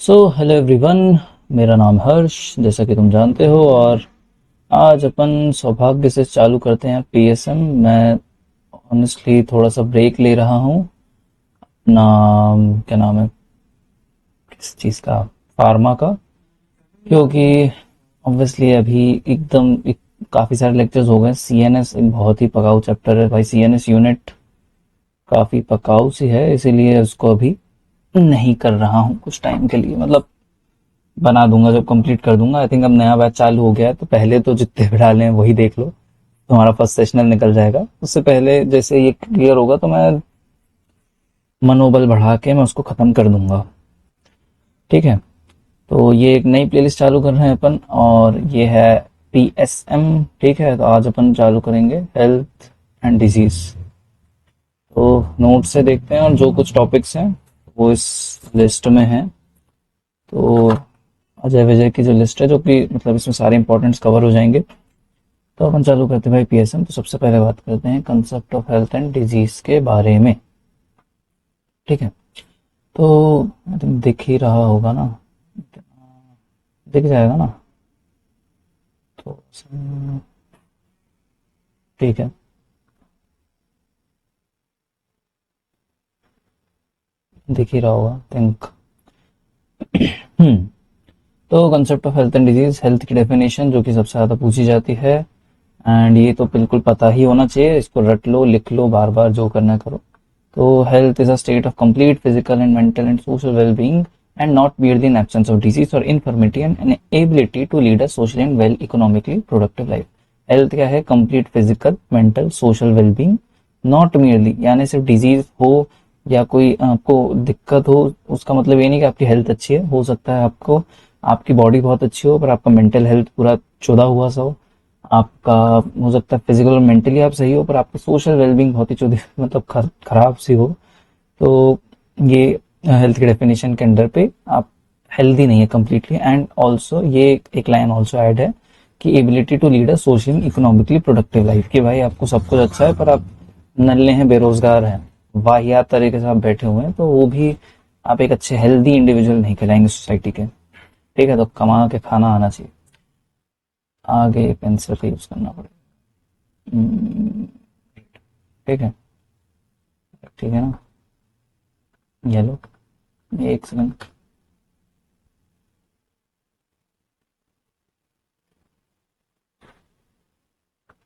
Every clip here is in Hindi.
Hello everyone. मेरा नाम हर्ष, जैसा कि तुम जानते हो। और आज अपन सौभाग्य से चालू करते हैं पीएसएम। मैं ऑनेस्टली थोड़ा सा ब्रेक ले रहा हूँ। नाम क्या नाम है किस चीज़ का, फार्मा का। क्योंकि ऑब्वियसली अभी काफ़ी सारे लेक्चर्स हो गए। सीएनएस एक बहुत ही पकाऊ चैप्टर है भाई। सीएनएस यूनिट काफ़ी पकाऊ सी है, इसीलिए उसको अभी नहीं कर रहा हूँ कुछ टाइम के लिए। मतलब बना दूंगा जब कंप्लीट कर दूंगा। आई थिंक अब नया बैच चालू हो गया है, तो पहले तो जितने भी डाले हैं वही देख लो, तुम्हारा फर्स्ट सेशनल निकल जाएगा। उससे पहले जैसे ये क्लियर होगा तो मैं मनोबल बढ़ा के मैं उसको खत्म कर दूंगा। ठीक है, तो ये एक नई प्लेलिस्ट चालू कर रहे हैं अपन, और ये है पीएसएम। ठीक है, तो आज अपन चालू करेंगे हेल्थ एंड डिजीज। तो नोट से देखते हैं, और जो कुछ टॉपिक्स हैं वो इस लिस्ट में हैं। तो अजय विजय की जो लिस्ट है, जो कि मतलब इसमें सारे इंपॉर्टेंट्स कवर हो जाएंगे। तो अपन चालू करते हैं भाई पीएसएम। तो सबसे पहले बात करते हैं concept of health and disease के बारे में। ठीक है, तो आई थिंक दिख ही रहा होगा ना, दिख जाएगा ना। तो ठीक है, दिख ही रहा होगा थिंक। तो concept of health and disease, health की डेफिनेशन जो कि सबसे ज़्यादा पूछी जाती है। एंड ये तो बिल्कुल पता ही होना चाहिए, इसको रट लो, लिख लो, बार बार जो करना है करो। तो health is a state of complete physical and mental and social well-being and not merely in absence of disease or infirmity and an ability to lead a social and well economically productive life। Health क्या है? Complete physical, mental, social wellbeing. Not merely यानी सिर्फ डिजीज हो या कोई आपको दिक्कत हो, उसका मतलब ये नहीं कि आपकी हेल्थ अच्छी है। हो सकता है आपको आपकी बॉडी बहुत अच्छी हो पर आपका मेंटल हेल्थ पूरा चौधा हुआ सा हो। आपका हो सकता है फिजिकल और मेंटली आप सही हो, पर आपका सोशल वेलबींग बहुत ही चौधरी मतलब खराब सी हो। तो ये हेल्थ के डेफिनेशन के अंडर पे आप हेल्दी नहीं है कंप्लीटली। एंड ऑल्सो ये एक लाइन ऑल्सो ऐड है कि ability to lead a social economically productive life. कि भाई आपको सब कुछ अच्छा है पर आप नल्ले हैं, बेरोजगार हैं, वाहियात तरीके से आप बैठे हुए हैं, तो वो भी आप एक अच्छे हेल्दी इंडिविजुअल नहीं कहलाएंगे सोसाइटी के। ठीक है, तो कमा के खाना आना चाहिए। आगे पेंसिल का यूज करना पड़ेगा। ठीक है, ठीक है ना। येलो, एक सेकंड।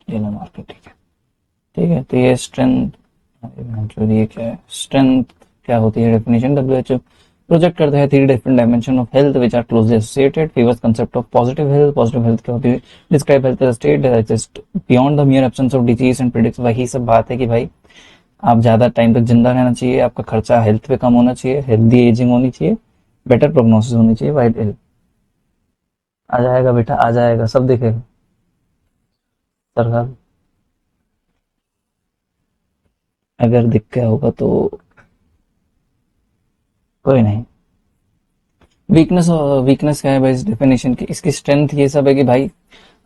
येलो मार्केट, ठीक है। ठीक है, तो ये स्ट्रेंथ, जो ये क्या है स्ट्रेंथ, क्या होती है डेफिनेशन। डब्ल्यूएचओ प्रोजेक्ट करता है three different dimension of health which are closely associated. Favours concept of positive health. Positive health क्या होती है? Describe health as state that exist beyond the mere absence of disease and predicts. वही सब बात है कि भाई आप ज्यादा टाइम तक जिंदा रहना चाहिए, आपका खर्चा हेल्थ पे कम होना चाहिए, हेल्दी एजिंग होनी चाहिए, बेटर प्रोग्नोसिस होनी चाहिए, वाइड हेल्थ। आ जाएगा बेटा, आ जाएगा, सब देखेगा सरकार। अगर दिख गया होगा तो कोई नहीं। वीकनेस, वीकनेस क्या है भाई इस डेफिनेशन की? इसकी स्ट्रेंथ ये सब है कि भाई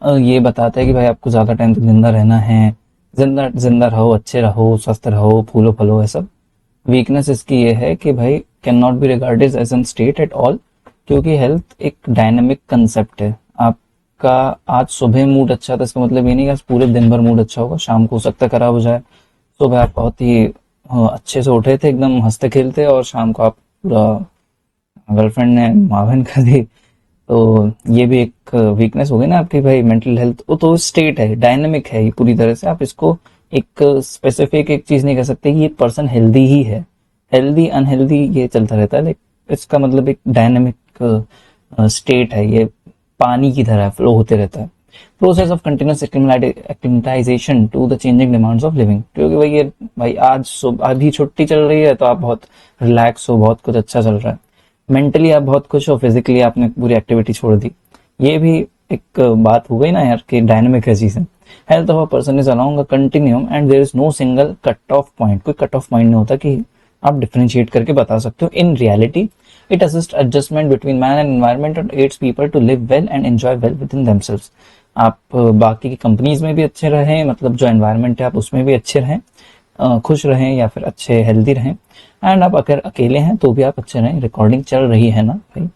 ये बताता है कि भाई आपको ज्यादा टाइम तक जिंदा रहना है। जिंदा जिंदा रहो, अच्छे रहो, स्वस्थ रहो, फूलो फलो है सब। वीकनेस इसकी ये है कि भाई can not be regarded as an state at all. क्योंकि हेल्थ एक डायनेमिक कंसेप्ट है। आपका आज सुबह मूड अच्छा था, इसका मतलब ये नहीं कि आज पूरे दिन भर मूड अच्छा होगा, शाम को हो सकता है खराब हो जाए। सुबह आप बहुत ही अच्छे से उठे थे, एकदम हंसते खेलते, और शाम को आप पूरा गर्लफ्रेंड ने मावन कर दी। तो ये भी एक वीकनेस हो गई ना आपकी भाई। मेंटल हेल्थ वो तो स्टेट है, डायनेमिक है ये पूरी तरह से। आप इसको एक स्पेसिफिक एक चीज नहीं कह सकते कि ये पर्सन हेल्दी ही है। हेल्दी अनहेल्दी ये चलता रहता है, लेकिन इसका मतलब एक डायनेमिक स्टेट है ये। पानी की तरह फ्लो होते रहता है। Process of continuous acclimatisation to the changing demands of living. क्योंकि भाई ये भाई आज ही छुट्टी चल रही है तो आप बहुत रिलैक्स हो, बहुत कुछ अच्छा चल रहा है। मेंटली आप बहुत खुश हो, फिजिकली आपने पूरी एक्टिविटी छोड़ दी। ये भी एक बात हो गई ना यार कि डायनेमिक है चीजें। Health of a person is along a continuum and there is no single cut off point. कोई कट ऑफ पॉइंट नहीं होता कि आप डिफरेंशिएट करके बता सकते हो। In reality it assist adjustment between man and environment and aids people to live well and enjoy well within themselves. आप बाकी की कंपनीज में भी अच्छे रहें, मतलब जो एनवायरमेंट है आप उसमें भी अच्छे रहें, खुश रहें, या फिर अच्छे हेल्दी रहें। एंड आप अगर अकेले हैं तो भी आप अच्छे रहें। रिकॉर्डिंग चल रही है ना भाई?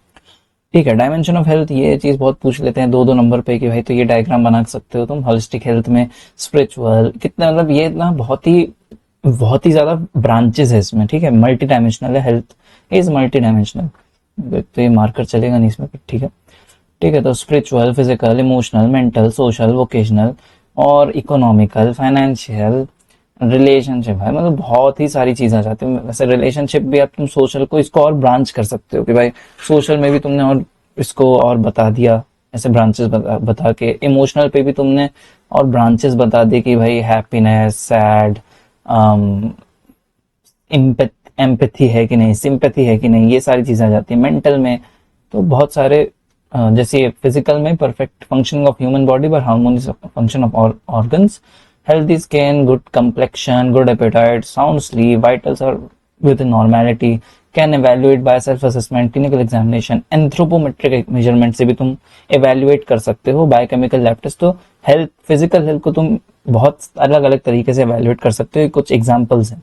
ठीक है, डायमेंशन ऑफ हेल्थ ये चीज बहुत पूछ लेते हैं दो दो नंबर पे कि भाई तो ये डायग्राम बना सकते हो तुम होलिस्टिक हेल्थ में, स्पिरिचुअल कितना, मतलब ये ना बहुत ही ज्यादा ब्रांचेस है इसमें, ठीक है, मल्टी डायमेंशनल है हेल्थ, इज मल्टी डायमेंशनल। तो ये मार्कर चलेगा नहीं इसमें, ठीक है। ठीक है, तो spiritual, physical, emotional, mental, social, vocational और इकोनॉमिकल, फाइनेंशियल, रिलेशनशिप है, मतलब बहुत ही सारी चीजें आ जाती है। वैसे रिलेशनशिप भी आप तुम सोशल को इसको और ब्रांच कर सकते हो कि भाई सोशल में भी तुमने और इसको और बता दिया, ऐसे ब्रांचेस बता के। इमोशनल पे भी तुमने और ब्रांचेस बता दी कि भाई हैप्पीनेस, सैड, एम्पैथी है कि नहीं, सिंपैथी है कि नहीं, ये सारी चीजें आ जाती है। मेंटल में तो बहुत सारे जैसे फिजिकल में perfect functioning of human body पर harmonious function of organs, healthy skin, good complexion, good appetite, sound sleep, vitals are within normality, can evaluate by self assessment, clinical examination, anthropometric measurement से भी तुम evaluate कर सकते हो, बायोकेमिकल लैब टेस्ट। तो हेल्थ, फिजिकल हेल्थ को तुम बहुत अलग अलग तरीके से evaluate कर सकते हो, कुछ एग्जाम्पल्स हैं,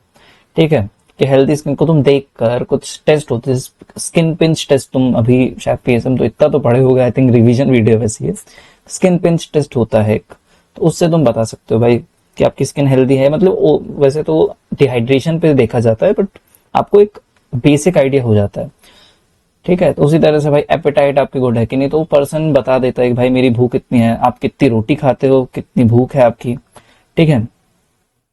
ठीक है। कि हेल्थी स्किन को तुम देख कर कुछ टेस्ट होते हैं, स्किन पिंच टेस्ट, तुम अभी शायद पीएसएम तो इतना तो पढ़े हो गए, आई थिंक रिवीजन वीडियो वैसी है। स्किन पिंच टेस्ट होता है एक, तो उससे तुम बता सकते हो भाई कि आपकी स्किन हेल्दी है, मतलब वैसे तो डिहाइड्रेशन पे देखा जाता है, बट आपको एक बेसिक आइडिया हो जाता है, ठीक है। तो उसी तरह से भाई एपेटाइट आपकी गुड है कि नहीं, तो वो पर्सन बता देता है कि भाई मेरी भूख कितनी है, आप कितनी रोटी खाते हो, कितनी भूख है आपकी, ठीक है।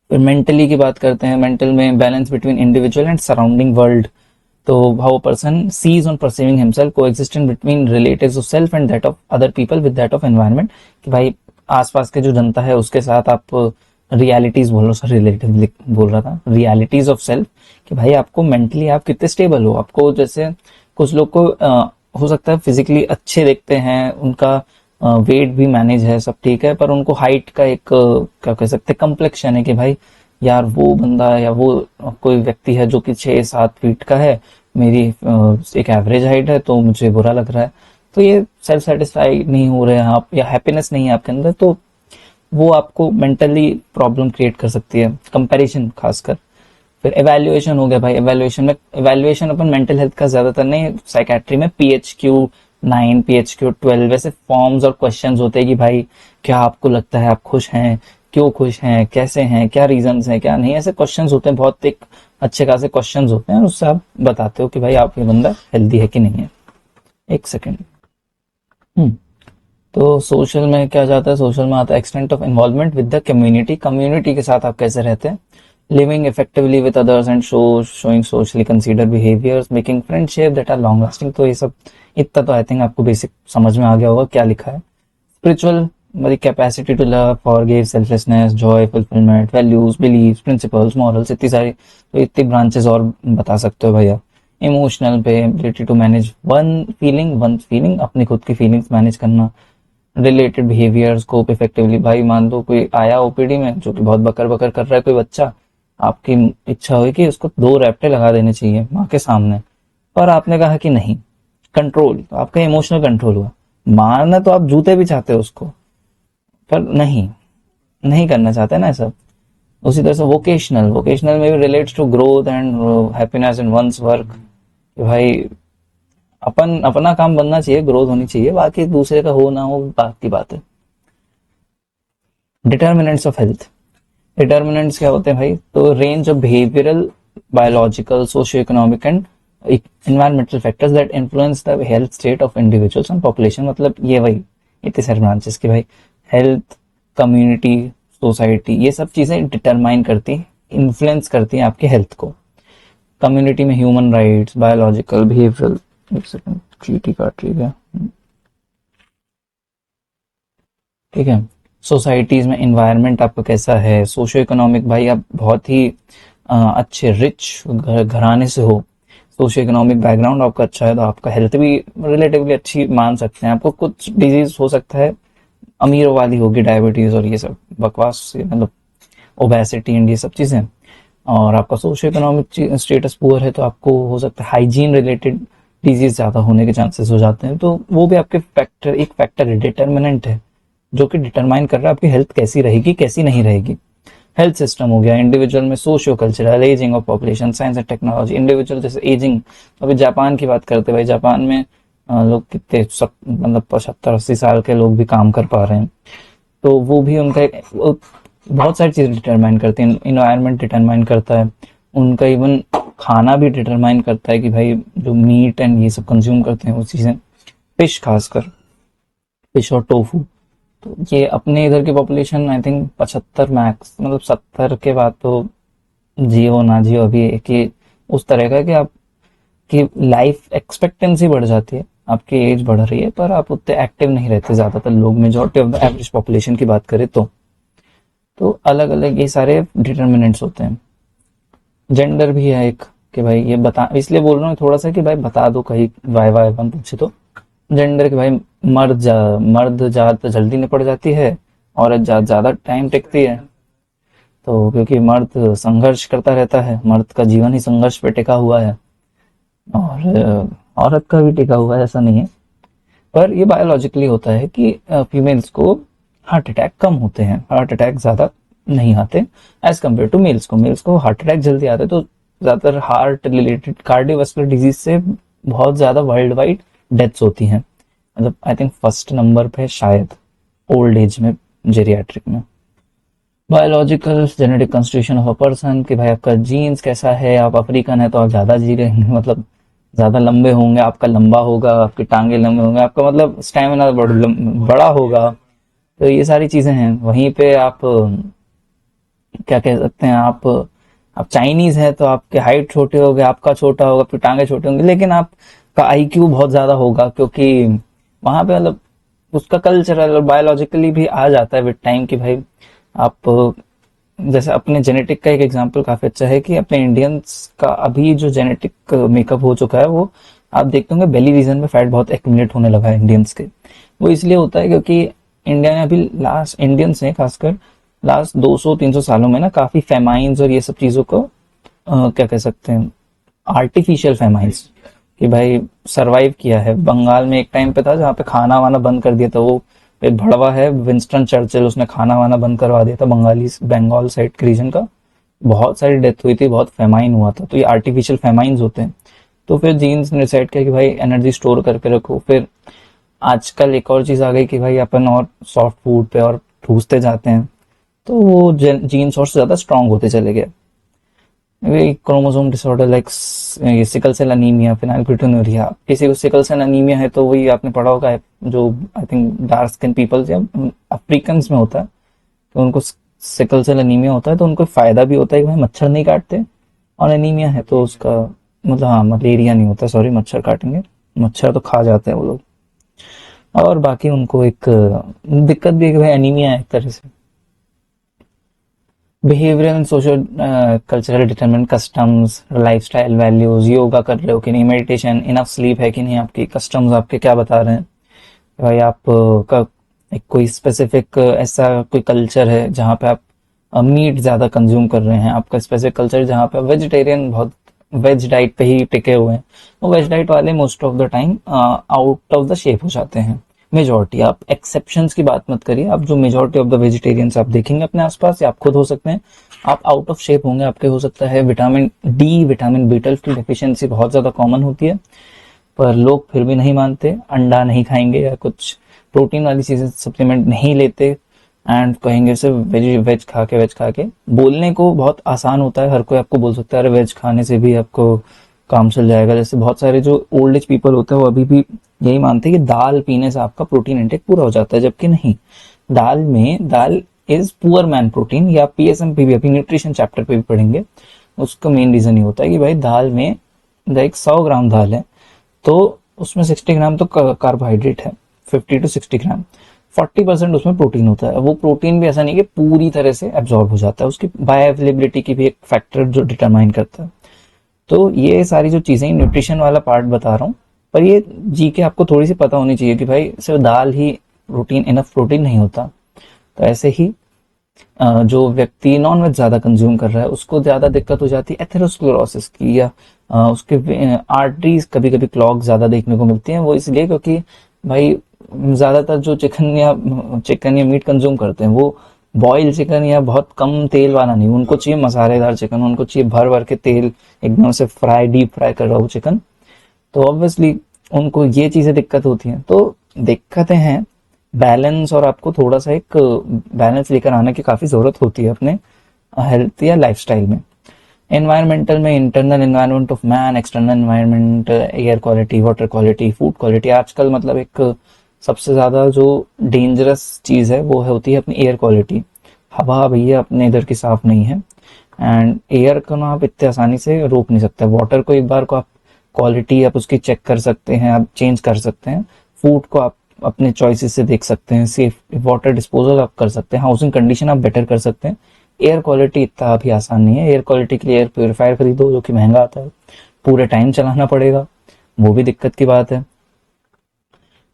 फिर मेंटली की बात करते हैं, मेंटल में balance between individual and surrounding world. तो how person sees on perceiving himself, coexistence between relatives of self and that of other people with that of environment. कि भाई आसपास के जो जनता है उसके साथ आप रियलिटीज बोल रहा, सर रिलेटिव बोल रहा था, रियलिटीज ऑफ सेल्फ, कि भाई आपको मेंटली आप कितने स्टेबल हो। आपको जैसे कुछ लोग को हो सकता है फिजिकली अच्छे देखते हैं, उनका वेट भी मैनेज है, सब ठीक है, पर उनको हाइट का एक क्या कह सकते हैं कम्प्लेक्शन है कि भाई यार वो बंदा या वो कोई व्यक्ति है जो कि 6-7 फीट का है, मेरी एक एवरेज हाइट है, तो मुझे बुरा लग रहा है। तो ये सेल्फ सेटिस्फाई नहीं हो रहे हैं आप, या हैप्पीनेस नहीं है आपके अंदर, तो वो आपको मेंटली प्रॉब्लम क्रिएट कर सकती है, कंपैरिजन खासकर। फिर एवेल्युएशन हो गया भाई, एवेल्युएशन अपन मेंटल हेल्थ का ज्यादातर नहीं, साइकेट्री में PHQ-9, PHQ-12 वैसे फॉर्म्स और क्वेश्चंस होते हैं कि भाई क्या आपको लगता है आप खुश हैं, क्यों खुश हैं, कैसे हैं, क्या रीजंस हैं, क्या नहीं, ऐसे क्वेश्चंस होते हैं, बहुत एक अच्छे खासे क्वेश्चंस होते हैं, और उससे आप बताते हो कि भाई आप ये बंदा हेल्दी है कि नहीं है। एक सेकेंड। हम्म तो सोशल में क्या जाता है, सोशल में आता है extent of involvement with the community, community के साथ आप कैसे रहते हैं, living effectively with others and showing socially consider behaviours, making friendship that are long lasting. तो ये सब इतना तो आई थिंक आपको बेसिक समझ में आ गया होगा क्या लिखा है। स्पिरिचुअल मतलब capacity to love, forgive, selflessness, joy, fulfilment, values, beliefs, principles, morals, इतनी सारी, तो इतनी ब्रांचेस और बता सकते हो भैया। इमोशनल पे ability to manage one feeling, अपनी खुद की फीलिंग्स मैनेज करना। रिलेटेड बिहेवियर्स कोप इफेक्टिवली, भाई मान लो कोई आया ओपीडी में जो कि बहुत बकर बकर कर रहा है कोई बच्चा, आपकी इच्छा हुई कि उसको 2 रैप्टे लगा देने चाहिए माँ के सामने, पर आपने कहा कि नहीं, कंट्रोल, तो आपका इमोशनल कंट्रोल हुआ। मारना तो आप जूते भी चाहते हो उसको, पर नहीं, नहीं करना चाहते ना सब। उसी तरह से वोकेशनल, वोकेशनल में भी relates to growth and happiness in one's work, कि भाई अपन अपना काम बनना चाहिए, ग्रोथ होनी चाहिए, बाकी दूसरे का हो ना हो बात की बात है। डिटर्मिनेंट्स ऑफ हेल्थ, डिटर्मिनेंट्स क्या होते हैं भाई, तो range of behavioural, biological, socio economic and environmental factors that influence the health state of individuals and population। मतलब ये वही इतने सारे ब्रांचेस की भाई, हेल्थ, कम्युनिटी, सोसाइटी, ये सब चीजें डिटरमाइन करती, इन्फ्लुएंस करती हैं आपके हेल्थ को। कम्युनिटी में ह्यूमन राइट्स, बायोलॉजिकल, बिहेवियरल, एक सेकंड चीटी काट रही है, ठीक है। सोसाइटीज में इन्वायरमेंट आपका कैसा है, सोशो इकोनॉमिक, भाई आप बहुत ही अच्छे रिच घराने से हो, सोशो इकोनॉमिक बैकग्राउंड आपका अच्छा है, तो आपका हेल्थ भी रिलेटिवली अच्छी मान सकते हैं। आपको कुछ डिजीज हो सकता है अमीरों वाली होगी, डायबिटीज और ये सब बकवास, मतलब ओबेसिटी एंड ये सब चीजें। और आपका सोशो इकोनॉमिक स्टेटस पुअर है, तो आपको हो सकता है हाइजीन रिलेटेड डिजीज ज्यादा होने के चांसेस हो जाते हैं, तो वो भी आपके फैक्टर, एक फैक्टर है, डिटर्मिनेंट है, जो कि डिटरमाइन कर रहा है आपकी हेल्थ कैसी रहेगी कैसी नहीं रहेगी। हेल्थ सिस्टम हो गया, इंडिविजुअल में socio cultural, ageing of population, science and technology. Individual जैसे एजिंग, अभी जापान की बात करते हैं भाई, जापान में लोग कितने मतलब 75-80 साल के लोग भी काम कर पा रहे हैं। तो वो भी उनका बहुत सारी चीज़ें डिटरमाइन करती हैं, इन्वायरमेंट डिटरमाइन करता है, उनका इवन खाना भी डिटरमाइन करता है कि भाई जो मीट एंड ये सब कंज्यूम करते हैं वो चीज़ें, फिश खासकर, फिश और टोफू। तो ये अपने इधर की पॉपुलेशन आई थिंक 75 मैक्स, मतलब 70 के बाद तो जियो ना जियो अभी एक ही उस तरह का कि आपकी लाइफ एक्सपेक्टेंसी बढ़ जाती है, आपकी एज बढ़ रही है, पर आप उतने एक्टिव नहीं रहते ज़्यादातर लोग, majority of the average population की बात करें तो अलग अलग ये सारे डिटर्मिनेंट्स होते हैं। जेंडर भी है एक, कि भाई ये बता, इसलिए बोल रहा हूँ थोड़ा सा कि भाई बता दो, कहीं वाई वाई वन पूछे तो जेंडर के भाई, मर्द जात जल्दी निपट जाती है, औरत जात ज्यादा टाइम टिकती है। तो क्योंकि मर्द संघर्ष करता रहता है, मर्द का जीवन ही संघर्ष पे टिका हुआ है, और औरत का भी टिका हुआ है, ऐसा नहीं है। पर ये बायोलॉजिकली होता है कि फीमेल्स को हार्ट अटैक कम होते हैं, हार्ट अटैक ज्यादा नहीं आते एज कम्पेयर टू मेल्स को। मेल्स को हार्ट अटैक जल्दी आते हैं, तो ज्यादातर हार्ट रिलेटेड कार्डियोवास्कुलर डिजीज से बहुत ज्यादा वर्ल्ड वाइड डेथ्स होती हैं। मतलब आई थिंक फर्स्ट नंबर पे शायद ओल्ड एज में, जेरियाट्रिक में। Biological genetic constitution of a person, कि भाई आपका जीन्स कैसा है, आप अफ्रीकन है तो आप ज्यादा जी रहे हैं, मतलब ज्यादा लंबे होंगे, आपका लंबा होगा, आपके टांगे लंबे होंगे, आपका मतलब स्टेमिना बड़ा होगा। तो ये सारी चीजें हैं। वहीं पे आप क्या कह सकते हैं, आप चाइनीज हैं तो आपके हाइट छोटे होगे, आपका छोटा होगा, फिर टांगे छोटे होंगे, लेकिन आपका आईक्यू बहुत ज्यादा होगा, क्योंकि वहां पे मतलब उसका कल्चरल और बायोलॉजिकली भी आ जाता है विद टाइम कि भाई आप, जैसे अपने जेनेटिक का एक एग्जांपल काफी अच्छा है कि अपने इंडियंस का अभी जो जेनेटिक मेकअप हो चुका है, वो आप देखते होंगे बेली रीजन में फैट बहुत एक्यूमुलेट होने लगा है इंडियंस के। वो इसलिए होता है क्योंकि इंडिया ने अभी लास्ट, इंडियंस ने खासकर लास्ट 200-300 सालों में ना काफी फेमाइंस और ये सब चीजों को क्या कह सकते हैं, आर्टिफिशियल फेमाइंस, कि भाई सरवाइव किया है। बंगाल में एक टाइम पे था जहाँ पे खाना वाना बंद कर दिया था, वो एक भड़वा है विंस्टन चर्चिल, उसने खाना वाना बंद करवा दिया था बंगाली बंगाल साइड के रीजन का, बहुत सारी डेथ हुई थी, बहुत फेमाइन हुआ था। तो ये आर्टिफिशियल फेमाइंस होते हैं। तो फिर जीन्स ने डिसाइड किया कि भाई एनर्जी स्टोर करके रखो। फिर आजकल एक और चीज आ गई कि भाई अपन और सॉफ्ट फूड पे और ठूसते जाते हैं, तो वो जीन्स और ज्यादा स्ट्रांग होते चले गए। क्रोमोसोम डिसऑर्डर लाइक ये सिकल सेल अनीमिया, फिनाइलकेटोनुरिया, किसी को सिकल सेल अनीमिया है तो वही आपने पढ़ा होगा, जो I think dark skin peoples या अफ्रीकन में होता है, तो उनको सिकल सेल अनीमिया होता है, तो उनको फायदा भी होता है कि भाई मच्छर नहीं काटते, और एनीमिया है तो उसका मतलब, हाँ मलेरिया नहीं होता, सॉरी, मच्छर काटेंगे, मच्छर तो खा जाते हैं वो लोग। और बाकी उनको एक दिक्कत भी है कि भाई एनीमिया है एक तरह से। Behavioural and social cultural determinant, customs, lifestyle, values, yoga कर रहे हो कि नहीं, मेडिटेशन, इनफ स्लीप है कि नहीं, आपकी कस्टम्स आपके क्या बता रहे हैं, भाई आप का एक कोई स्पेसिफिक ऐसा कोई कल्चर है जहाँ पे आप मीट ज्यादा कंज्यूम कर रहे हैं, आपका स्पेसिफिक कल्चर जहाँ पे वेजिटेरियन, बहुत वेज डाइट पे ही टिके हुए हैं, वो वेज डाइट वाले most of the time out of the shape हो जाते हैं। मेजोरिटी, आप एक्सेप्शंस की बात मत करिए, आप जो मेजोरिटी ऑफ द वेजिटेरियंस आप देखेंगे अपने आसपास, या आप खुद हो सकते हैं, आप आउट ऑफ शेप होंगे, आपके हो सकता है विटामिन डी, विटामिन B12 की डेफिशिएंसी बहुत ज्यादा कॉमन होती है, पर लोग फिर भी नहीं मानते, अंडा नहीं खाएंगे या कुछ प्रोटीन वाली चीजें सप्लीमेंट नहीं लेते, एंड कहेंगे सिर्फ वेज खा के। बोलने को बहुत आसान होता है, हर कोई आपको बोल सकता है अरे वेज खाने से भी आपको काम चल जाएगा। जैसे बहुत सारे जो ओल्ड एज पीपल होते हैं वो अभी भी यही मानते हैं कि दाल पीने से आपका प्रोटीन इंटेक पूरा हो जाता है, जबकि नहीं। दाल इज पुअर मैन प्रोटीन, या PSM पे भी अभी न्यूट्रिशन चैप्टर पे भी पढ़ेंगे। उसका मेन रीजन ये होता है कि भाई दाल में लाइक 100 ग्राम दाल है तो उसमें 60 ग्राम तो कार्बोहाइड्रेट है, 50 to 60 ग्राम, 40% उसमें प्रोटीन होता है। वो प्रोटीन भी ऐसा नहीं कि पूरी तरह से एब्जॉर्ब हो जाता है, उसकी बायोअवेलेबिलिटी की भी एक फैक्टर जो डिटरमाइन करता है। तो ये सारी जो चीजें, न्यूट्रिशन वाला पार्ट बता रहा हूँ, पर ये जी के आपको थोड़ी सी पता होनी चाहिए कि भाई सिर्फ दाल ही प्रोटीन, इनफ प्रोटीन नहीं होता। तो ऐसे ही जो व्यक्ति नॉन वेज ज्यादा कंज्यूम कर रहा है उसको ज्यादा दिक्कत हो जाती है एथेरोस्क्लेरोसिस की, या उसके आर्टरीज कभी कभी क्लॉग ज्यादा देखने को मिलती हैं। वो इसलिए क्योंकि भाई ज्यादातर जो चिकन या मीट कंज्यूम करते हैं वो बॉयल चिकन या बहुत कम तेल वाला नहीं, उनको चाहिए मसालेदार चिकन, उनको चाहिए भर भर के तेल, एकदम से फ्राई, डीप फ्राई कर रहा हो चिकन। तो ऑब्वियसली उनको ये चीज़ें दिक्कत होती हैं। तो दिक्कतें हैं, बैलेंस, और आपको थोड़ा सा एक बैलेंस लेकर आने की काफ़ी ज़रूरत होती है अपने हेल्थ या लाइफस्टाइल में। एनवायरमेंटल में internal environment of man, external environment, air quality, water quality, food quality. आजकल मतलब एक सबसे ज़्यादा जो डेंजरस चीज़ है वो होती है अपनी एयर क्वालिटी। हवा भैया अपने इधर की साफ नहीं है, एंड एयर को ना आप इतने आसानी से रोक नहीं सकते। वाटर को एक बार को आप क्वालिटी आप उसकी चेक कर सकते हैं, आप चेंज कर सकते हैं। फूड को आप अपने चॉइसेस से देख सकते हैं, सेफ वाटर डिस्पोजल आप कर सकते हैं, हाउसिंग कंडीशन आप बेटर कर सकते हैं। एयर क्वालिटी इतना भी आसान नहीं है। एयर क्वालिटी के लिए एयर प्योरीफायर खरीदो जो कि महंगा आता है, पूरे टाइम चलाना पड़ेगा, वो भी दिक्कत की बात है।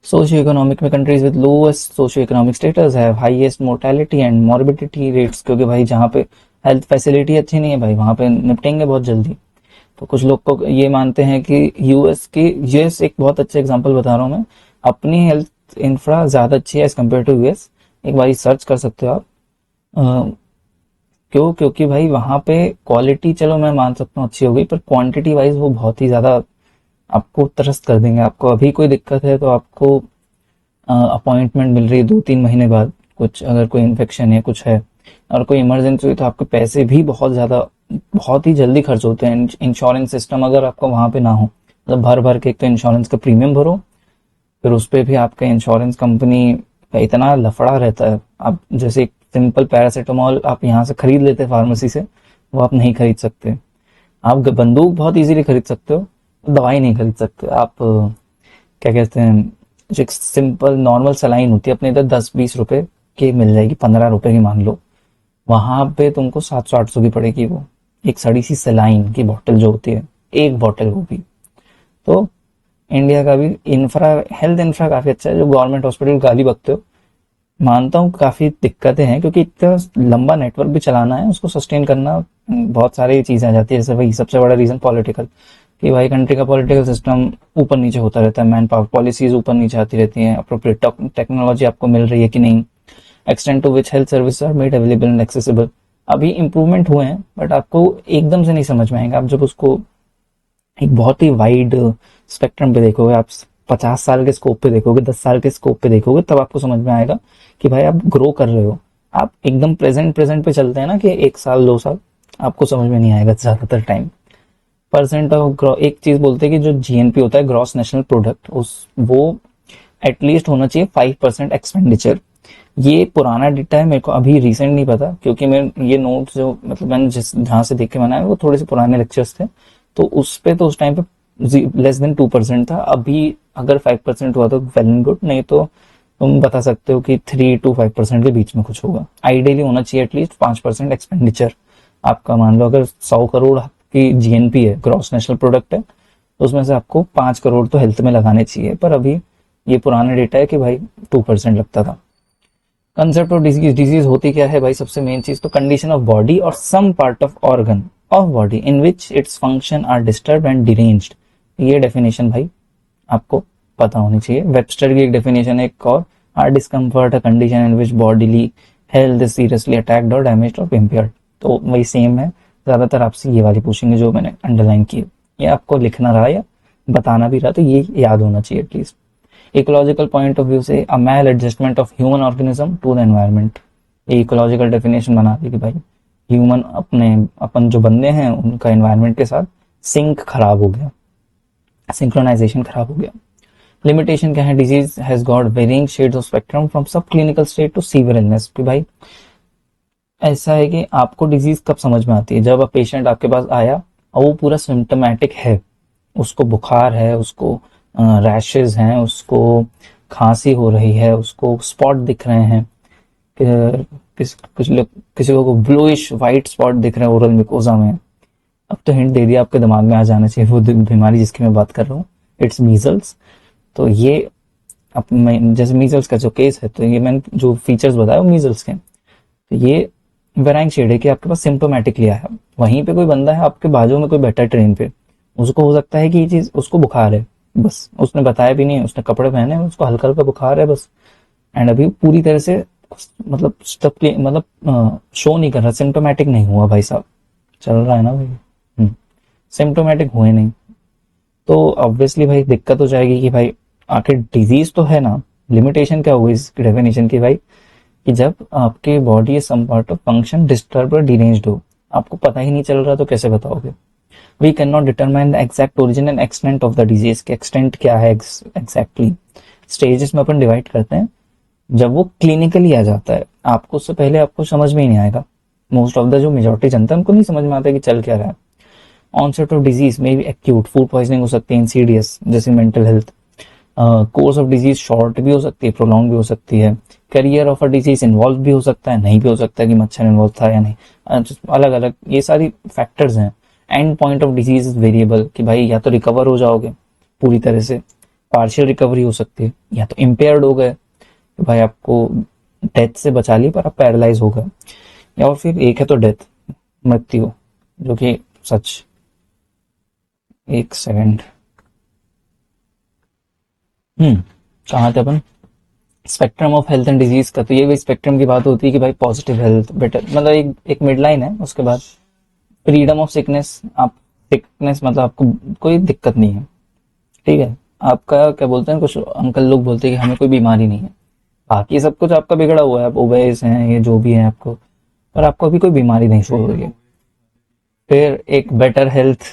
सोशियो इकोनॉमिक में countries with lowest socio economic status है highest mortality and morbidity rates, क्योंकि भाई जहाँ पे हेल्थ फैसिलिटी अच्छी नहीं है भाई वहाँ पे निपटेंगे बहुत जल्दी। तो कुछ लोग को ये मानते हैं कि यूएस एक बहुत अच्छा एग्जांपल बता रहा हूँ मैं, अपनी हेल्थ इंफ्रा ज़्यादा अच्छी है एज कम्पेयर टू यूएस। एक बार सर्च कर सकते हो आप। अ, क्यों? क्योंकि भाई वहाँ पे क्वालिटी चलो मैं मान सकता हूँ अच्छी होगी, पर क्वांटिटी वाइज वो बहुत ही ज़्यादा आपको त्रस्त कर देंगे। आपको अभी कोई दिक्कत है तो आपको अपॉइंटमेंट मिल रही है 2-3 महीने बाद, कुछ अगर कोई इन्फेक्शन है कुछ है और कोई इमरजेंसी हुई तो आपके पैसे भी बहुत ज़्यादा बहुत ही जल्दी खर्च होते हैं। इंश्योरेंस सिस्टम अगर आपका वहाँ पे ना हो, मतलब भर भर के एक तो इंश्योरेंस का प्रीमियम भरो, फिर उस पे भी आपका इंश्योरेंस कंपनी का इतना लफड़ा रहता है। आप जैसे एक सिंपल पैरासीटामॉल आप यहाँ से खरीद लेते हैं फार्मेसी से, वो आप नहीं खरीद सकते। आप बंदूक बहुत इजीली खरीद सकते हो, दवाई नहीं खरीद सकते आप। क्या कहते हैं, जो एक सिंपल नॉर्मल सलाइन होती है अपने इधर 10-20 रुपए की मिल जाएगी, 15 रुपए की मान लो, वहां पे तुमको 700-800 की पड़ेगी वो एक सड़ी सी सलाइन की बोतल जो होती है, एक बोतल वो भी। तो इंडिया का भी इंफ्रा, हेल्थ इंफ्रा काफी अच्छा है। जो गवर्नमेंट हॉस्पिटल गाली बकते हो, मानता हूँ काफी दिक्कतें हैं, क्योंकि इतना लंबा नेटवर्क भी चलाना है, उसको सस्टेन करना, बहुत सारी चीजें आ जाती है। जैसे वही सबसे बड़ा रीजन पॉलिटिकल, कि भाई कंट्री का पॉलिटिकल सिस्टम ऊपर नीचे होता रहता है, मैन पावर पॉलिसीज ऊपर नीचे आती रहती हैं, अप्रोप्रिएट टेक्नोलॉजी आपको मिल रही है कि नहीं, extend to which health service are made available and accessible. अभी इंप्रूवमेंट हुए हैं बट आपको एकदम से नहीं समझ में आएगा। आप जब उसको एक बहुत ही वाइड स्पेक्ट्रम पे देखोगे, आप 50 साल के स्कोप पे देखोगे, 10 साल के स्कोप पे देखोगे, तब आपको समझ में आएगा कि भाई आप ग्रो कर रहे हो। आप एकदम प्रेजेंट प्रेजेंट पे चलते हैं ना कि 1 साल 2 साल, आपको समझ में नहीं आएगा ज्यादातर टाइम। परसेंट ऑफ एक चीज बोलते हैं कि जो जीएनपी होता है, ग्रॉस नेशनल प्रोडक्ट, उस वो एटलीस्ट होना चाहिए 5% एक्सपेंडिचर। ये पुराना डेटा है, मेरे को अभी रिसेंट नहीं पता, क्योंकि मैं ये नोट्स जो मतलब मैंने जिस जहाँ से देख के बनाया वो थोड़े से पुराने लेक्चर्स थे, तो उस पे तो उस टाइम पे लेस देन 2% था। अभी अगर 5% हुआ तो वेल एंड गुड, नहीं तो तुम बता सकते हो कि 3 to 5% के बीच में कुछ होगा। आइडियली होना चाहिए एटलीस्ट 5% एक्सपेंडिचर आपका। मान लो अगर 100 करोड़ की जीएनपी है, ग्रॉस नेशनल प्रोडक्ट है, तो उसमें से आपको 5 करोड़ तो हेल्थ में लगाने चाहिए। पर अभी ये पुराना डेटा है कि भाई 2% लगता था। कंसेप्ट ऑफ डिजीज, डिजीज होती क्या है भाई? सबसे मेन चीज तो कंडीशन ऑफ बॉडी और some part of organ of body in which its function are disturb and deranged. ये डेफिनेशन भाई आपको पता होनी चाहिए। वेबस्टर की एक डेफिनेशन है एक और, or discomfort a condition in which bodily health is seriously attacked और डैमेज्ड और इम्पेयर्ड। तो वही सेम है, ज्यादातर आपसे ये वाली पूछेंगे जो मैंने अंडरलाइन की है। ये आपको लिखना रहा या बताना भी रहा तो ये याद होना चाहिए at least. Ecological point of view से a maladjustment of human organism to the environment. ये इकोलॉजिकल डेफिनेशन बना दी कि भाई ह्यूमन अपने अपन जो बंदे हैं उनका एनवायरनमेंट के साथ सिंक खराब हो गया, सिंक्रोनाइजेशन खराब हो गया। लिमिटेशन क्या है? Disease has got varying shades of spectrum from sub clinical state to severe illness. कि भाई ऐसा है कि आपको डिजीज कब समझ में आती है? जब पेशेंट आपके पास आया और वो पूरा सिम्टोमेटिक है, उसको बुखार है, उसको रैशेज हैं, उसको खांसी हो रही है, उसको स्पॉट दिख रहे हैं, कुछ लोग, किसी को ब्लूइश वाइट स्पॉट दिख रहे हैं ओरल मिकोजा में। अब तो हिंट दे दिया, आपके दिमाग में आ जाना चाहिए वो बीमारी जिसकी मैं बात कर रहा हूँ, इट्स मीजल्स। तो ये अब मैं जैसे मीजल्स का जो केस है, तो ये मैंने जो फीचर्स बताया वो मीजल्स के, तो ये वेराइंग शेड है कि आपके पास सिम्टोमेटिकली आया। वहीं पे कोई बंदा है आपके बाजू में, कोई बैठा है ट्रेन पे, उसको हो सकता है कि ये चीज उसको बुखार है, बस उसने बताया भी नहीं, उसने कपड़े पहने हैं, उसको हल्का हल्का बुखार है बस, एंड अभी पूरी तरह से मतलब मतलब शो नहीं कर रहा, सिम्टोमेटिक नहीं हुआ भाई साहब, चल रहा है ना भाई। सिम्टोमेटिक हुए नहीं, तो ऑब्वियसली भाई दिक्कत हो जाएगी कि भाई आखिर डिजीज तो है ना। लिमिटेशन क्या होगी इस डेफिनेशन की भाई, कि जब आपके body some part of function disturb और डिरेंज्ड हो, आपको पता ही नहीं चल रहा तो कैसे बताओगे। We can not determine the exact origin and extent of the disease, के एक्सटेंट क्या है एग्जैक्टली। स्टेजेस में अपन डिवाइड करते हैं। जब वो क्लिनिकली आ जाता है, आपको उससे पहले आपको समझ में ही नहीं आएगा। मोस्ट ऑफ द जो मेजोरिटी जनता है उनको नहीं समझ में आता कि चल क्या रहा है। ऑनसेट ऑफ डिजीज में भी एक्यूट फूड पॉइजनिंग हो सकती है, इंसीडियस जैसे mental health. Course of disease short भी हो सकती है, प्रोलॉन्ग भी हो सकती है। Career of a disease involve भी हो सकता है, नहीं भी हो सकता है कि मच्छर इन्वॉल्व था या नहीं। अलग अलग ये सारी फैक्टर्स हैं। And point of disease is variable, कि भाई या तो रिकवर हो जाओगे पूरी तरह से, पार्शियल रिकवरी हो सकती है, या तो इम्पेयर्ड हो गए, कि भाई आपको डेथ से बचा ली पर आप पैरालाइज हो गए, या और फिर एक है तो डेथ, मृत्यु, जो कि सच। एक सेकंड। कहाँ थे अपन। Spectrum of health and disease का, तो ये भी स्पेक्ट्रम की बात होती है कि भाई पॉजिटिव हेल्थ बेटर, मतलब एक मिड लाइन है। उसके बाद फ्रीडम ऑफ सिकनेस, आप सिकनेस मतलब आपको कोई दिक्कत नहीं है, ठीक है। आपका क्या बोलते हैं, कुछ अंकल लोग बोलते हैं कि हमें कोई बीमारी नहीं है, बाकी सब कुछ आपका बिगड़ा हुआ है, आप ओबेस हैं, ये जो भी है आपको, पर आपको अभी कोई बीमारी नहीं शो हो रही है। फिर एक बेटर हेल्थ,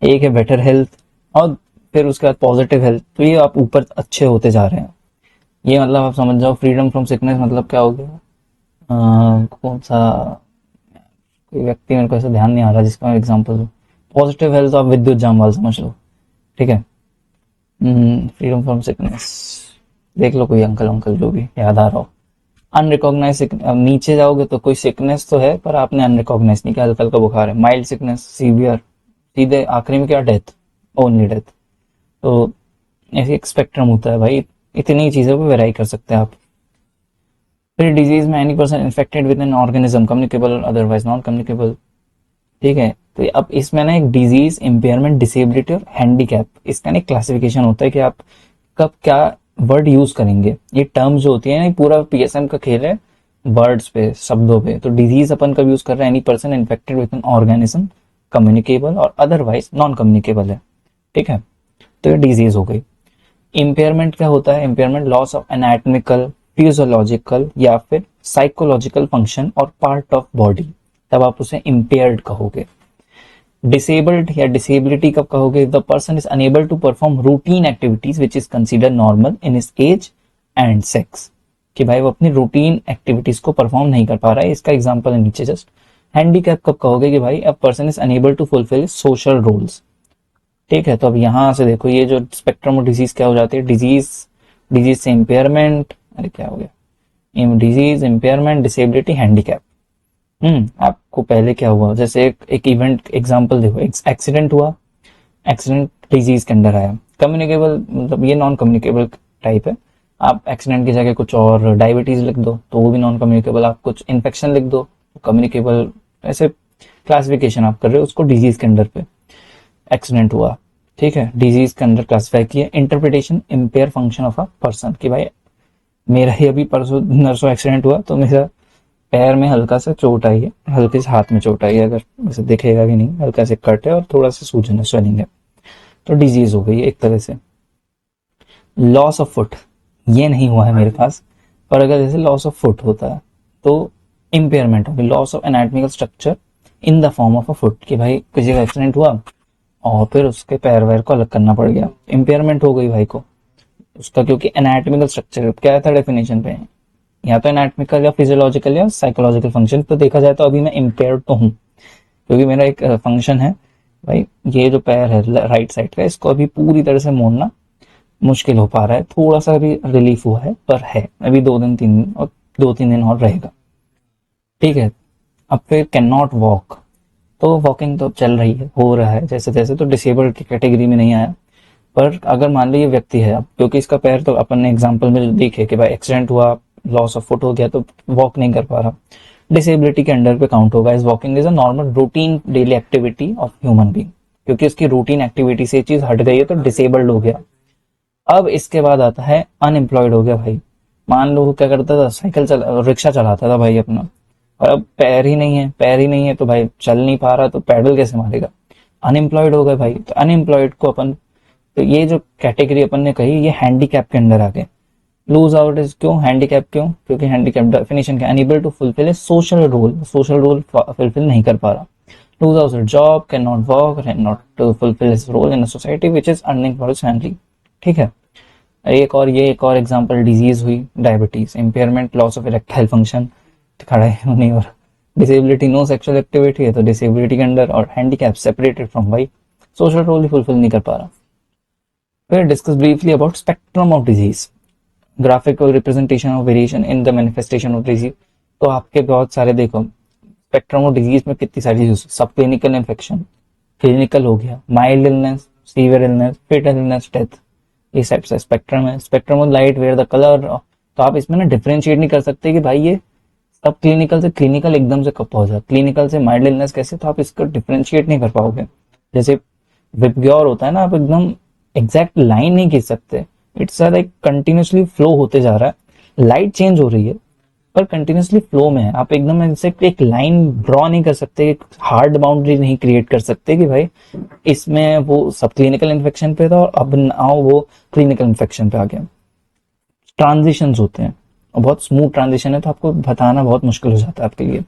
एक है बेटर हेल्थ, और फिर उसके बाद पॉजिटिव हेल्थ। तो ये आप ऊपर अच्छे होते जा रहे हैं। ये मतलब आप समझ जाओ फ्रीडम फ्रॉम सिकनेस मतलब क्या हो गया। कौन सा कोई व्यक्ति, मेरे को ऐसा ध्यान नहीं आ रहा जिसका मैं एग्जांपल दूं। पॉजिटिव हेल्थ आप विद्युत जामवाल समझ लो, ठीक है। फ्रीडम फ्रॉम सिकनेस, देख लो कोई अंकल अंकल जो भी याद आ रहा हो। अनरिकॉग्नाइज, नीचे जाओगे तो कोई सिकनेस तो है पर आपने अनरिकॉग्नाइज नहीं किया, हल्का हल्का बुखार है। माइल्ड सिकनेस, सीवियर, सीधे आखिरी में क्या, डेथ, ओनली डेथ। तो ऐसे एक स्पेक्ट्रम होता है भाई, इतनी चीजों को वेराई कर सकते हैं आप। फिर डिजीज में any person infected with an organism communicable otherwise non communicable, ठीक है। तो अब इसमें ना एक डिजीज, इम्पेयरमेंट, डिसेबिलिटी और हैंडीकैप, इसका ना एक क्लासिफिकेशन होता है कि आप कब क्या वर्ड यूज करेंगे। ये टर्म्स जो होती है ना, पूरा पीएसएम का खेल है वर्ड्स पे, शब्दों पे। तो डिजीज अपन कब यूज कर रहे हैं, any person infected with an organism communicable और अदरवाइज नॉन कम्युनिकेबल है, ठीक है। तो ये डिजीज हो गई। इम्पेयरमेंट क्या होता है, impairment loss of anatomical, physiological या फिर साइकोलॉजिकल फंक्शन और पार्ट ऑफ बॉडी, तब आप उसे इम्पेयर्ड कहोगे। डिसेबल्ड या डिसेबिलिटी कब कहोगे, the person is unable to perform routine activities which is consider normal in his age and sex, कि भाई वो अपनी रूटीन एक्टिविटीज को परफॉर्म नहीं कर पा रहा है। इसका एग्जांपल है नीचे जस्ट। हैंडीकैप कब कहोगे, कि भाई a person is unable to fulfil social roles, ठीक है। तो अब यहां से देखो ये जो स्पेक्ट्रम ऑफ डिजीज क्या हो जाती है, डिजीज, डिजीज से इम्पेयरमेंट, अरे क्या हो गया, डिजीज, इम्पेयरमेंट, डिसेबिलिटी, हैंडीकैप। आपको पहले क्या हुआ, जैसे एक इवेंट एग्जांपल देखो, एक्सीडेंट हुआ, एक्सीडेंट डिजीज के अंडर आया। कम्युनिकेबल मतलब ये नॉन कम्युनिकेबल टाइप है। आप एक्सीडेंट की जगह कुछ और डायबिटीज लिख दो तो वो भी नॉन कम्युनिकेबल, आप कुछ इन्फेक्शन लिख दो तो कम्युनिकेबल। ऐसे क्लासिफिकेशन आप कर रहे हो उसको डिजीज के अंडर पे। एक्सीडेंट हुआ, ठीक है, डिजीज के अंदर क्लासिफाई किया। Interpretation, empire function of a person, कि भाई मेरा ही अभी परसों नरसों एक्सीडेंट हुआ तो मेरा पैर में हल्का सा चोट आई है, हल्के से हाथ में चोट आई है, अगर वैसे दिखेगा कि नहीं, हल्का से कट है और थोड़ा सा सूजन है, स्वेलिंग है, तो डिजीज हो गई है एक तरह से। लॉस ऑफ फुट, ये नहीं हुआ है मेरे पास, पर अगर जैसे लॉस ऑफ फुट होता है तो इम्पेयरमेंट होगी, loss of anatomical structure in the form of a foot, कि भाई किसी का एक्सीडेंट हुआ और फिर उसके पैर वैर को अलग करना पड़ गया, इम्पेयरमेंट हो गई भाई को उसका, क्योंकि एनाटॉमिकल स्ट्रक्चर क्या था डेफिनेशन पे, या तो एनाटॉमिकल या फिजियोलॉजिकल या साइकोलॉजिकल फंक्शन। तो देखा जाए तो अभी मैं इम्पेयर्ड तो हूँ, क्योंकि मेरा एक फंक्शन है भाई, ये जो पैर है राइट साइड का, इसको अभी पूरी तरह से मोड़ना मुश्किल हो पा रहा है, थोड़ा सा भी रिलीफ हुआ है पर है अभी 2 दिन 3 दिन, और 2 3 दिन और रहेगा, ठीक है। अब फिर कैन नॉट वॉक, तो वॉकिंग तो चल रही है, हो रहा है जैसे तैसे, तो डिसेबल्ड की कैटेगरी में नहीं आया। पर अगर मान लो ये व्यक्ति है, अब क्योंकि इसका पैर तो अपन ने एग्जांपल में जो देखे कि भाई एक्सीडेंट हुआ, लॉस ऑफ फुट हो गया तो वॉक नहीं कर पा रहा, डिसेबिलिटी के अंडर पे काउंट होगा। Is walking is a normal routine daily activity of human being, क्योंकि उसकी रूटीन एक्टिविटी से ये चीज हट गई है तो डिसेबल्ड हो गया। अब इसके बाद आता है अनएम्प्लॉयड हो गया भाई। मान लो वो क्या करता था, साइकिल चला, रिक्शा चलाता था भाई अपना, और अब पैर ही नहीं है, पैर ही नहीं है तो भाई चल नहीं पा रहा तो पैडल कैसे मारेगा। अनएम्प्लॉयड हो गए भाई, तो अनएम्प्लॉयड को अपन, तो ये जो कैटेगरी अपन ने कही ये हैंडीकैप के अंदर आ गए। लूज आउट इज क्यों हैंडीकैप, क्यों? क्योंकि हैंडीकैप डेफिनेशन क्या, unable to fulfil a social role, social role fulfil नहीं कर पा रहा। Lose out job, can not work, can not fulfil his role in a society which is earning for his family. ठीक है। एक और एग्जांपल डिजीज हुई diabetes, impairment, loss of erectile function, खड़ा होने और डिसेबिलिटी, नो सेक्सुअल एक्टिविटी है तो डिसेबिलिटी के अंडर, और हैंडीकैप सेपरेटेड फ्रॉम भाई सोशल रोल ही फुलफिल नहीं कर पा रहा। फिर discuss briefly about spectrum of disease, graphical representation of variation in the manifestation of disease. तो आपके बहुत सारे देखो स्पेक्ट्रम ऑफ डिजीज में कितनी सारी चीज, सब क्लिनिकल इन्फेक्शन, क्लिनिकल हो गया, mild illness, severe illness, fatal illness, death, ये टाइप से स्पेक्ट्रम है। Spectrum of light where the colour, तो आप इसमें ना डिफरेंशिएट नहीं कर सकते कि भाई ये सब क्लिनिकल से क्लिनिकल एकदम से कब पहुंचा, क्लिनिकल से माइल्ड इलनेस कैसे, तो आप इसको डिफरेंशिएट नहीं कर पाओगे। जैसे विपग्योर होता है ना, आप एकदम एग्जैक्ट लाइन नहीं खींच सकते, इट्स लाइक कंटिन्यूसली फ्लो होते जा रहा है, लाइट चेंज हो रही है पर कंटिन्यूसली फ्लो में है, आप एकदम एग्जैक्ट एक लाइन ड्रॉ नहीं कर सकते, एक हार्ड बाउंड्री नहीं क्रिएट कर सकते कि भाई इसमें वो सब क्लिनिकल इन्फेक्शन पे था और अब आओ वो क्लिनिकल इन्फेक्शन पे आ गया। ट्रांजिशंस होते हैं और बहुत स्मूथ ट्रांजिशन है, तो आपको बताना बहुत मुश्किल हो जाता है आपके लिए।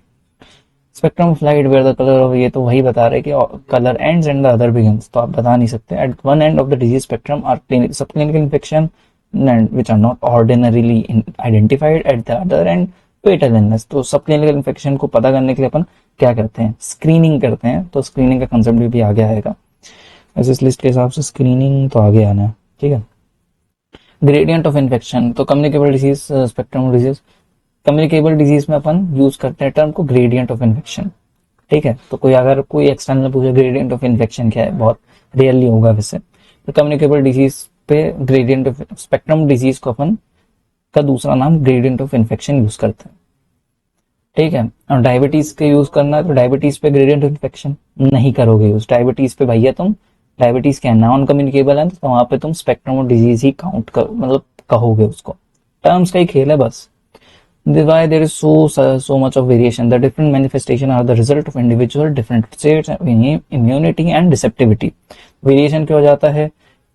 Spectrum of light where the colour of, ये तो वही बता रहे कि colour ends and the other begins, तो आप बता नहीं सकते। At one end of the disease spectrum are sub clinical infection which are not ordinarily identified at the other end fatal illness। तो सब क्लिनिकल इन्फेक्शन को पता करने के लिए अपन क्या करते हैं, स्क्रीनिंग करते हैं, तो स्क्रीनिंग का कंसेप्ट भी आगे आएगा। वैसे इस लिस्ट के हिसाब से स्क्रीनिंग तो आगे आना है। ठीक है। ग्रेडियंट ऑफ इन्फेक्शन, तो communicable disease, spectrum of disease, communicable disease में अपन यूज करते हैं टर्म को ग्रेडियंट ऑफ इन्फेक्शन। ठीक है। तो कोई अगर कोई एक्सटर्नल पूछे ग्रेडियंट ऑफ इन्फेक्शन क्या है, बहुत रेयरली होगा वैसे, तो कम्युनिकेबल डिजीज पे ग्रेडियंट ऑफ, स्पेक्ट्रम डिजीज को अपन का दूसरा नाम ग्रेडियंट ऑफ इन्फेक्शन यूज करते हैं। ठीक है। और डायबिटीज के यूज करना है तो डायबिटीज पे ग्रेडियंट ऑफ इन्फेक्शन नहीं करोगे यूज, डायबिटीज पे भैया तुम डायबिटीज क्या नॉन कम्युनिकेबल है तो वहां पे तुम spectrum of disease he count कर, मतलब कहोगे उसको, टर्म्स का ही खेल है बस। why there is so much of variation, the different manifestation are the result of individual different states of immunity and receptivity। Variation क्या हो जाता है,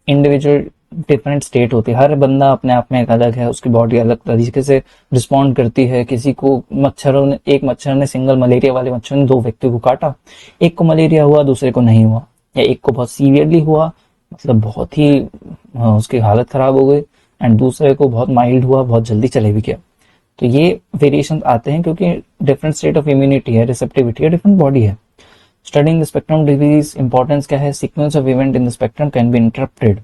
इंडिविजुअल डिफरेंट स्टेट होती है, हर बंदा अपने आप में एक अलग है, उसकी बॉडी अलग तरीके से रिस्पॉन्ड करती है। किसी को मच्छरों ने, एक मच्छर ने, सिंगल मलेरिया वाले मच्छर ने दो व्यक्ति को काटा, एक को मलेरिया हुआ दूसरे को नहीं हुआ, या एक को बहुत सीवियरली हुआ, मतलब बहुत ही उसकी हालत खराब हो गई, एंड दूसरे को बहुत माइल्ड हुआ, बहुत जल्दी चले भी गया। तो ये वेरिएशन आते हैं क्योंकि डिफरेंट स्टेट ऑफ इम्यूनिटी है, रिसेप्टिविटी है, डिफरेंट बॉडी है। Studying the spectrum disease importance क्या है, sequence of event in the spectrum can be interrupted.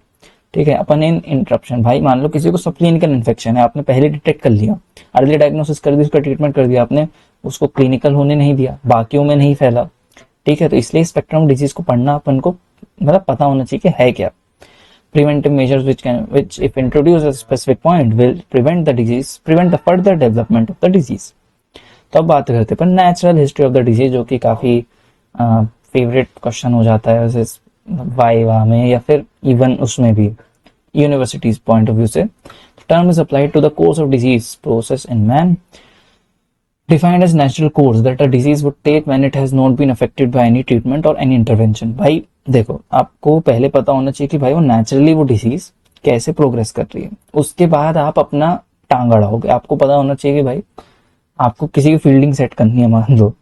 ठीक है। अपन इन इंटरप्शन, भाई मान लो किसी को सब क्लिनिकल इन्फेक्शन है, आपने पहले डिटेक्ट कर लिया, अर्ली डायग्नोसिस कर दी, उसका ट्रीटमेंट कर दिया आपने, उसको क्लिनिकल होने नहीं दिया, बाकियों में नहीं फैला। ठीक है। तो इसलिए स्पेक्ट्रम डिजीज को पढ़ना अपन को मतलब पता होना चाहिए कि है क्या। preventive measures which if introduced at a specific point will prevent the further development of the disease। तो अब बात करते हैं natural history of the disease, जो कि काफी फेवरेट क्वेश्चन हो जाता है वैसे वाइवा में या फिर इवन उसमें भी यूनिवर्सिटीज पॉइंट ऑफ व्यू से। Term is applied to the course of disease process in man, defined as natural course that a disease would take when it has not been affected by any treatment or any intervention। भाई देखो, आपको पहले पता होना चाहिए कि भाई वो नेचुरली वो डिजीज कैसे प्रोग्रेस कर रही है, उसके बाद आप अपना टांग अड़ाओगे। आपको पता होना चाहिए कि भाई आपको किसी की फील्डिंग सेट करनी है, मान लो,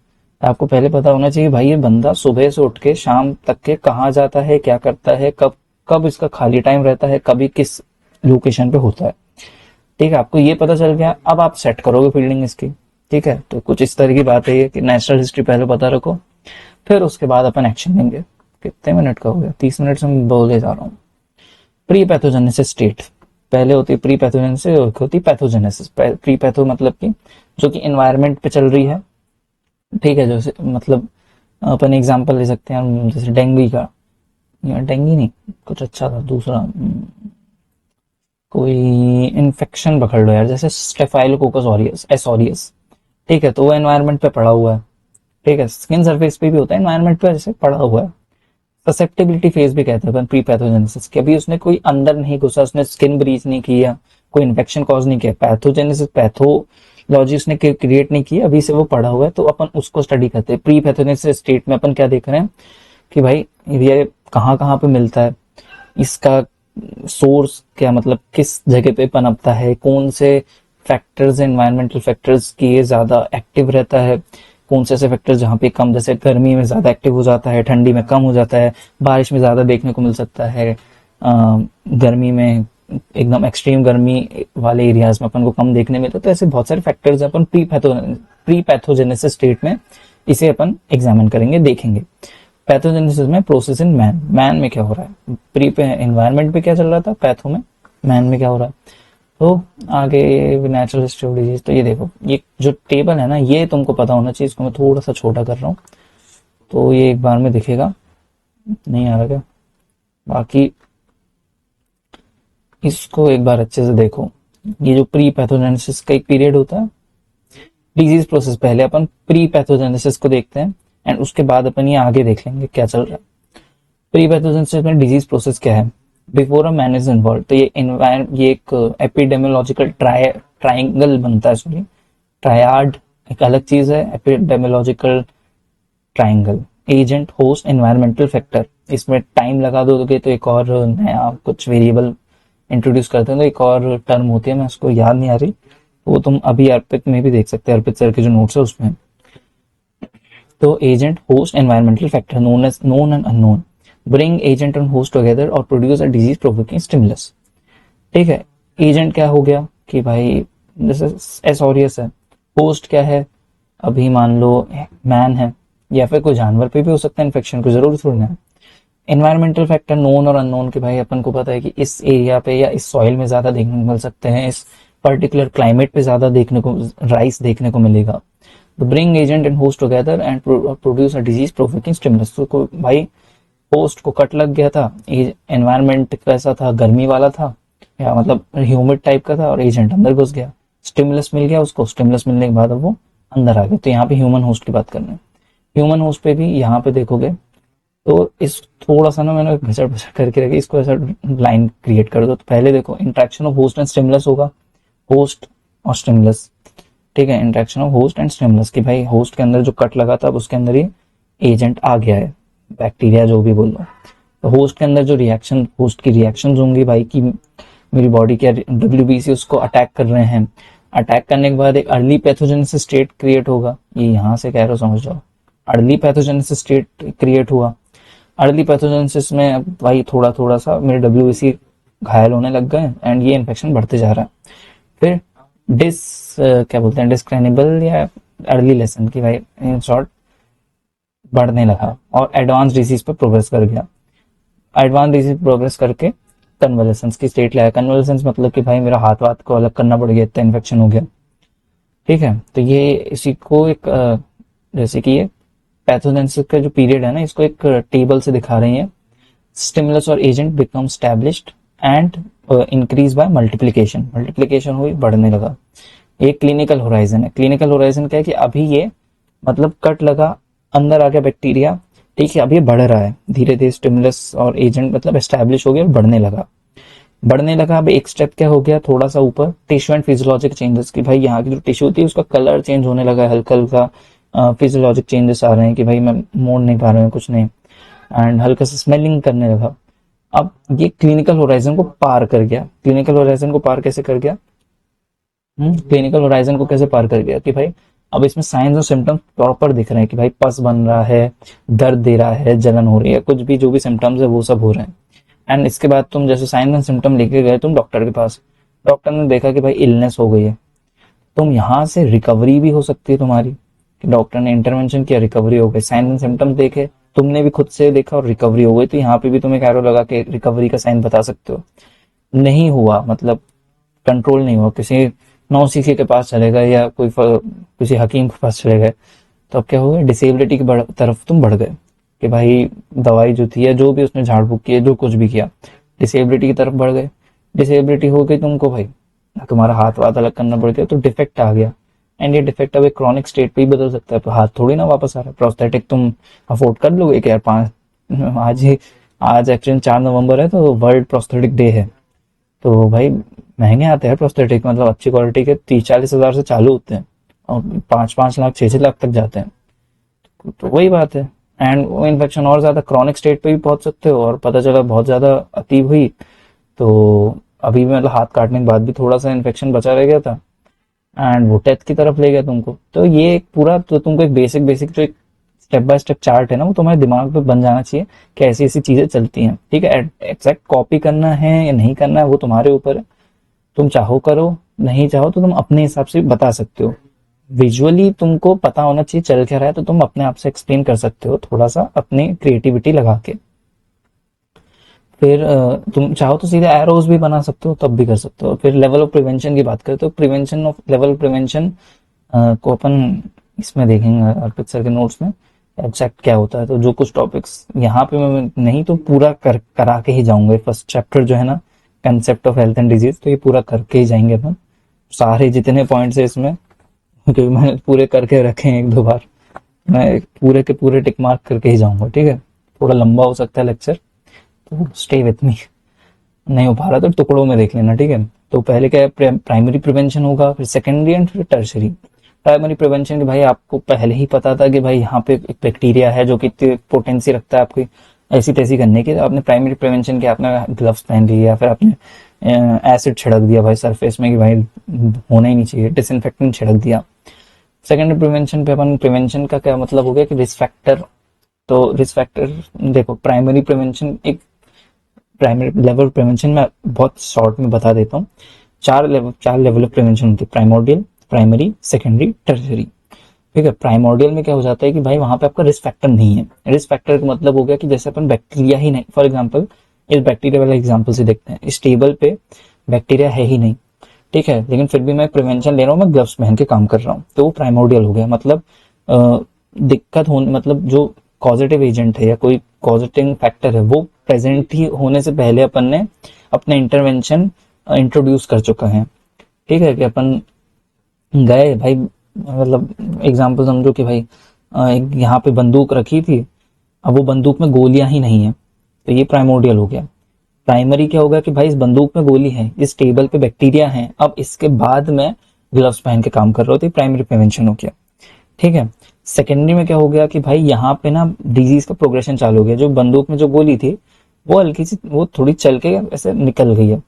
आपको पहले पता होना चाहिए भाई ये बंदा सुबह से उठ के शाम तक के कहाँ जाता है, क्या करता है, कब कब इसका खाली टाइम रहता है, कभी किस लोकेशन पे होता है। ठीक है। आपको ये पता चल गया, अब आप सेट करोगे फील्डिंग इसकी। ठीक है। तो कुछ इस तरह की बात है कि नेचुरल हिस्ट्री पहले पता रखो, फिर उसके बाद अपन एक्शन लेंगे। कितने मिनट का हो गया, 30 मिनट से मैं बोले जा रहा हूँ। प्री पैथोजेनेसिस स्टेट, पहले होती है प्री पैथोजेनेसिस, होती है पैथोजेनेसिस। प्री पैथो मतलब कि जो कि एनवायरनमेंट पे चल रही है। ठीक है। जैसे मतलब अपन एग्जांपल ले सकते हैं जैसे डेंगू का, या डेंगू नहीं, कुछ अच्छा था दूसरा, कोई इन्फेक्शन पकड़ लो यार, जैसे स्टेफाइलोकोकस ऑरियस, एसोरियस। ठीक है। तो वो एनवायरनमेंट पे पड़ा हुआ है। ठीक है। स्किन सरफेस पे भी होता है, एनवायरनमेंट पे जैसे पड़ा हुआ है। ससेप्टिबिलिटी फेज भी कहते हैं प्री पैथोजेनेसिस के, अभी उसने कोई अंदर नहीं घुसा, उसने स्किन ब्रीच नहीं किया, कोई इन्फेक्शन कॉज नहीं किया, पैथोजेनेसिस पैथोलॉजी उसने क्रिएट नहीं की, अभी से वो पड़ा हुआ है, तो अपन उसको स्टडी करते हैं। प्री पैथोजेनेसिस स्टेट में अपन क्या देख रहे हैं कि भाई ये कहाँ कहाँ पे मिलता है, इसका सोर्स क्या, मतलब किस जगह पे पनपता है, कौन से फैक्टर्स, एनवायरमेंटल फैक्टर्स की ये ज़्यादा एक्टिव रहता है, कौन से ऐसे फैक्टर्स जहाँ पे कम, जैसे गर्मी में ज़्यादा एक्टिव हो जाता है, ठंडी में कम हो जाता है, बारिश में ज़्यादा देखने को मिल सकता है, गर्मी में एकदम एक्सट्रीम गर्मी वाले एरियाज में अपन को कम देखने मिलता है। तो ऐसे बहुत सारे फैक्टर्स हैं। अपन प्री पैथोजेनेसिस स्टेट में इसे अपन एग्जामिन करेंगे, देखेंगे। पैथोजेनेसिस में प्रोसेस इन मैन, मैन में क्या हो रहा है, प्री पे एनवायरनमेंट पे क्या चल रहा था, पैथो में मैन में क्या हो रहा है। तो आगे नेचुरल हिस्ट्री ऑफ डिजीज, तो ये देखो, ये जो टेबल है ना, ये तुमको पता होना चाहिए। इसको मैं थोड़ा सा छोटा कर रहा हूँ तो ये एक बार में दिखेगा, नहीं आ रहा क्या, बाकी इसको एक बार अच्छे से देखो। ये जो प्री पैथोजेनेसिस का एक पीरियड होता है, डिजीज प्रोसेस, पहले अपन प्री पैथोजेनेसिस को देखते हैं एंड उसके बाद अपन ये आगे देख लेंगे क्या चल रहा है। प्री पैथोजेनेसिस में डिजीज प्रोसेस क्या है, before a man is involve. तो ये एक एपिडेमियोलॉजिकल ट्राइंगल बनता है, सॉरी ट्रायाड एक अलग चीज है, epidemiological triangle, agent, host, environmental factor. इसमें टाइम लगा दोगे तो एक और नया कुछ वेरिएबल इंट्रोड्यूस करते हैं, तो एक और टर्म होती है, मैं उसको याद नहीं आ रही, वो तुम अभी अर्पित में भी देख सकते हैं, अर्पित सर के जो नोट्स है उसमें। तो agent, host, environmental factor, known and unknown, bring agent and host together और produce a disease provoking stimulus. ठीक है, एजेंट क्या हो गया कि भाई जैसे एस ऑरियस है, होस्ट क्या है, अभी मान लो मैन है, या फिर कोई जानवर पे भी हो सकता है इन्फेक्शन, को जरूर थोड़ी ना। एनवायरमेंटल फैक्टर नोन और अननोन के भाई अपन को पता है कि इस एरिया पे या इस सॉइल में ज्यादा देखने को मिल सकते हैं, इस पर्टिकुलर क्लाइमेट पे ज्यादा देखने को, राइस देखने को मिलेगा। तो bring agent and host together and produce a disease provoking stimulus. तो भाई होस्ट को कट लग गया था, एनवायरमेंट कैसा था, गर्मी वाला था या मतलब ह्यूमिड टाइप का था, और एजेंट अंदर घुस गया, स्टिमुलस मिल गया उसको, स्टिमुलस मिलने के बाद अब वो अंदर आ गया। तो यहाँ पे ह्यूमन होस्ट की बात करना है। ह्यूमन होस्ट पे भी यहाँ पे देखोगे तो इस थोड़ा सा ना मैंने घसड़ घसड़ करके रखी, इसको ऐसा लाइन क्रिएट कर दो। तो पहले देखो interaction of host and stimulus होगा, होस्ट और स्टिमुलस। ठीक है, interaction of host and stimulus कि भाई होस्ट के अंदर जो कट लगा था अब उसके अंदर ही एजेंट आ गया है, बैक्टीरिया जो भी बोल लो। तो होस्ट के अंदर जो रिएक्शन, होस्ट की रिएक्शंस होंगी भाई कि मेरी बॉडी के डब्ल्यूबीसी उसको अटैक कर रहे हैं। अटैक करने के बाद एक अर्ली पैथोजेनेसिस स्टेट क्रिएट होगा, ये यहाँ से कह रहा हूँ समझ जाओ, अर्ली पैथोजेनेसिस स्टेट क्रिएट हुआ। अर्ली पैथोजेनेसिस में अब भाई थोड़ा थोड़ा सा मेरे डब्ल्यूबीसी घायल होने लग गए एंड ये इन्फेक्शन बढ़ते जा रहा है। फिर क्या बोलते हैं, डिस्क्राइनेबल या अर्ली लेसन की भाई इन शॉर्ट बढ़ने लगा और एडवांस डिजीज पर प्रोग्रेस कर गया। एडवांस डिजीज प्रोग्रेस करके कन्वलेसेंस की स्टेट लाया। कन्वलेसेंस मतलब कि भाई मेरा हाथ वाथ को अलग करना पड़ गया, इतना इन्फेक्शन हो गया। ठीक है, तो ये इसी को एक जैसे कि ये पैथोजेनेसिस का जो पीरियड है ना, इसको एक टेबल से दिखा रही है। स्टिमुलस और agent become established and increase by multiplication, multiplication हुई, बढ़ने लगा। ये क्लिनिकल होराइजन है। क्लिनिकल होराइजन क्या है कि अभी ये मतलब कट लगा, अंदर आ गया बैक्टीरिया, ठीक है, अब ये बढ़ रहा है धीरे धीरे, स्टिमुलस और एजेंट मतलब एस्टैब्लिश हो गया, बढ़ने लगा, बढ़ने लगा। अब एक स्टेप क्या हो गया, थोड़ा सा ऊपर, टिश्यू एंड फिजियोलॉजिक चेंजेस की भाई यहाँ की जो टिश्यू थी उसका कलर चेंज होने लगा, हल्का हल्का फिजियोलॉजिक चेंजेस आ रहे हैं कि भाई मैं मोड़ नहीं पा रहा हूँ कुछ नहीं, एंड हल्का सा स्मेलिंग करने लगा। अब ये क्लिनिकल होराइजन को पार कर गया। क्लिनिकल होराइजन को पार कैसे कर गया, क्लिनिकल होराइजन को कैसे पार कर गया कि भाई अब इसमें साइंस और सिम्टम्स प्रॉपर दिख रहे हैं कि भाई पस बन रहा है, दर्द दे रहा है, जलन हो रही है, कुछ भी जो भी सिम्टम्स है वो सब हो रहे हैं। एंड इसके बाद तुम जैसे साइंस एंड सिम्टम लेके गए तुम डॉक्टर के पास, डॉक्टर ने देखा कि भाई इलनेस हो गई है, तुम यहाँ से रिकवरी भी हो सकती है तुम्हारी, कि डॉक्टर ने इंटरवेंशन किया, रिकवरी हो गई, साइन एंड सिम्टम्स देखे, तुमने भी खुद से देखा और रिकवरी हो गई, तो यहाँ पे भी तुम एक एरो लगा के रिकवरी का साइन बता सकते हो। नहीं हुआ मतलब कंट्रोल नहीं हुआ, किसी नौसिखिए के पास चले गए या किसी हकीम के पास चले गए, तो अब क्या हो गया, डिसेबिलिटी की तरफ तुम बढ़ गए कि भाई दवाई जो थी या जो भी उसने झाड़ फूक किया, जो कुछ भी किया, डिसेबिलिटी की तरफ बढ़ गए। डिसेबिलिटी हो गई तुमको भाई, तुम्हारा हाथ वाथ अलग करना पड़ गया, तो डिफेक्ट आ गया। एंड ये डिफेक्ट अब एक क्रॉनिक स्टेट पे ही बदल सकता है, तो हाथ थोड़ी ना वापस आ रहा है। प्रोस्थेटिक तुम अफोर्ड कर लोगे कि यार आज एक्चुअली 4 नवंबर है तो वर्ल्ड प्रोस्थेटिक डे है, तो भाई महंगे आते हैं प्रोस्थेटिक, मतलब अच्छी क्वालिटी के 30-40 हजार से चालू होते हैं और 5-5 लाख 6-6 लाख तक जाते हैं। तो वही बात है एंड वो इन्फेक्शन और ज़्यादा क्रॉनिक स्टेट पे भी पहुंच सकते हो, और पता चला बहुत ज़्यादा अति हुई तो अभी भी मतलब हाथ काटने के बाद भी थोड़ा सा इन्फेक्शन बचा रह गया था एंड वो डेथ की तरफ ले गया तुमको। तो ये एक पूरा तो तुमको एक बेसिक बेसिक जो एक स्टेप बाय स्टेप चार्ट है ना, वो तुम्हारे दिमाग पे बन जाना चाहिए कि ऐसी ऐसी चीजें चलती हैं। ठीक है, एग्जैक्ट कॉपी करना है या नहीं करना है वो तुम्हारे ऊपर है। तुम चाहो करो, नहीं चाहो तो तुम अपने हिसाब से बता सकते हो। विजुअली तुमको पता होना चाहिए चल क्या रहा है, तो तुम अपने आप से एक्सप्लेन कर सकते हो थोड़ा सा अपनी क्रिएटिविटी लगा के। फिर तुम चाहो तो सीधे एरोज भी बना सकते हो, तब भी कर सकते हो। फिर लेवल ऑफ प्रिवेंशन की बात करें तो prevention of level of prevention को अपन इसमें देखेंगे अर्पित सर के नोट्स में एग्जैक्ट क्या होता है। तो जो कुछ टॉपिक्स यहाँ पे मैं नहीं तो पूरा करा के ही जाऊंगा। फर्स्ट चैप्टर जो है ना, concept of health and disease, तो ये पूरा करके ही जाएंगे अपन, सारे जितने पॉइंट्स है इसमें, क्योंकि मैंने पूरे करके रखे हैं एक दो बार। मैं पूरे के पूरे टिक मार्क करके ही जाऊंगा। ठीक है, थोड़ा लंबा हो सकता है लेक्चर, तो स्टे विथ मी। नहीं हो पा रहा तो टुकड़ों में देख लेना। ठीक है, तो पहले क्या है, प्राइमरी प्रिवेंशन होगा, फिर सेकेंडरी एंड फिर टर्शरी। प्राइमरी प्रिवेंशन की भाई आपको पहले ही पता था कि भाई यहाँ पे एक बैक्टीरिया है जो कि इतनी पोटेंसी रखता है आपकी ऐसी तैसी करने की। आपने प्राइमरी प्रिवेंशन किया, आपने ग्लव्स पहन लिए या फिर आपने एसिड छिड़क दिया भाई सरफेस में कि भाई होना ही नहीं चाहिए, डिसइंफेक्टेंट छिड़क दिया। सेकेंडरी प्रिवेंशन पे अपन, प्रिवेंशन का क्या मतलब हो गया कि रिस्क फैक्टर। तो रिस्क फैक्टर देखो, प्राइमरी प्रिवेंशन एक प्राइमरी लेवल प्रिवेंशन में बहुत शॉर्ट में बता देता हूँ। चार लेवल ऑफ प्रिवेंशन होती है, प्राइमोर्डियल, प्राइमरी, सेकेंडरी, टर्शरी। ठीक है, प्राइमोर्डियल में क्या हो जाता है कि भाई वहां पे आपका रिस्क फैक्टर नहीं है। रिस्क फैक्टर का मतलब हो गया कि जैसे अपन बैक्टीरिया ही नहीं, फॉर एग्जांपल इस बैक्टीरिया वाला एग्जांपल से देखते हैं, इस टेबल पे बैक्टीरिया है ही नहीं। ठीक है, लेकिन फिर भी मैं प्रिवेंशन ले रहा हूँ, मैं ग्लव्स पहन के काम कर रहा हूँ, तो वो प्राइमोर्डियल हो गया। मतलब दिक्कत होने, मतलब जो पॉजिटिव एजेंट है या कोई पॉजिटिव फैक्टर है वो प्रेजेंट ही होने से पहले अपन ने अपने इंटरवेंशन इंट्रोड्यूस कर चुका है। ठीक है, कि अपन गए भाई, मतलब एग्जांपल समझो कि भाई एक यहाँ पे बंदूक रखी थी, अब वो बंदूक में गोलियां ही नहीं है, तो ये प्राइमोर्डियल हो गया। प्राइमरी क्या होगा कि भाई इस बंदूक में गोली है, इस टेबल पे बैक्टीरिया है, अब इसके बाद मैं ग्लव्स पहन के काम कर रहा हूँ, तो प्राइमरी प्रिवेंशन हो गया। ठीक है, सेकेंडरी में क्या हो गया कि भाई यहाँ पे ना डिजीज का प्रोग्रेशन चालू हो गया, जो बंदूक में जो गोली थी वो हल्की सी, वो थोड़ी चल के ऐसे निकल गई है,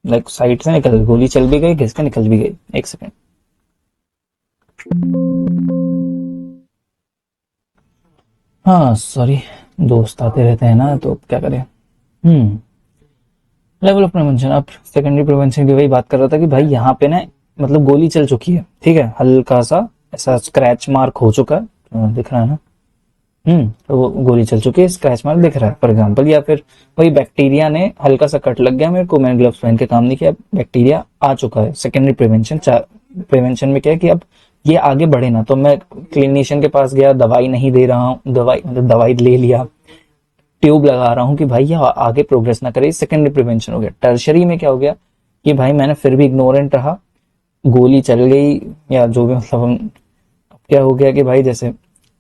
लाइक साइड से निकल गई, गोली चल भी गई, घिस के निकल भी गई। एक सेकेंड। हाँ सॉरी, दोस्त आते रहते हैं ना, तो क्या करें। लेवल ऑफ प्रिवेंशन, अब सेकेंडरी प्रिवेंशन की वही बात कर रहा था कि भाई यहाँ पे ना मतलब गोली चल चुकी है। ठीक है, हल्का सा ऐसा स्क्रैच मार्क हो चुका है, दिख रहा है ना। तो वो गोली चल चुकी है, स्क्रैच मार्क दिख रहा है फॉर एग्जांपल, या फिर वही बैक्टीरिया ने हल्का सा कट लग गया मेरे को, मैंने ग्लव्स पहन के काम नहीं किया, बैक्टीरिया आ चुका है। सेकेंडरी प्रिवेंशन, प्रिवेंशन में क्या है कि अब ये आगे बढ़े ना, तो मैं क्लिनिशियन के पास गया, दवाई नहीं दे रहा हूँ, दवाई मतलब दवाई ले लिया, ट्यूब लगा रहा हूँ कि भाई ये आगे प्रोग्रेस ना करे, सेकेंडरी प्रिवेंशन हो गया। टर्शरी में क्या हो गया कि भाई मैंने फिर भी इग्नोरेंट रहा, गोली चल गई या जो भी, मतलब हम क्या हो गया कि भाई जैसे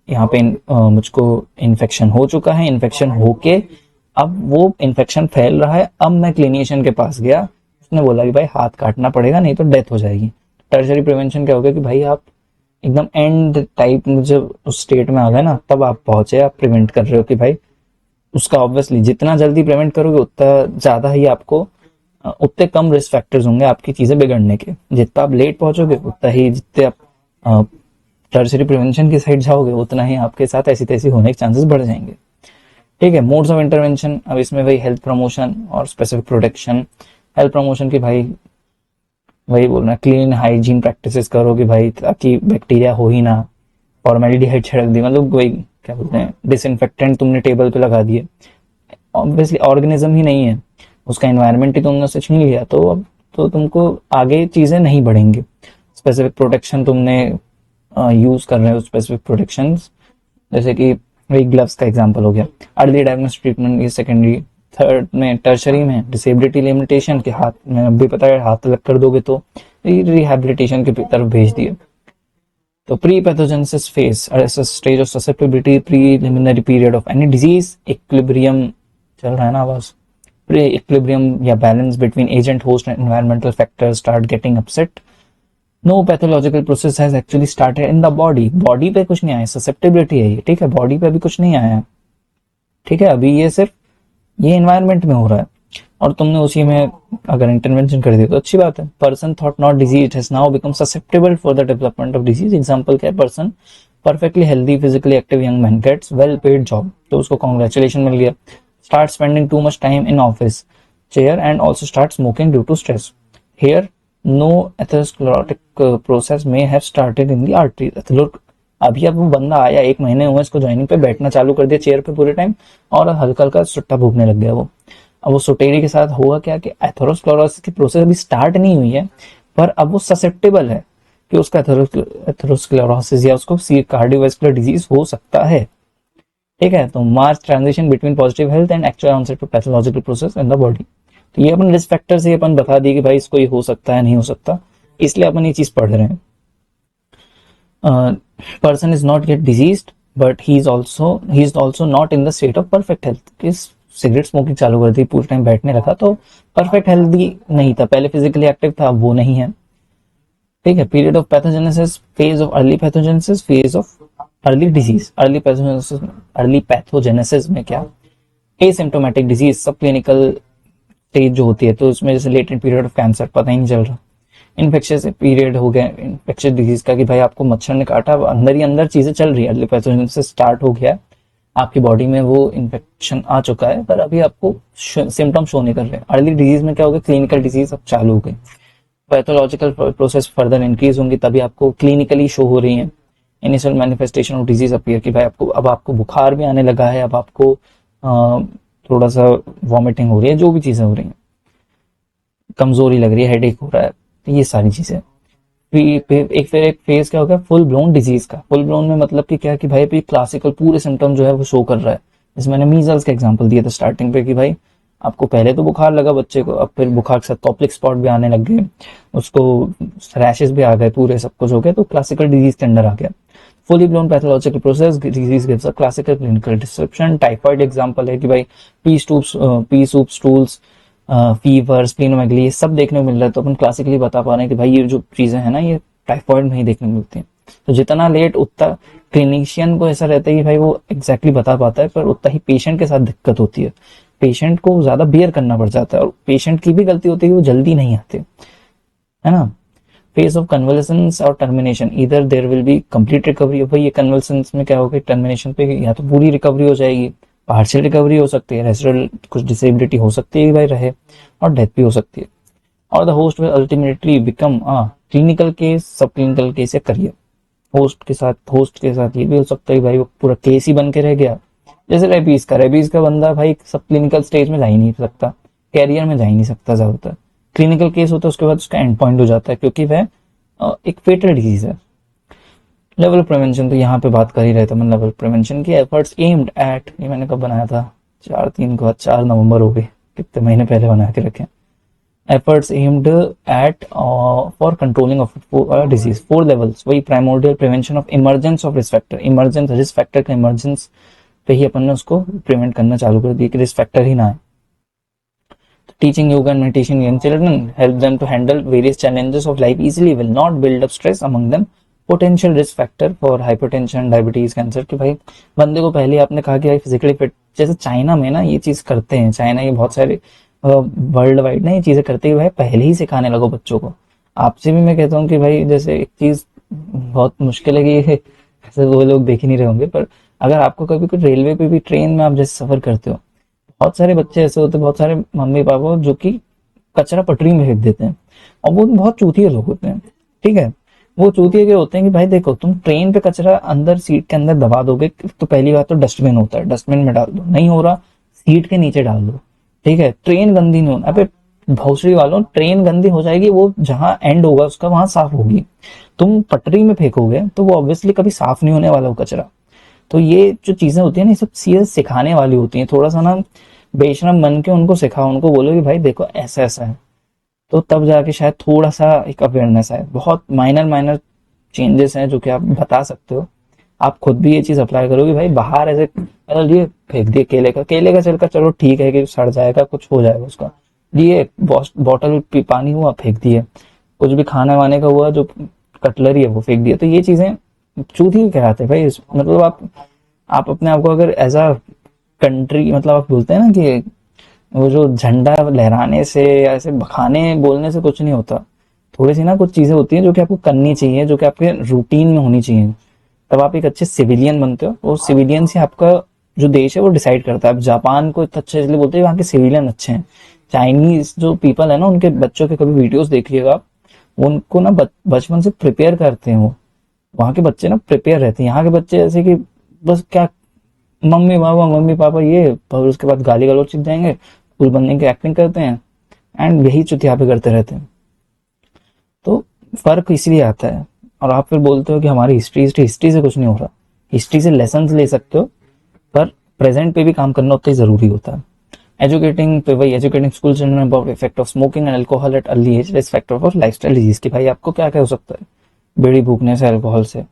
यहाँ पे मुझको इन्फेक्शन हो चुका है, इन्फेक्शन होके अब वो इन्फेक्शन फैल रहा है, अब मैं क्लिनिशियन के पास गया, उसने बोला कि भाई हाथ काटना पड़ेगा नहीं तो डेथ हो जाएगी। टर्शरी प्रिवेंशन क्या हो गया कि भाई आप एकदम एंड टाइप में जब उस स्टेट में आ गए ना, तब आप पहुंचे, आप प्रिवेंट कर रहे हो कि भाई उसका ऑब्वियसली जितना जल्दी प्रिवेंट करोगे उतना ज्यादा ही आपको उतने कम रिस्क फैक्टर्स होंगे आपकी चीजें बिगड़ने के। जितना आप लेट पहुंचोगे उतना ही, जितने आप टर्शरी प्रिवेंशन की साइड जाओगे उतना ही आपके साथ ऐसी तैसी होने के चांसेस बढ़ जाएंगे। ठीक है, मोड्स ऑफ इंटरवेंशन, अब इसमें वही हेल्थ प्रमोशन और स्पेसिफिक प्रोटेक्शन। हेल्थ प्रमोशन की भाई वही बोलना, क्लीन हाइजीन प्रैक्टिसेस करो कि भाई ताकि बैक्टीरिया हो ही ना। फॉर्मेलिटीहाइड छिड़क दी, मतलब वही क्या बोलते हैं, डिसइंफेक्टेंट तुमने टेबल पे लगा दिए, ऑब्वियसली ऑर्गेनिज्म ही नहीं है, उसका एनवायरनमेंट ही तुमने से छीन लिया, तो अब तो तुमको आगे चीजें नहीं बढ़ेंगी। स्पेसिफिक प्रोटेक्शन तुमने यूज कर रहे हो, स्पेसिफिक प्रोटेक्शन जैसे कि वही ग्लव्स का एग्जांपल हो गया। अर्ली डायग्नोस्टिक ट्रीटमेंट ये सेकेंडरी। थर्ड में टर्शरी में डिसेबिलिटी लिमिटेशन के हाथ में, अब भी पता है हाथ अलग कर दोगे तो रिहेबिलिटेशन की तरफ भेज दिए। तो pre pathogenesis phase, stage of susceptibility, preliminary period of any disease, equilibrium चल रहा है ना आवाज, प्री इक्विलिब्रियम या balance between agent host and environmental factors start getting upset. No pathological process has actually started in the body, body पे कुछ नहीं आया, ससेप्टेबिलिटी है ये, ठीक है, बॉडी पे अभी कुछ नहीं आया है, ठीक है, अभी ये सिर्फ ये एनवायरनमेंट में हो रहा है और तुमने उसी में अगर इंटरवेंशन कर दी तो अच्छी बात है। Person thought not disease has now become susceptible for the development of disease. Example क्या है, person perfectly healthy physically active young man gets well paid job, तो उसको कॉन्ग्रेचुलेशन मिल गया, start spending too much time in office chair and also start smoking due to stress. Here no atherosclerotic process may have started in the artery. अभी अब वो बंदा आया, 1 महीने हुए इसको ज्वाइनिंग पे, बैठना चालू कर दिया चेयर पे पूरे टाइम और हल्का हल्का सुट्टा भूखने लग गया वो। अब वो सुटेरी के साथ हुआ क्या कि एथेरोस्क्लेरोसिस की प्रोसेस अभी स्टार्ट नहीं हुई है, पर अब वो ससेप्टेबल है कि उसका एथेरोस्क्लेरोसिस या उसको कार्डियोवास्कुलर डिजीज हो सकता है, ठीक है। तो march transition between positive health and actual onset of pathological process in the body. तो ये अपन रिस्क फैक्टर से अपन बता दिए कि भाई इसको ये हो सकता है नहीं हो सकता, इसलिए अपन ये चीज पढ़ रहे हैं। Person is not gate diseased but he is also not in the state of perfect health. इस सिगरेट स्मोकिंग चालू कर दी, पूरे टाइम बैठने लगा तो परफेक्ट हेल्दी नहीं था, पहले फिजिकली एक्टिव था, वो नहीं है, ठीक है। Period of pathogenesis, phase of early pathogenesis, phase of early disease. Early pathogenesis में क्या, एसिम्प्टोमेटिक डिजीज, सब क्लिनिकल स्टेज जो होती है, तो उसमें जैसे लेटेंट पीरियड ऑफ कैंसर, पता ही नहीं चल रहा। इन्फेक्शियस पीरियड हो गया इन्फेक्शियस डिजीज का कि भाई आपको मच्छर ने काटा, अंदर ही अंदर चीजें चल रही है, अर्ली पैथोजेनेसिस स्टार्ट हो गया, आपकी बॉडी में वो इन्फेक्शन आ चुका है पर अभी आपको सिम्टम शो नहीं कर रहे। अर्ली डिजीज में क्या होगा, क्लिनिकल डिजीज अब चालू हो गई, पैथोलॉजिकल प्रोसेस फर्दर इंक्रीज होंगी तभी आपको क्लिनिकली शो हो रही है। Initial manifestation of disease appear कि भाई आपको अब आपको बुखार भी आने लगा है, अब आपको थोड़ा सा वॉमिटिंग हो रही है, जो भी चीजें हो रही हैं, कमजोरी लग रही है, हेडेक हो रहा है, तो ये सारी चीजें। फिर एक फेज क्या हो गया, फुल ब्लोन डिजीज का। फुल ब्लोन में मतलब कि क्या कि भाई अभी क्लासिकल पूरे सिम्टम जो है वो शो कर रहा है। जैसे मैंने मीजल्स का एग्जांपल दिया था स्टार्टिंग पे कि भाई आपको पहले तो बुखार लगा बच्चे को, अब फिर बुखार के साथ टॉपिक स्पॉट भी आने लग गए, उसको रैशेस भी आ गए, पूरे सब कुछ हो गया, तो क्लासिकल डिजीज के अंडर आ गया। Fully blown pathological process disease gives a classical clinical description. Typhoid example है कि भाई पी सूप स्टूल्स, फीवर, स्प्लीनोमेगली, ये सब देखने को मिल रहा है, तो अपन क्लासिकली बता पा रहे हैं कि भाई ये जो चीजें हैं ना ये टाइफाइड में ही देखने को मिलती हैं। तो जितना लेट उतना क्लिनिशियन को ऐसा रहता है कि भाई वो एग्जैक्टली बता पाता है, पर उतना ही पेशेंट के साथ दिक्कत होती है, पेशेंट को ज्यादा बियर करना पड़ जाता है और पेशेंट की भी गलती होती है कि वो जल्दी नहीं आते, है ना। फेज ऑफ कन्वल्सेंस और टर्मिनेशन, इधर there will be complete recovery. भाई ये कन्वल्सेंस में क्या होगा, टर्मिनेशन पे या तो पूरी रिकवरी हो जाएगी, पार्शियल रिकवरी हो सकती है, रेसिडुअल कुछ डिसेबिलिटी हो सकती है कि भाई रहे, और डेथ भी हो सकती है। और the host will ultimately become clinical case, सब क्लिनिकल केस या करियर। होस्ट के साथ ये भी हो सकता है भाई वो पूरा केस ही बन के रह गया, जैसे रेबीज का बंदा भाई सब क्लिनिकल स्टेज में जा ही नहीं सकता, कैरियर में जा ही नहीं सकता, ज्यादातर क्लिनिकल केस होता है, उसके बाद उसका एंड पॉइंट हो जाता है क्योंकि वह एक फेटल डिजीज है। लेवल प्रिवेंशन, तो यहाँ पे बात कर ही रहे थे मैं लेवल प्रिवेंशन की। एफर्ट्स एम्ड एट, ये मैंने कब बनाया था, 4/3 को, 4 नवंबर हो गए, कितने महीने पहले बना के रखे। Efforts aimed at for controlling of disease, 4 levels, वही primordial prevention of emergence of risk factor, emergence risk factor का इमरजेंस पे ही अपन ने उसको प्रिवेंट करना चालू कर दिया कि रिस्क फैक्टर ही ना है। Teaching yoga and meditation young children help them to handle various challenges of life easily, will not build up stress among them. Potential risk factor for hypertension, diabetes, cancer, कि भाई बंदे को पहले आपने कहा कि भाई फिजिकली फिट, जैसे चाइना में ना ये चीज करते हैं, चाइना ये बहुत सारे वर्ल्ड वाइड ना ये चीजें करते हुए पहले ही सिखाने लगो बच्चों को। आपसे भी मैं कहता हूँ कि भाई जैसे एक चीज बहुत मुश्किल है कि ऐसे वो लोग देख ही नहीं रहे होंगे, पर अगर आपको कभी कोई रेलवे पे भी ट्रेन में आप जैसे सफर करते हो, बहुत सारे बच्चे ऐसे होते हैं, बहुत सारे मम्मी पापा जो कि कचरा पटरी में फेंक देते हैं, और वो बहुत चूतिए लोग होते हैं, ठीक है। वो चूतिए के होते हैं कि भाई देखो तुम ट्रेन पे कचरा अंदर सीट के अंदर दबा दोगे, तो पहली बात तो डस्टबिन होता है, डस्टबिन में डाल दो, नहीं हो रहा सीट के नीचे डाल दो, ठीक है। ट्रेन गंदी नहीं होना, अबे भौसड़ी वालों, ट्रेन गंदी हो जाएगी, वो जहां एंड होगा उसका वहां साफ होगी, तुम पटरी में फेंकोगे तो वो ऑब्वियसली कभी साफ नहीं होने वाला वो कचरा। तो ये जो चीजें होती है ना, ये सब चीजें सिखाने वाली होती हैं, थोड़ा सा ना बेशरम बन के उनको सिखाओ, उनको बोलो कि भाई देखो ऐसा ऐसा है, तो तब जाके शायद थोड़ा सा एक अवेयरनेस आए। बहुत माइनर माइनर चेंजेस हैं जो कि आप बता सकते हो, आप खुद भी ये चीज अप्लाई करो कि भाई बाहर ऐसे मतलब ये फेंक दिए केले का छिलका, चलो ठीक है कि सड़ जाएगा, कुछ हो जाएगा उसका, ये बॉटल पानी हुआ फेंक दिए, कुछ भी खाने वाने का हुआ, जो कटलरी है वो फेंक दिया। तो ये चीजें चूती कहलाते हैं भाई। मतलब आप अपने आप को अगर एज अ कंट्री, मतलब आप बोलते हैं ना कि वो जो झंडा लहराने से या ऐसे बखाने बोलने से कुछ नहीं होता। थोड़ी सी ना कुछ चीजें होती हैं जो कि आपको करनी चाहिए, जो कि आपके रूटीन में होनी चाहिए, तब आप एक अच्छे सिविलियन बनते हो। और सिविलियन से आपका जो देश है वो डिसाइड करता है। अब जापान को इतना अच्छा इसलिए बोलते हैं वहाँ के सिविलियन अच्छे हैं। चाइनीज जो पीपल है ना, उनके बच्चों के कभी वीडियोस देखिएगा आप, उनको ना बचपन से प्रिपेयर करते हैं वो। वहाँ के बच्चे ना प्रिपेयर रहते हैं। यहाँ के बच्चे ऐसे कि बस क्या, मम्मी पापा ये, और उसके बाद गाली गलौज सीख जाएंगे, स्कूल बनने की एक्टिंग करते हैं, एंड यही चुतिया पे करते रहते हैं। तो फर्क इसलिए आता है। और आप फिर बोलते हो कि हमारी हिस्ट्री से कुछ नहीं हो रहा। हिस्ट्री से लेसन ले सकते हो, पर प्रेजेंट पे भी काम करना उतना ही जरूरी होता है। एजुकेटिंग पे वही, educating school children about effect of smoking and alcohol at early age, risk factor for lifestyle disease. की भाई आपको क्या क्या हो सकता है बीड़ी फूकने से, अल्कोहल से।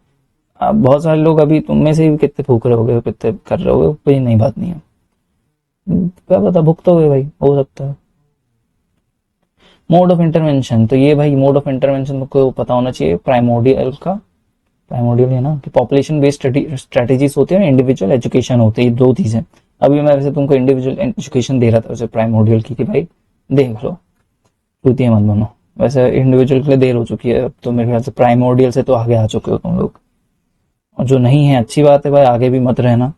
अब बहुत सारे लोग, अभी तुम में से भी कितने फूक रहे होगे, कितने कर रहे होगे, कोई नई बात नहीं है। क्या पता, भुगतोगे भाई, हो सकता है। मोड ऑफ इंटरवेंशन, तो ये भाई मोड ऑफ इंटरवेंशन को पता होना चाहिए प्राइमोडियल का। प्राइमोडियल है ना कि पॉपुलेशन बेस्ड स्ट्रेटेजीज होती है ना, इंडिविजुअल एजुकेशन होती है, दो चीजें। अभी मैं वैसे तुमको इंडिविजुअल एजुकेशन दे रहा था वैसे प्राइमोडियल की, कि भाई देख लो, चूतिया मत बनो। वैसे इंडिविजुअल के लिए देर हो चुकी है, अब तो मेरे ख्याल से प्राइमोडियल से तो आगे आ चुके हो तुम लोग। और जो नहीं है अच्छी बात है भाई, आगे भी मत रहना।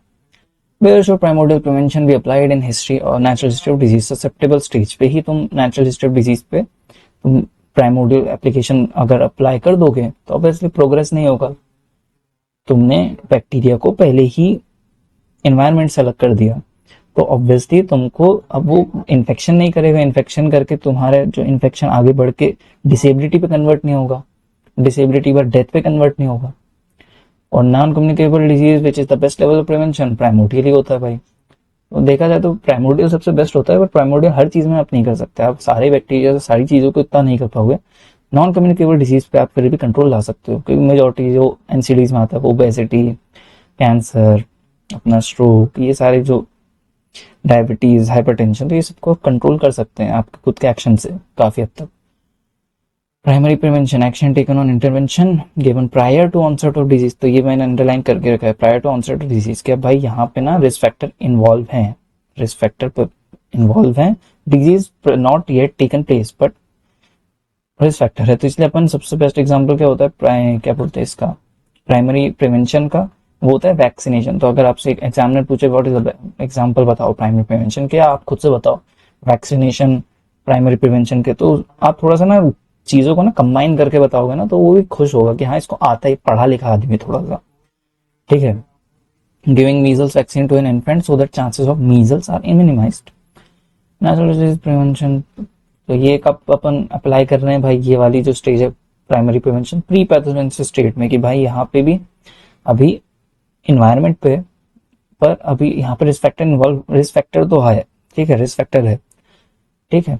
Where should primordial prevention be applied in history और natural history of disease? Susceptible stage पे ही तुम नेचुरल हिस्ट्री ऑफ डिजीज पे तुम प्राइमोडियल एप्लीकेशन अगर अप्लाई कर दोगे तो ऑब्वियसली प्रोग्रेस नहीं होगा। तुमने बैक्टीरिया को पहले ही एनवायरनमेंट से अलग कर दिया, तो ऑब्वियसली तुमको अब वो इन्फेक्शन नहीं करेगा। इन्फेक्शन करके तुम्हारे जो इन्फेक्शन आगे बढ़ के डिसेबिलिटी पे कन्वर्ट नहीं होगा, डिसेबिलिटी पर डेथ पे कन्वर्ट नहीं होगा। और non communicable disease which is the best level of prevention primordial ही होता है भाई। तो देखा जाए तो प्राइमोडियल सबसे बेस्ट होता है, बट प्राइमोडियल हर चीज में आप नहीं कर सकते। आप सारे बैक्टीरिया से सारी चीजों को इतना नहीं कर पाओगे। नॉन कम्युनिकेबल डिजीज पे आप फिर भी कंट्रोल ला सकते हो, क्योंकि मेजोरिटी जो एनसीडीज में आता है, ओबेसिटी, कैंसर, अपना स्ट्रोक, ये सारे जो डायबिटीज, हाइपरटेंशन, तो ये सबको कंट्रोल कर सकते हैं आपके खुद के एक्शन से काफी हद तक। Primary prevention, action taken on intervention given prior to onset of disease, तो ये मैंने अंडरलाइन करके रखा है, prior to onset of disease. क्या भाई यहाँ पे ना रिस्क फैक्टर इन्वॉल्व है, रिस्क फैक्टर पे इन्वॉल्व है, disease not yet taken place but risk factor है। तो इसलिए अपन सबसे बेस्ट एग्जांपल क्या होता है, क्या बोलते हैं इसका, प्राइमरी प्रिवेंशन का, वो होता है वैक्सीनेशन। तो अगर आपसे एक एग्जामिनर पूछे व्हाट इज द एग्जांपल बताओ प्राइमरी प्रिवेंशन के, आप खुद से बताओ वैक्सीनेशन प्राइमरी प्रिवेंशन के, तो आप थोड़ा सा ना चीजों को ना कंबाइन करके बताओगे ना, तो वो भी खुश होगा कि हाँ इसको आता है, पढ़ा लिखा आदमी थोड़ा सा। ठीक है। Giving measles vaccine to an infant so that chances of measles are minimized. Natural disease prevention, तो ये कब अपन अप्लाई कर रहे हैं भाई, ये वाली जो स्टेज है primary prevention, pre pathogen state में, कि भाई यहाँ पे भी अभी इन्वायरमेंट पे, पर अभी यहाँ पे risk factor involve, risk factor तो है, ठीक है, रिस्क फैक्टर है, ठीक है।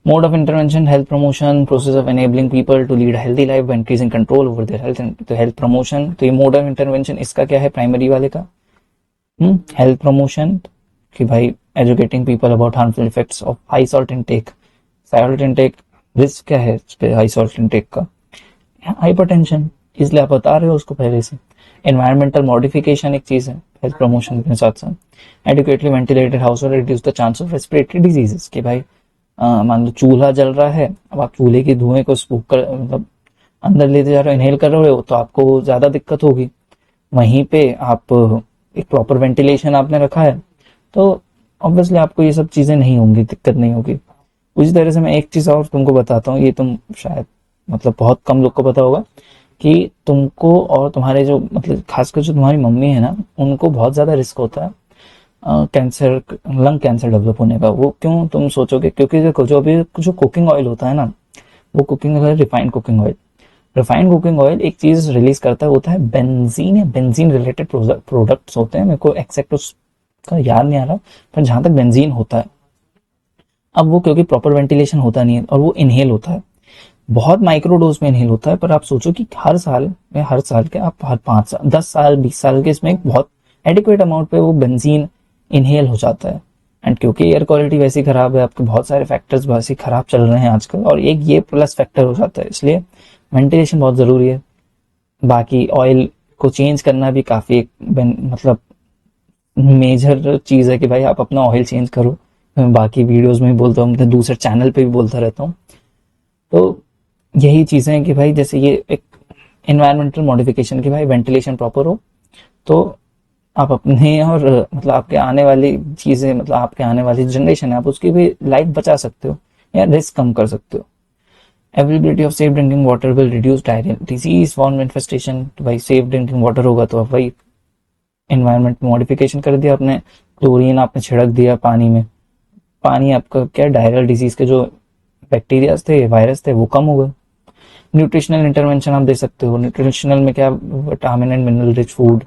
Mode of intervention, health promotion, process of enabling people to lead healthy life by increasing control over their health. तो हेल्थ प्रमोशन, तो ये मोड ऑफ इंटरवेंशन इसका क्या है प्राइमरी वाले का, हेल्थ प्रमोशन, कि भाई educating people about harmful effects of high salt intake. Salt intake risk क्या है इस पे हाई सॉल्ट इनटेक का, हाइपरटेंशन, इसलिए आप बता रहे हो उसको पहले से। एनवायरमेंटल मॉडिफिकेशन एक चीज है हेल्थ प्रमोशन के साथ साथ। Adequately ventilated house hold reduce the chance of respiratory diseases, कि भाई मान लो चूल्हा जल रहा है, अब आप चूल्हे के धुएं को स्पूक कर, मतलब अंदर लेते जा रहे हो, इनहेल कर रहे हो, तो आपको ज्यादा दिक्कत होगी। वहीं पे आप एक प्रॉपर वेंटिलेशन आपने रखा है, तो ऑब्वियसली आपको ये सब चीजें नहीं होंगी, दिक्कत नहीं होगी। उसी तरह से मैं एक चीज और तुमको बताता हूँ, ये तुम शायद मतलब बहुत कम लोग को पता होगा, कि तुमको और तुम्हारे जो मतलब खासकर जो तुम्हारी मम्मी है ना, उनको बहुत ज्यादा रिस्क होता है कैंसर, लंग कैंसर डेवलप होने का। वो क्यों तुम सोचोगे, क्योंकि देखो जो अभी जो कुकिंग ऑयल होता है ना, वो cooking oil, refined cooking oil, refined cooking oil एक चीज रिलीज करता है, होता है बेंजीन या बेंजीन रिलेटेड प्रोडक्ट्स होते हैं, मेरे को एक्सैक्ट उसका याद नहीं आ रहा, पर जहां तक बेंजीन होता है, अब वो क्योंकि प्रॉपर वेंटिलेशन होता नहीं है और वो इनहेल होता है, बहुत माइक्रो डोज में इनहेल होता है। पर आप सोचो कि हर साल में, हर साल के आप हर 5 साल, 10 साल, 20 साल के इसमें एक बहुत एडिक्वेट अमाउंट पे वो बेंजीन इनहेल हो जाता है, एंड क्योंकि एयर क्वालिटी वैसी खराब है, आपके बहुत सारे फैक्टर्स वैसे खराब चल रहे हैं आजकल, और एक ये प्लस फैक्टर हो जाता है, इसलिए वेंटिलेशन बहुत ज़रूरी है। बाकी ऑयल को चेंज करना भी काफ़ी एक मतलब मेजर चीज़ है कि भाई आप अपना ऑयल चेंज करो। मैं बाकी वीडियोस में भी बोलता हूँ, मैं दूसरे चैनल पे भी बोलता रहता हूँ। तो यही चीज़ें हैं कि भाई जैसे ये एक इन्वायरमेंटल मॉडिफिकेशन की भाई वेंटिलेशन प्रॉपर हो, तो आप अपने और मतलब आपके आने वाली चीज़ें, मतलब आपके आने वाली जनरेशन है, आप उसकी भी लाइफ बचा सकते हो या रिस्क कम कर सकते हो। Availability of safe drinking water will reduce diarrhoea disease form infestation. तो भाई सेफ ड्रिंकिंग वाटर होगा तो आप भाई एनवायरमेंट मॉडिफिकेशन कर दिया आपने, क्लोरीन आपने छिड़क दिया पानी में, पानी आपका क्या डायरियल डिजीज के जो बैक्टीरिया थे, वायरस थे, वो कम हो गए। न्यूट्रिशनल इंटरवेंशन आप दे सकते हो, न्यूट्रिशनल में क्या, vitamin and mineral rich food,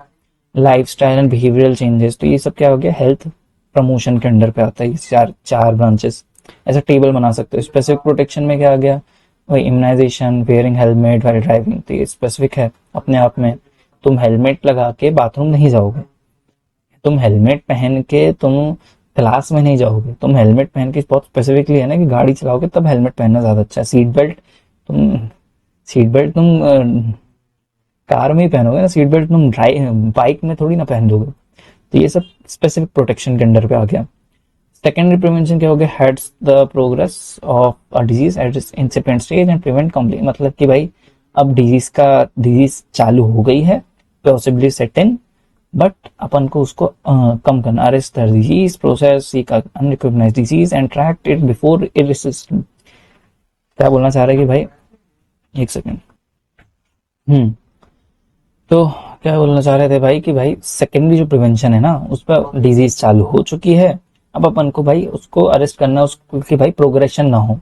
lifestyle and behavioural changes. तो ये सब क्या हो गया, हेल्थ प्रमोशन के अंडर पे आता है, ये चार चार ब्रांचेस। ऐसा टेबल बना सकते हो। स्पेसिफिक प्रोटेक्शन में क्या आ गया, वही immunization, wearing helmet while driving. तो ये स्पेसिफिक है अपने आप में। तुम हेलमेट लगा के बाथरूम नहीं जाओगे, तुम हेलमेट पहन के तुम क्लास में नहीं जाओगे, तुम हेलमेट पहन के बहुत स्पेसिफिकली है ना कि गाड़ी चलाओगे तब हेलमेट पहनना ज्यादा अच्छा है। सीट बेल्ट तुम कार में ही पहनोगे ना, सीट बेल्ट तुम बाइक में थोड़ी ना पहन दोगे। तो ये सब स्पेसिफिक प्रोटेक्शन के अंडर पे आ गया। सेकेंडरी प्रिवेंशन क्या हो गया, heads the progress of a disease at its incipient stage and prevent complete. मतलब कि भाई अब डिजीज चालू हो गई है, पॉसिबली सेट इन, बट अपन को उसको कम करना, arrest the disease process, seek unrecognised disease and track it before it resistant. क्या बोलना चाह रहे हैं कि भाई, एक सेकेंड। तो क्या बोलना चाह रहे थे भाई कि भाई सेकेंडरी जो प्रिवेंशन है ना, उस पर डिजीज चालू हो चुकी है, अब अपन को भाई उसको अरेस्ट करना, उसकी भाई प्रोग्रेशन ना हो,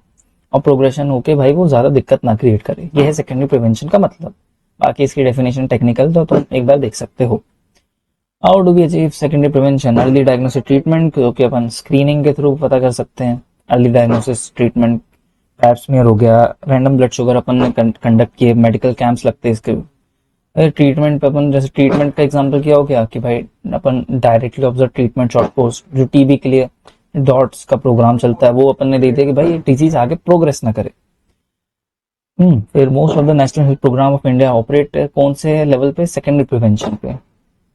और प्रोग्रेशन होके भाई वो ज्यादा दिक्कत ना क्रिएट करे। ये है सेकेंडरी प्रिवेंशन का मतलब। बाकी इसकी डेफिनेशन टेक्निकल तो तुम एक बार देख सकते हो। How do we achieve secondary prevention, early diagnosis treatment, क्योंकि अपन स्क्रीनिंग के थ्रू पता कर सकते हैं। अर्ली डायग्नोसिस ट्रीटमेंट, पैप्समियर हो गया, रैंडम ब्लड शुगर अपन ने कंडक्ट किए, मेडिकल कैंप्स लगते हैं इसके। ट्रीटमेंट पे अपन जैसे ट्रीटमेंट का एग्जांपल क्या हो गया कि भाई अपन directly observe treatment short course, जो टीबी के लिए डॉट्स का प्रोग्राम चलता है, वो अपन ने दे दिया कि भाई ये डिजीज आगे प्रोग्रेस ना करे। फिर most of the national health program of India operate कौन से लेवल पे, सेकेंडरी प्रिवेंशन पे,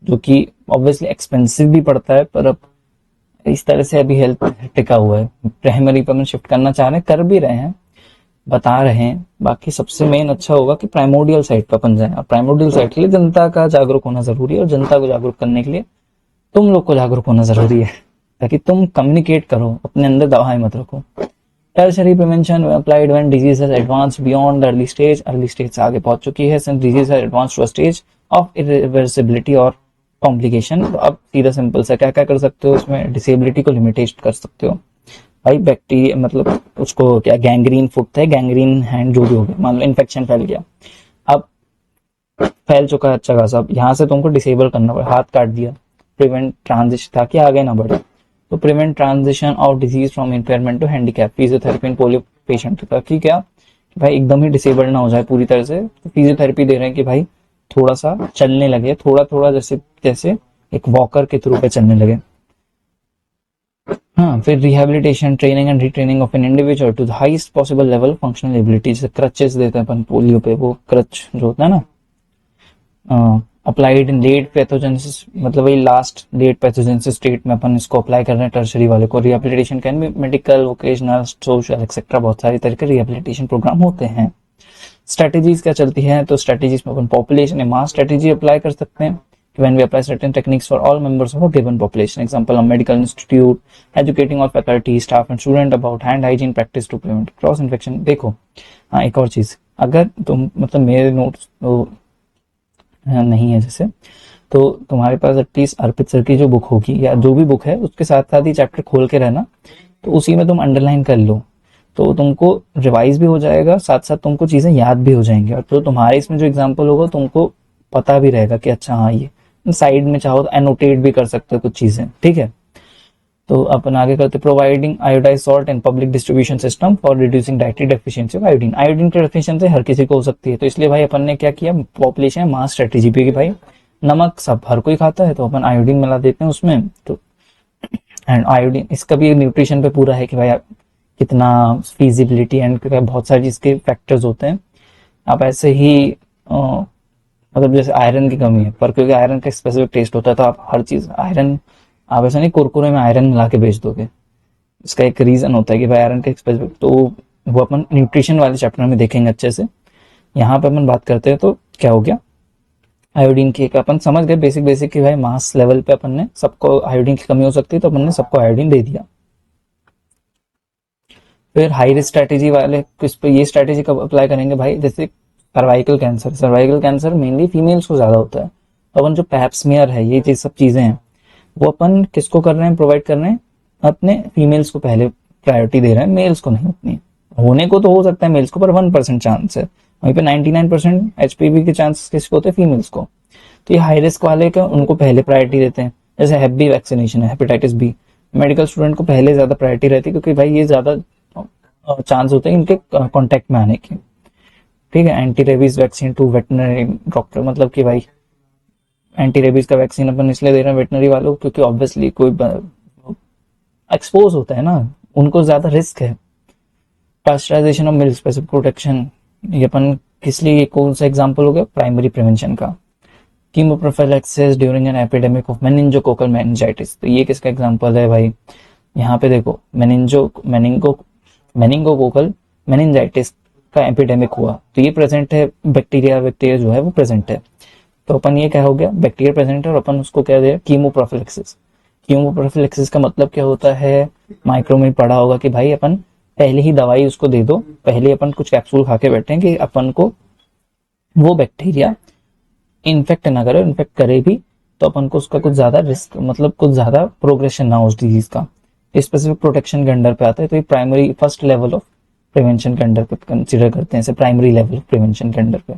जो कि ऑब्वियसली एक्सपेंसिव भी पड़ता है, पर अब इस तरह से अभी हेल्थ टिका हुआ है। प्राइमरी पे अपन शिफ्ट करना चाह रहे हैं, कर भी रहे हैं, बता रहे हैं। बाकी सबसे मेन अच्छा होगा कि प्राइमोडियल साइट पर अपन जाएं, और प्राइमोडियल साइट के लिए जनता का जागरूक होना जरूरी है, और जनता को जागरूक करने के लिए तुम लोग को जागरूक होना जरूरी है, ताकि तुम कम्युनिकेट करो, अपने अंदर दवाएं मत रखो। Tertiary prevention applied when disease has advance beyond early stage से आगे पहुंच चुकी है, since disease has advance to a stage of irreversibility और कॉम्प्लिकेशन। तो अब सीधा सिंपल सा क्या क्या कर सकते हो, उसमें डिसेबिलिटी को लिमिटेट कर सकते हो भाई। बैक्टीरिया मतलब उसको क्या, गैंग्रीन फुट है, गैंग्रीन हैंड, जो भी हो गया, मान लो इन्फेक्शन फैल गया, अब फैल चुका है अच्छा खासा, अब यहाँ से तुमको डिसेबल करना पड़ेगा, हाथ काट दिया, प्रिवेंट ट्रांजिशन ताकि आगे ना बढ़े। तो prevent transition of disease from impairment to handicap, physiotherapy in polio patient, ताकि क्या कि भाई एकदम ही डिसेबल ना हो जाए पूरी तरह से। तो फिजियोथेरेपी दे रहे हैं कि भाई थोड़ा सा चलने लगे, थोड़ा थोड़ा, जैसे जैसे एक वॉकर के थ्रू पे चलने लगे। हाँ, फिर rehabilitation, training and retraining of an individual to the highest possible level functional ability. जैसे क्रचेस देते हैं अपन पोलियो पे, वो क्रच जो होता है ना, अप्लाइड इन लेट पैथोजेनेसिस, मतलब वही लास्ट लेट पैथोजेनेसिस स्टेट में अपन इसको अप्लाई कर रहे हैं टर्शरी वाले को। Rehabilitation can be medical, vocational, social etcetera, बहुत सारी तरह के रिहेबिलिटेशन प्रोग्राम होते हैं। स्ट्रेटेजीज क्या चलती है, तो स्ट्रेटेजीज में अपन पॉपुलेशन या मास स्ट्रेटेजी अप्लाई कर सकते हैं। When we apply certain techniques for all members of a given population, example a medical institute educating all faculty, staff and student about hand hygiene practice to prevent cross infection। देखो हाँ, एक और चीज, अगर तुम मतलब मेरे नोट्स तो नहीं है जैसे, तो तुम्हारे पास एटलीस्ट अर्पित सर की जो बुक होगी या जो भी बुक है, उसके साथ साथ ही चैप्टर खोल के रहना, तो उसी में तुम अंडरलाइन कर लो, तो तुमको रिवाइज भी हो जाएगा, साथ साथ तुमको चीजें याद भी हो जाएंगी, और तो तुम्हारे इसमें जो एग्जाम्पल होगा तुमको पता भी रहेगा कि अच्छा हाँ, ये साइड में चाहो तो एनोटेट भी कर सकते हो कुछ चीजें, ठीक है। तो अपन आगे करते, providing iodise salt and public distribution system for reducing dietary deficiency of iodine. Iodine की डेफिशिएंसी हर किसी को हो सकती है, तो इसलिए भाई अपन ने क्या किया, पॉपुलेशन मास स्ट्रेटेजी पे कि भाई नमक सब हर कोई खाता है, तो अपन आयोडीन मिला देते हैं उसमें, तो एंड आयोडीन इसका भी न्यूट्रिशन पे पूरा है कि भाई आप कितना फीजिबिलिटी एंड बहुत सारी इसके फैक्टर्स होते हैं। आप ऐसे ही मतलब जैसे आयरन की कमी है, पर क्योंकि आयरन का स्पेसिफिक टेस्ट होता है तो आप हर चीज आयरन, आप ऐसा नहीं कुरकुरे में आयरन मिला के बेच दोगे। इसका एक रीजन होता है कि भाई आयरन का स्पेसिफिक, तो वो अपन न्यूट्रिशन वाले चैप्टर में देखेंगे अच्छे से। यहाँ पे अपन बात करते हैं तो क्या हो गया, आयोडीन की एक अपन समझ गए बेसिक बेसिक कि भाई मास लेवल पे अपन ने सबको आयोडीन की कमी हो सकती है तो अपन ने सबको आयोडीन दे दिया। फिर हाई रिस्क स्ट्रेटेजी वाले किस पे ये स्ट्रेटेजी कब अप्लाई करेंगे भाई, जैसे cervical cancer, cervical cancer mainly females को ज्यादा होता है, तो अपन जो पैप्समियर है ये चीज सब चीजें हैं वो अपन किसको कर रहे हैं, प्रोवाइड कर रहे हैं अपने फीमेल्स को पहले प्रायोरिटी दे रहे हैं, मेल्स को नहीं उतनी। होने को तो हो सकता है मेल्स को, पर 1% चांस है, वहीं पे 99% एचपीवी के चांस किसको होते हैं, फीमेल्स को। तो ये हाई रिस्क वाले का उनको पहले प्रायोरिटी देते हैं। जैसे हेप बी वैक्सीनेशन है, हेपेटाइटिस बी, मेडिकल स्टूडेंट को पहले ज्यादा प्रायोरिटी रहती है क्योंकि भाई ये ज्यादा चांस होते हैं इनके कांटेक्ट में आने के। ठीक है, anti rabies vaccine to veterinary doctor, मतलब कि भाई एंटी रेबीज का वैक्सीन अपन इसलिए दे रहे हैं वेटनरी वालों को क्योंकि ऑब्वियसली कोई एक्सपोज होता है ना, उनको ज्यादा रिस्क है। Pasteurization of milk specific protection, ये अपन किस लिए, कौन सा एग्जांपल हो गया, प्राइमरी प्रिवेंशन का। Chemoprophylaxis during an epidemic of meningococcal meningitis, तो ये किसका एग्जांपल है भाई, यहाँ पे देखो मेनिंगोकोकल मेनिंजाइटिस का एपिडेमिक हुआ तो ये प्रेजेंट है, बैक्टीरिया जो है वो प्रेजेंट है, तो अपन ये क्या हो गया, बैक्टीरिया प्रेजेंट है और अपन उसको क्या दे, कीमोप्रोफिलैक्सिस। कीमोप्रोफिलैक्सिस का मतलब क्या होता है, माइक्रो में पढ़ा होगा कि भाई अपन पहले ही दवाई उसको दे दो, पहले अपन कुछ कैप्सूल खा के बैठे कि अपन को वो बैक्टीरिया इन्फेक्ट ना करे, इन्फेक्ट करे भी तो अपन को उसका कुछ ज्यादा रिस्क, मतलब कुछ ज्यादा प्रोग्रेशन ना हो उस डिजीज का। स्पेसिफिक प्रोटेक्शन के अंडर पे आता है, तो ये primary first level of prevention के अंडर पे कंसीडर करते हैं, प्राइमरी लेवल ऑफ प्रिवेंशन के अंडर पे।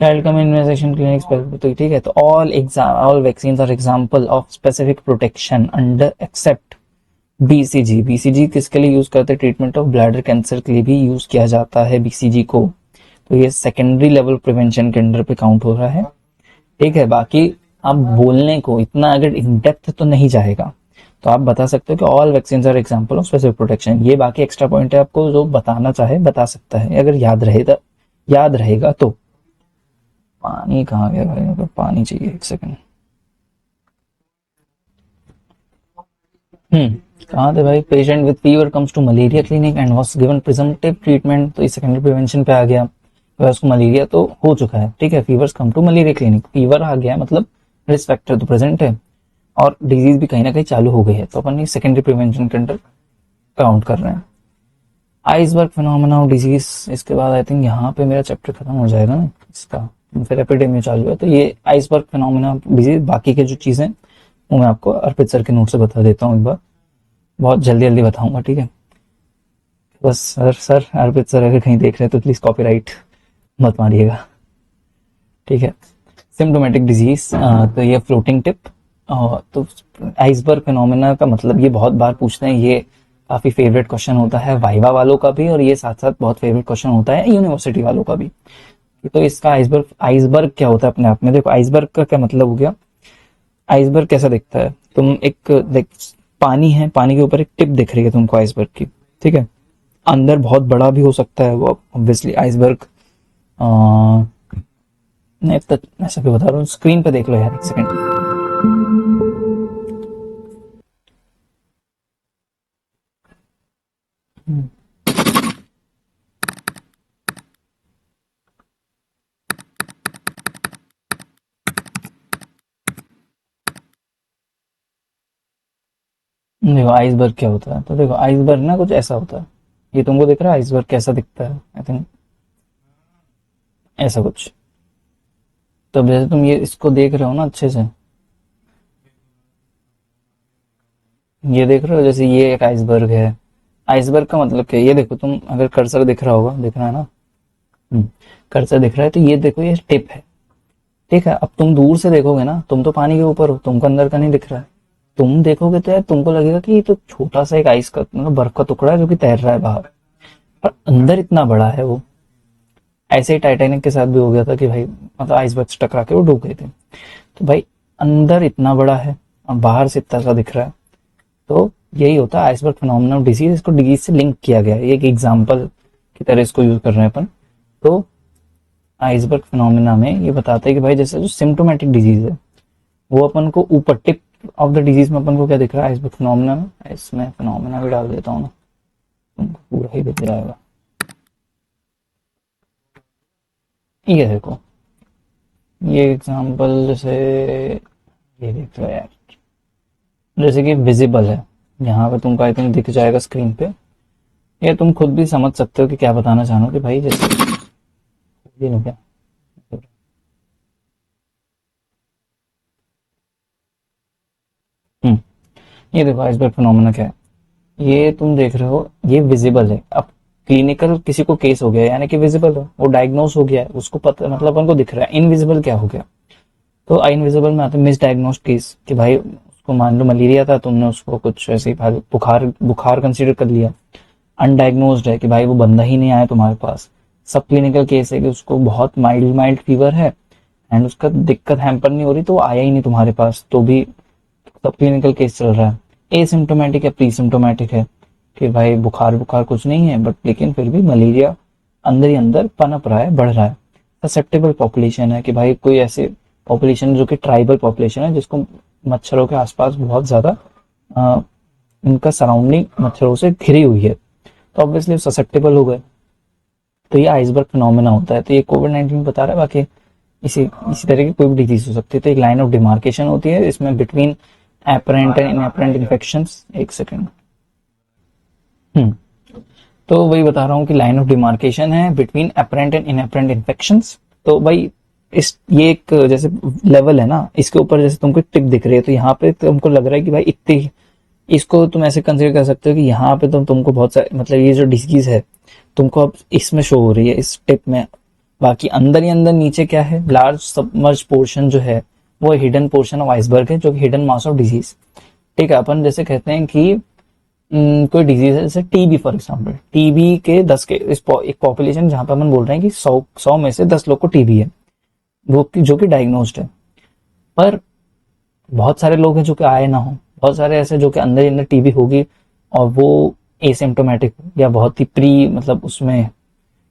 चाइल्ड कम इम्यूनाइजेशन क्लिनिक, तो ठीक है, तो all vaccine are example of specific protection under except BCG. BCG किसके लिए यूज करते हैं, ट्रीटमेंट ऑफ ब्लैडर कैंसर के लिए भी यूज किया जाता है बीसीजी को, तो ये सेकेंडरी लेवल प्रिवेंशन के अंडर पे काउंट हो रहा है। ठीक है, बाकी आप बोलने को इतना अगर इन डेप्थ तो नहीं जाएगा, तो आप बता सकते हो कि all vaccine are example of specific protection. ये बाकी एक्स्ट्रा पॉइंट है, आपको जो बताना चाहे बता सकता है अगर याद रहेगा तो। पानी कहाँ गया भाई, मतलब पानी चाहिए, एक सेकंड। कहाँ थे भाई, patient with fever comes to malaria clinic and was given presumptive treatment, तो ये सेकेंडरी प्रिवेंशन पे आ गया। तो उसको मलेरिया तो हो चुका है, ठीक है, fevers come to malaria clinic, fever आ गया मतलब रिस्क फैक्टर तो प्रेजेंट है और डिजीज भी कहीं ना कहीं चालू हो गई है, तो अपन ये सेकेंडरी प्रिवेंशन के अंडर काउंट कर रहे हैं। आइसबर्ग फिनोमेना ऑफ डिजीज, इसके बाद आई थिंक यहाँ पे मेरा चैप्टर खत्म हो जाएगा ना इसका, फिर एपिडेमिक चालू है, तो ये आइसबर्ग फिनोमेना ऑफ डिजीज, बाकी के जो चीजें वो मैं आपको अर्पित सर के नोट से बता देता हूँ एक बार, बहुत जल्दी जल्दी बताऊंगा, ठीक है। बस सर अर्पित सर अगर कहीं देख रहे हैं तो प्लीज कॉपीराइट मत मारिएगा, ठीक है। सिम्टोमेटिक डिजीज, तो ये फ्लोटिंग टिप, तो आइसबर्ग फिनोमेना का मतलब ये बहुत बार पूछते हैं, ये काफी फेवरेट क्वेश्चन होता है वाइवा वालों का भी, और ये साथ साथ बहुत फेवरेट क्वेश्चन होता है यूनिवर्सिटी वालों का भी। तो इसका आइसबर्ग क्या होता है अपने आप में, देखो आइसबर्ग का क्या मतलब हो गया, आइसबर्ग कैसा दिखता है, तुम एक पानी है, पानी के ऊपर एक टिप दिख रही है तुमको आइसबर्ग की, ठीक है, अंदर बहुत बड़ा भी हो सकता है वो ऑब्वियसली आइसबर्ग, नहीं तो ऐसा क्यों बता रहा हूँ, स्क्रीन पे देख लो यार, एक सेकंड। देखो आइसबर्ग क्या होता है, तो देखो आइसबर्ग ना कुछ ऐसा होता है, ये तुमको दिख रहा है आइसबर्ग कैसा दिखता है, आई थिंक ऐसा कुछ। तो अब जैसे तुम ये इसको देख रहे हो ना अच्छे से, ये देख रहे हो जैसे ये एक आइसबर्ग है, आइसबर्ग का मतलब क्या है, ये देखो तुम अगर कर्सर दिख रहा होगा, दिख रहा है ना, कर्सर दिख रहा है, तो ये देखो ये टिप है, ठीक है। अब तुम दूर से देखोगे ना, तुम तो पानी के ऊपर हो, तुमको अंदर का नहीं दिख रहा है, तुम देखोगे तो यार तुमको लगेगा कि ये तो छोटा सा एक आइस का मतलब बर्फ का टुकड़ा है जो कि तैर रहा है बाहर, पर अंदर इतना बड़ा है वो। ऐसे ही टाइटैनिक के साथ भी हो गया था कि भाई मतलब आइसबर्ग से टकरा के वो डूब गए थे, तो भाई अंदर इतना बड़ा है और बाहर से इतना सा दिख रहा है, तो यही होता है आइसबर्ग फिनोमेना ऑफ डिजीज, इसको डिजीज से लिंक किया गया है, एक एग्जाम्पल की तरह इसको यूज कर रहे हैं अपन। तो आइसबर्ग फिनोमेना में ये बताता है कि भाई जैसे जो सिम्टोमेटिक डिजीज है वो अपन को ऊपर टिप ऑफ द डिजीज में अपन को क्या दिख रहा है आइसबर्ग फिनोमेना में, इसमें फिनोमेना भी डाल देता हूँ ना, तुमको पूरा ही दिख जाएगा। ये देखो, ये एग्जाम्पल जैसे ये देख लो यार, जैसे कि विजिबल है, यहाँ पे तुमको आई थिंक दिख जाएगा स्क्रीन पे, ये तुम खुद भी समझ सकते हो कि क्या बताना चाहो कि भाई जैसे ये लो क्या। हम्म, ये देखो आइसबर्ग फिनोमेना क्या है, ये तुम देख रहे हो, ये विजिबल है। अब क्लिनिकल किसी को केस हो गया यानी कि विजिबल है, वो डायग्नोस हो गया है, उसको पता मतलब अपन को दिख रहा है। इनविजिबल क्या हो गया, तो इनविजिबल में आता है मिस डायग्नोस्ड केस, कि भाई उसको मान लो मलेरिया था, तुमने उसको कुछ ऐसे ही बुखार बुखार कंसीडर कर लिया, अनडायग्नोस्ड है कि भाई वो बंदा ही नहीं आया तुम्हारे पास। सब क्लिनिकल केस है कि उसको बहुत माइल्ड माइल्ड फीवर है एंड उसका दिक्कत हैम्पर नहीं हो रही, तो वो आया ही नहीं तुम्हारे पास, तो भी सब क्लिनिकल केस चल रहा है। एसिम्टोमेटिक या प्री सिम्टोमेटिक है कि भाई बुखार बुखार कुछ नहीं है, बट लेकिन फिर भी मलेरिया अंदर ही अंदर पनप रहा है, बढ़ रहा है। ससेप्टेबल पॉपुलेशन है कि भाई कोई ऐसे पॉपुलेशन जो कि ट्राइबल पॉपुलेशन है, जिसको मच्छरों के आसपास बहुत ज्यादा उनका सराउंडिंग मच्छरों से घिरी हुई है, तो ऑब्वियसली ससेप्टेबल हो गए। तो ये आइसबर्ग फिनोमेना होता है। तो ये कोविड-19 बता रहा है, बाकी इसी इसी तरह की कोई भी डिजीज हो सकती है। तो एक लाइन ऑफ डिमार्केशन होती है इसमें बिटवीन एपरेंट एंड इनएपरेंट इन्फेक्शंस। एक सेकेंड। हम्म, तो वही बता रहा हूँ कि लाइन ऑफ डिमार्केशन है बिटवीन एपरेंट एंड इनएपरेंट इन्फेक्शंस। तो भाई इस ये एक जैसे लेवल है ना, इसके ऊपर जैसे तुमको टिक दिख रही है, तो यहाँ पे तुमको लग रहा है कि भाई इतनी, इसको तुम ऐसे कंसिडर कर सकते हो कि यहाँ पे तुमको बहुत सारे मतलब ये जो डिजीज है तुमको अब इसमें शो हो रही है इस टिप में। बाकी अंदर ही अंदर नीचे क्या है, लार्ज सबमर्ज पोर्शन जो है वो हिडन पोर्शन ऑफ आइसबर्ग है, जो कि हिडन मास ऑफ डिजीज। ठीक है, अपन जैसे कहते हैं कि कोई डिजीज है जैसे टीबी, फॉर एग्जाम्पल टीबी के 10 के एक पॉपुलेशन जहां पर अपन बोल रहे हैं कि 100 में से 10 लोग को टीबी है, वो जो कि डायग्नोस्ड है। पर बहुत सारे लोग हैं जो कि आए ना हो, बहुत सारे ऐसे जो कि अंदर ही अंदर टीबी होगी और वो एसिम्टोमेटिक या बहुत ही प्री मतलब उसमें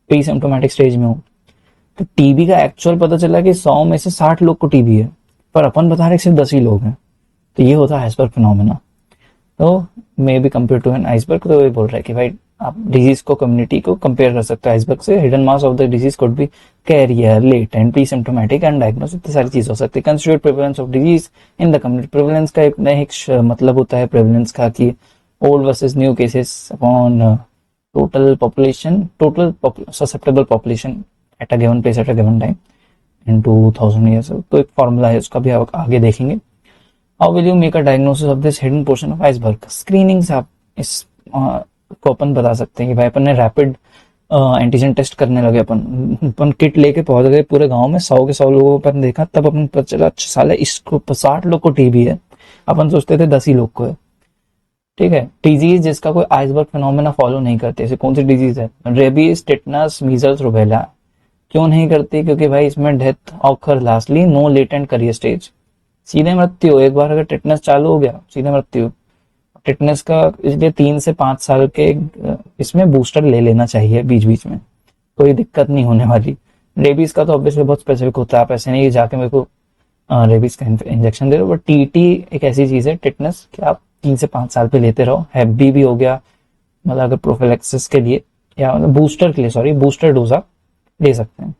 प्री सिम्टोमेटिक स्टेज में हो। तो टीबी का एक्चुअल पता चला कि 100 में से 60 लोग को टीबी है, पर अपन बता रहे सिर्फ 10 ही लोग हैं। तो ये होता है आइसबर्ग फिनोमेना। तो may be compare to an iceberg, तो ये बोल रहा है कि भाई आप डिजीज को कम्युनिटी को कंपेयर कर सकते हो आइसबर्ग से। Hidden mass of the disease could be carrier, latent, pre symptomatic and diagnose, इतनी सारी चीज हो सकती है। Considered prevalence of disease in the community. Prevalence का एक नया मतलब होता है प्रेवलेंस का कि old versus new cases upon total population, total susceptible population at a given place at a given time in 2000 years. तो एक फॉर्मूला है, उसका भी आप आगे देखेंगे। How will you make a diagnosis of this hidden portion of iceberg. Screening से आप इस को अपन बता सकते हैं कि भाई अपन ने रैपिड एंटीजन टेस्ट करने लगे, अपन किट लेके पहुंच गए पूरे गांव में, 100 के 100 लोगों को अपन देखा, तब अपन पता चला अच्छा साला इसको 60 लोग को टीबी है, अपन सोचते थे 10 ही लोग को है। ठीक है, डिजीज जिसका कोई आइसबर्ग फिनोमेना फॉलो नहीं करते, ऐसे कौन सी डिजीज है, रेबीज, टिटनस, मीजल्स, रुबेला। क्यों नहीं करती, क्योंकि भाई इसमें death occur lastly no latent carrier stage, सीधे मृत्यु। एक बार अगर टिटनेस चालू हो गया सीधे मृत्यु। टिटनेस का इसलिए 3 से 5 साल के इसमें बूस्टर ले लेना चाहिए बीच बीच में, कोई दिक्कत नहीं होने वाली। रेबीज का तो ऑब्वियसली बहुत स्पेसिफिक होता है, आप ऐसे नहीं कि जाके मेरे को रेबीज का इंजेक्शन दे रहे हो, बट टीटी एक ऐसी चीज है टिटनेस कि आप 3 से 5 साल पे लेते रहो। हैप्बी भी हो गया, मतलब अगर प्रोफिलेक्सिस के लिए या मतलब बूस्टर के लिए, सॉरी बूस्टर डोज आप ले सकते हैं।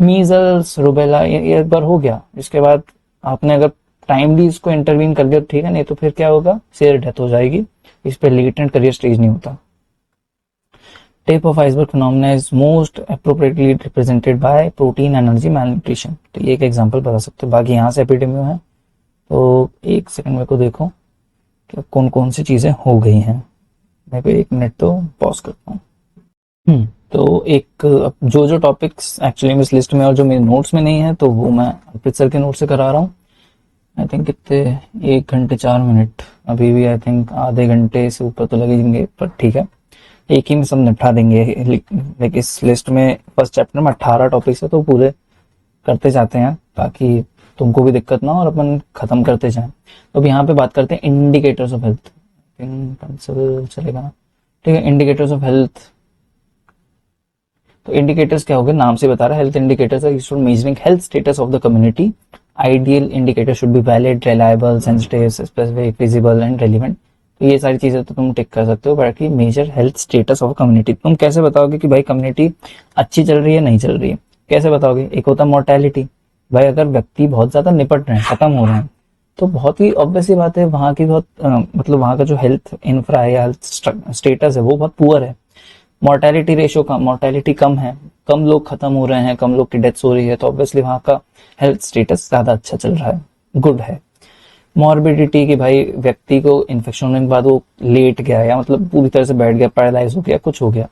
मीजल्स, रुबेला ये एक बार हो गया, इसके बाद आपने अगर टाइमली इसको इंटरवीन कर दिया तो ठीक है, नहीं तो फिर क्या होगा, शेयर डेथ हो जाएगी। इस पे लेटेंट करियर स्टेज नहीं होता। Tip of iceberg phenomena is most appropriately represented by protein energy malnutrition. तो ये एक एग्जांपल बता सकते हो, बाकी यहाँ से एपिडेमियो है। तो एक सेकंड मेरे को देखो कि कौन कौन सी चीजें हो गई हैं, मेरे को 1 मिनट तो पॉज करता हूँ। तो एक जो जो टॉपिक्स एक्चुअली इस लिस्ट में और जो मेरे नोट्स में नहीं है, तो वो मैं अर्पित सर के नोट से करा रहा हूँ। आई थिंक कितने, 1 घंटे 4 मिनट, अभी भी आई थिंक आधे घंटे से ऊपर तो लगेंगे, पर ठीक है, एक ही में सब निपटा देंगे। लेकिन इस लिस्ट में फर्स्ट चैप्टर में 18 टॉपिक्स है, तो पूरे करते जाते हैं ताकि तुमको भी दिक्कत ना हो और अपन खत्म करते जाएं। तो अब यहाँ पे बात करते हैं इंडिकेटर्स ऑफ हेल्थ। पेंसिल चलेगा ना, ठीक है। इंडिकेटर्स ऑफ हेल्थ, तो इंडिकेटर्स क्या हो गए, नाम से बता रहा है, health indicators are used for measuring health status of the community. Ideal indicator should be valid, reliable, sensitive, specific, visible and relevant. तो ये सारी चीजें तो तुम टिक कर सकते हो। बाकी major health status of community, तुम कैसे बताओगे कि भाई कम्युनिटी अच्छी चल रही है नहीं चल रही है, कैसे बताओगे? एक होता है मोर्टेलिटी, भाई अगर व्यक्ति बहुत ज्यादा निपट रहे हैं, खत्म हो रहे हैं, तो बहुत ही ऑब्वियस सी बात है वहाँ की बहुत मतलब वहाँ का जो हेल्थ इंफ्रा है या हेल्थ स्टेटस है वो बहुत पुअर है। मोर्टेलिटी रेशियो कम, मोर्टेलिटी कम है, कम लोग खत्म हो रहे हैं, कम लोग की डेथ्स हो रही है, तो ऑब्वियसली वहाँ का हेल्थ स्टेटस ज्यादा अच्छा चल रहा है, गुड है। मॉर्बिडिटी की भाई व्यक्ति को इन्फेक्शन होने के बाद वो लेट गया या मतलब पूरी तरह से बैठ गया, पैरालाइज हो गया, कुछ हो गया,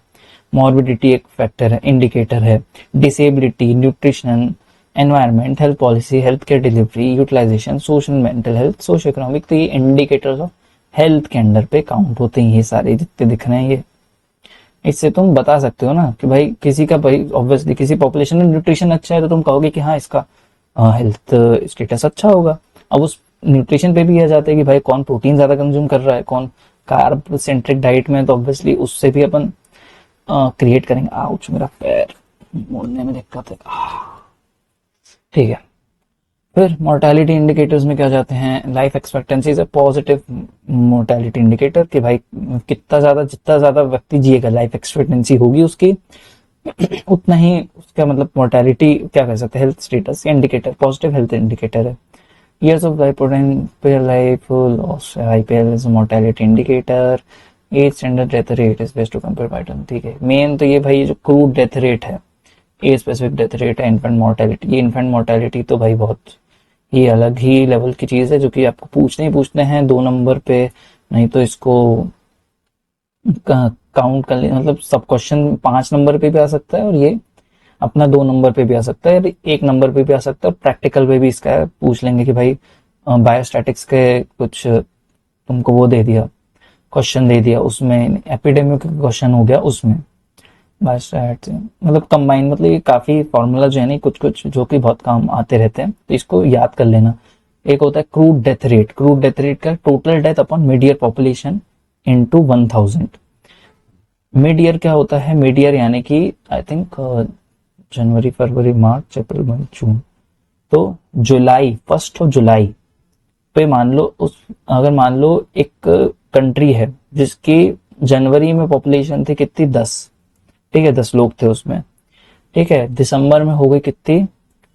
मॉर्बिडिटी एक फैक्टर है, इंडिकेटर है। Disability, nutrition, environment, health policy, health care delivery, utilization, social mental health, socio economic, तो ये इंडिकेटर्स ऑफ हेल्थ के अंडर पे काउंट होते हैं, ये सारे जितने दिख रहे हैं ये। इससे तुम बता सकते हो ना कि भाई किसी का, भाई ऑब्वियसली किसी पॉपुलेशन में न्यूट्रिशन अच्छा है तो तुम कहोगे कि हाँ इसका हेल्थ स्टेटस अच्छा होगा। अब उस न्यूट्रिशन पे भी आ जाता है कि भाई कौन प्रोटीन ज्यादा कंज्यूम कर रहा है, कौन कार्ब सेंट्रिक डाइट में, तो ऑब्वियसली उससे भी अपन क्रिएट करेंगे। आउच, मेरा पैर मोड़ने में दिक्कत है, ठीक है। फिर मोर्टेलिटी इंडिकेटर्स में क्या जाते हैं, life expectancy is a positive mortality indicator, कि भाई कितना ज्यादा, जितना ज्यादा व्यक्ति जिएगा, लाइफ एक्सपेक्टेंसी होगी उसकी, उतना ही उसका मतलब मोर्टेलिटी क्या कह सकते हैं, health status indicator, positive health indicator है। Years of life potential life loss, IPL is a mortality indicator. Age standard death rate is best to compare pattern, ठीक है। मेन तो ये भाई जो क्रूड डेथ रेट है, एज स्पेसिफिक डेथ रेट है, इन्फेंट मोर्टेलिटी, ये इन्फेंट मोर्टेलिटी तो भाई बहुत ही अलग ही लेवल की चीज है, जो कि आपको पूछने ही पूछते हैं 2 नंबर पे, नहीं तो इसको काउंट कर ले, मतलब सब क्वेश्चन 5 नंबर पे भी आ सकता है और ये अपना 2 नंबर पे भी आ सकता है, 1 नंबर पे भी आ सकता है, प्रैक्टिकल पे भी इसका पूछ लेंगे कि भाई बायोस्टैटिक्स के कुछ तुमको वो दे दिया, क्वेश्चन दे दिया, उसमें एपिडेमिक क्वेश्चन हो गया, उसमें बायोस्टैट मतलब कंबाइन, मतलब ये काफी फॉर्मूला जो है ना कुछ कुछ जो कि बहुत काम आते रहते हैं, तो इसको याद कर लेना। एक होता है crude death rate, crude death rate का total death upon mid year population into 1000। Mid year क्या होता है, मिड ईयर यानी कि आई थिंक जनवरी फरवरी मार्च अप्रैल मई जून, तो जुलाई, 1 जुलाई पे मान लो, उस अगर मान लो एक कंट्री है जिसकी जनवरी में पॉपुलेशन थी कितनी, 10, ठीक है, 10 लोग थे उसमें, ठीक है, दिसंबर में हो गई कितनी,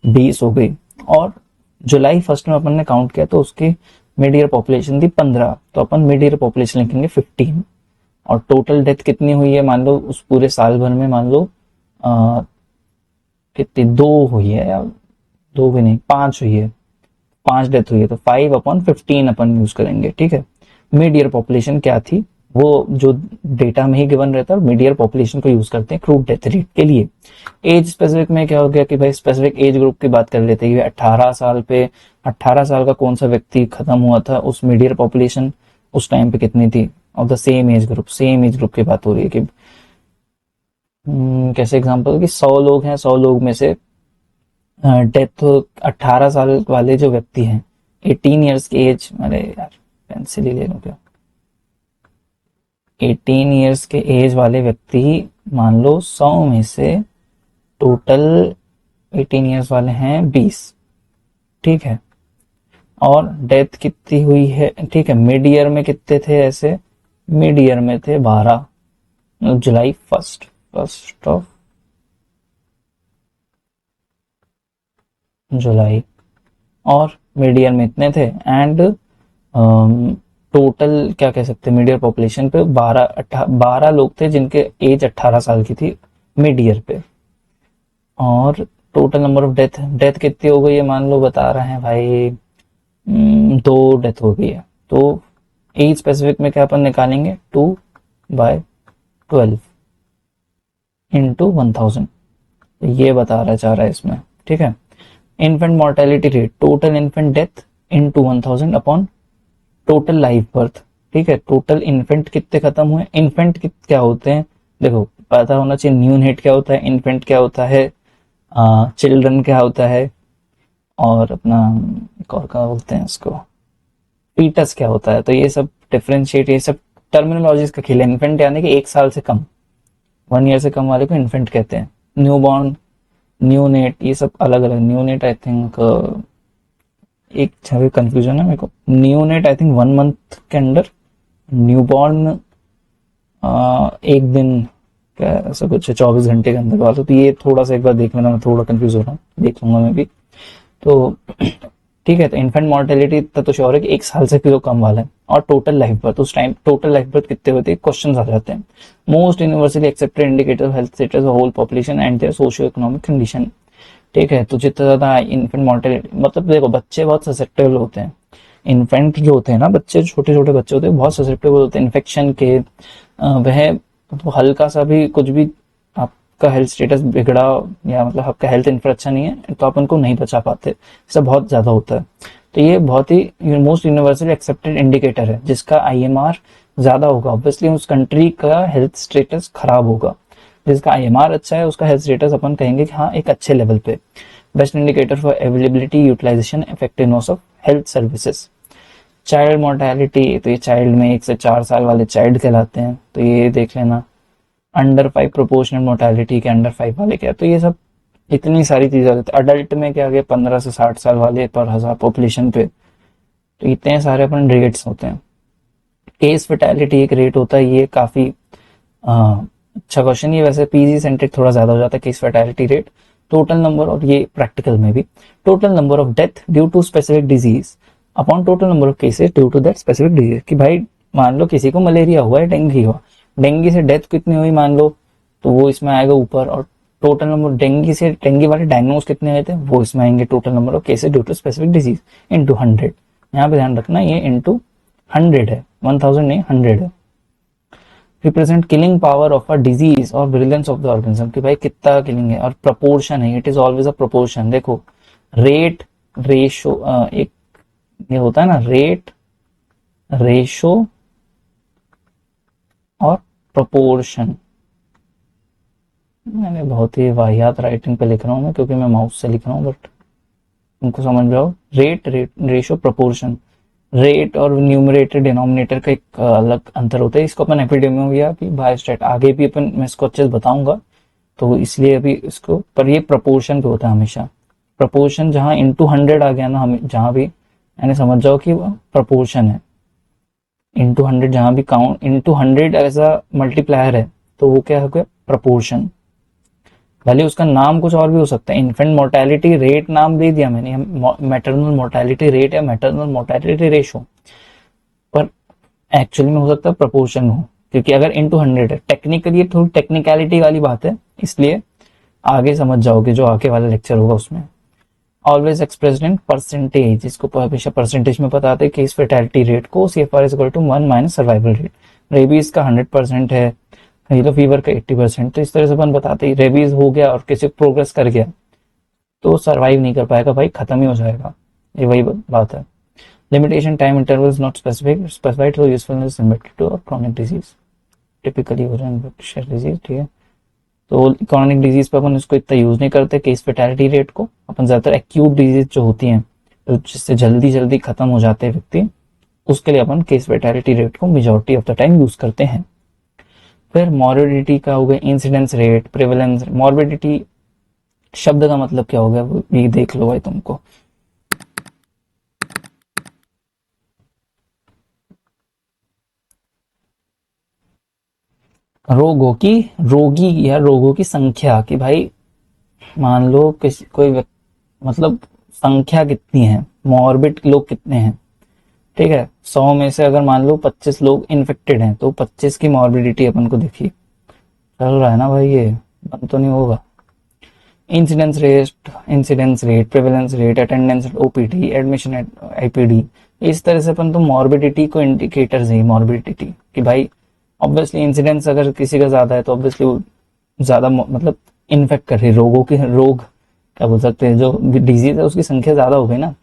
20 हो गई, और जुलाई 1 में अपन ने काउंट किया तो उसकी मिड ईयर पॉपुलेशन थी 15, तो अपन मिड ईयर पॉपुलेशन लिखेंगे 15। और टोटल डेथ कितनी हुई है, मान लो उस पूरे साल भर में, मान लो कितनी, 2 हुई है, या 2 भी नहीं, 5 हुई है, 5 डेथ हुई है, तो 5/15 अपन यूज करेंगे, ठीक है। मिड ईयर पॉपुलेशन क्या थी, वो जो डेटा में ही गिवन रहता है, मिड ईयर पॉपुलेशन को यूज करते हैं क्रूड डेथ रेट के लिए। एज स्पेसिफिक में क्या हो गया कि भाई स्पेसिफिक एज ग्रुप की बात कर लेते हैं, 18 साल पे, 18 साल का कौन सा व्यक्ति खत्म हुआ था, उस मिड ईयर पॉपुलेशन उस टाइम पे कितनी थी, of the same age group, same age group की बात हो रही है कि कैसे एग्जांपल कि 100 लोग हैं, 100 लोग में से डेथ 18 साल वाले जो व्यक्ति हैं, 18 ईयर्स की एज, अरे यार पेंसिल ही ले लो क्या, 18 ईयर्स के एज वाले व्यक्ति, मान लो 100 में से टोटल 18 ईयर्स वाले हैं 20, ठीक है, और डेथ कितनी हुई है, ठीक है, मिड ईयर में कितने थे ऐसे, मिड ईयर में थे 12, जुलाई 1 ऑफ जुलाई, और मिड ईयर में इतने थे, एंड टोटल क्या कह सकते हैं, मिड ईयर पॉपुलेशन पे 12 लोग थे जिनके एज 18 साल की थी मिड ईयर पे। और total number of death, death कितनी हो गई है, मान लो बता रहे हैं भाई 2 डेथ हो गई है, तो एज स्पेसिफिक में क्या अपन निकालेंगे, 2/12 इंटू 1000, ये बता रहा चाह रहा है इसमें, ठीक है। Infant mortality rate, total infant death into 1000 upon total life birth, ठीक है, टोटल इन्फेंट कितने खत्म हुए, इन्फेंट क्या होते हैं, देखो पता होना चाहिए, न्यूनेट क्या होता है, इन्फेंट क्या होता है, चिल्ड्रन क्या होता है, और अपना एक और क्या बोलते हैं इसको, फीटस क्या होता है, तो ये सब डिफरेंशिएट, ये सब टर्मिनोलॉजीज का खेल है। इन्फेंट यानी कि 1 साल से कम, 1 ईयर से कम वाले को इन्फेंट कहते हैं। न्यू बॉर्न, न्यूनेट, ये सब अलग अलग। न्यूनेट आई थिंक एक जगह कंफ्यूजन है मेरे को, न्यूनेट आई थिंक 1 मंथ के अंदर, न्यूबॉर्न 1 दिन, क्या ऐसा कुछ है, 24 घंटे के अंदर वाला। तो ये थोड़ा सा एक बार देख लेना, मैं थोड़ा कंफ्यूज हो रहा हूँ, देख लूंगा मैं भी। तो ठीक है, तो इन्फेंट मॉर्टेलिटी इतना तो श्योर है कि 1 साल से भी तो कम वाला है। और टोटल लाइफ बर्थ, उस टाइम टोटल लाइफ बर्थ कितने होते हैं, क्वेश्चन आ जाते हैं। Most universally accepted indicator of health status of whole population and their socio economic condition. ठीक है, तो जितना ज्यादा इन्फेंट मॉर्टेलिटी, मतलब देखो बच्चे बहुत ससेप्टेबल होते हैं। इन्फेंट जो होते हैं ना, बच्चे, छोटे छोटे बच्चे होते हैं, बहुत ससेप्टेबल होते हैं इन्फेक्शन के। वह तो हल्का सा भी कुछ भी आपका हेल्थ स्टेटस बिगड़ा, या मतलब आपका हेल्थ इन्फ्रा अच्छा नहीं है, तो आप उनको नहीं बचा पाते, ऐसा बहुत ज्यादा होता है। तो ये बहुत ही मोस्ट यूनिवर्सली एक्सेप्टेड इंडिकेटर है, जिसका आईएमआर ज्यादा होगा, ऑब्वियसली उस कंट्री का हेल्थ स्टेटस खराब होगा। जिसका आईएमआर अच्छा है उसका हेल्थ स्टेटस अपन कहेंगे कि हाँ एक अच्छे लेवल पे। Best indicator for availability, utilization, effectiveness of health services. Child mortality, तो ये चाइल्ड में 1 से 4 साल वाले चाइल्ड कहलाते हैं, तो ये देख लेना। अंडर 5 प्रोपोर्शनल मोर्टेलिटी के अंडर 5 वाले क्या, तो ये सब इतनी सारी चीजें होती है। अडल्ट में क्या गया, 15 से 60 साल वाले पर 1000 पॉपुलेशन पे, तो इतने सारे अपन रेट्स होते हैं। केस फेटेलिटी एक रेट होता है, ये काफी अच्छा क्वेश्चन, ये वैसे पीजी सेंट्रिक थोड़ा ज्यादा हो जाता है case fatality rate. Total number, और ये प्रैक्टिकल में भी, total number of death due to specific disease upon total number of cases due to that specific disease. कि भाई मान लो किसी को मलेरिया हुआ है, डेंगू हुआ, डेंगू से डेथ कितनी हुई मान लो, तो वो इसमें आएगा ऊपर। और टोटल नंबर डेंगू से, डेंगू वाले डायग्नोज कितने हुए थे, वो इसमें आएंगे। Total number of cases due to specific disease into 100। यहाँ पे ध्यान रखना ये इंटू 100 है, 1000 नहीं 100 है। Represent killing power of a disease और विरुलेंस ऑफ द ऑर्गेनिज्म, कि भाई कितना किलिंग है। और प्रपोर्शन है, it is always a proportion. देखो रेट, रेशो, एक ये होता है ना, रेट, रेशो और प्रपोर्शन। मैंने बहुत ही वाहियात राइटिंग पे लिख रहा हूँ मैं, क्योंकि मैं माउस से लिख रहा हूँ, बट तुमको समझ जाओ। Rate, rate, ratio, proportion. Rate और न्यूमरेटर डिनोमिनेटर का एक अलग अंतर होता है। इसको अपन एपिडेमियोलॉजी, बायोस्टैट आगे भी अपन, मैं इसको अच्छे से बताऊंगा, तो इसलिए अभी इसको, पर ये प्रपोर्शन पे होता है हमेशा। प्रपोर्शन जहां इंटू 100 आ गया ना, हमें जहां भी, यानी समझ जाओ कि प्रपोर्शन है। इंटू 100 जहां भी काउंट, इंटू 100 ऐसा मल्टीप्लायर है, तो वो क्या हो गया, प्रपोर्शन। भले उसका नाम कुछ और भी हो सकता है, इन्फेंट मोर्टेलिटी रेट नाम दे दिया मैंने, मैटरनल मोर्टेलिटी रेट या मैटरनल मोर्टेलिटी रेशो, पर एक्चुअली में हो सकता है प्रपोर्शन हो, क्योंकि अगर इनटू 100 है। टेक्निकली थोड़ी टेक्निकलिटी वाली बात है, इसलिए आगे समझ जाओगे जो आगे वाला लेक्चर होगा उसमें। ऑलवेज एक्सप्रेस्ड इन परसेंटेज, इसको हमेशा परसेंटेज में बताते हैं। केस फेटेलिटी रेट को CFR is equal to 1 minus survival rate. Rabies का 100% है, येलो फीवर का 80%, तो इस तरह से अपन बताते ही, रेबीज हो गया और किसी प्रोग्रेस कर गया तो सर्वाइव नहीं कर पाएगा भाई, खत्म ही हो जाएगा। ये वही बात है। Limitation, time intervals not specified for usefulness limited to chronic disease, typically हो जाए इन्फेक्शियस डिजीज। ठीक है, तो क्रॉनिक डिजीज पर अपन इसको इतना यूज नहीं करते केस फेटेलिटी रेट को। अपन ज्यादातर एक्यूट डिजीज जो होती हैं, तो जिससे जल्दी जल्दी खत्म हो जाते हैं व्यक्ति, उसके लिए अपन केस फेटेलिटी रेट को majority of the time use करते हैं। फिर मॉर्बिडिटी का हो गया, इंसिडेंस रेट, प्रेवलेंस। मॉर्बिडिटी शब्द का मतलब क्या हो गया वो भी देख लो भाई तुमको। रोगों की, रोगी या रोगों की संख्या, कि भाई मान लो किसी मतलब संख्या कितनी है, मॉर्बिड लोग कितने हैं। ठीक है, 100 में से अगर मान लो 25 लोग इन्फेक्टेड हैं, तो 25 की मॉर्बिडिटी अपन को देखिए। चल रहा है ना भाई, ये बंद तो नहीं होगा। Incidence rate, prevalence rate, attendance OPD, admission IPD, इस तरह से अपन तो मॉर्बिडिटी को इंडिकेटर्स है। मॉर्बिडिटी कि भाई ऑब्वियसली इंसिडेंस अगर किसी का ज्यादा है, तो ऑब्वियसली वो ज्यादा मतलब इन्फेक्ट कर रही, रोगों की, रोग क्या बोल सकते हैं, जो डिजीज है उसकी संख्या ज्यादा हो गई ना।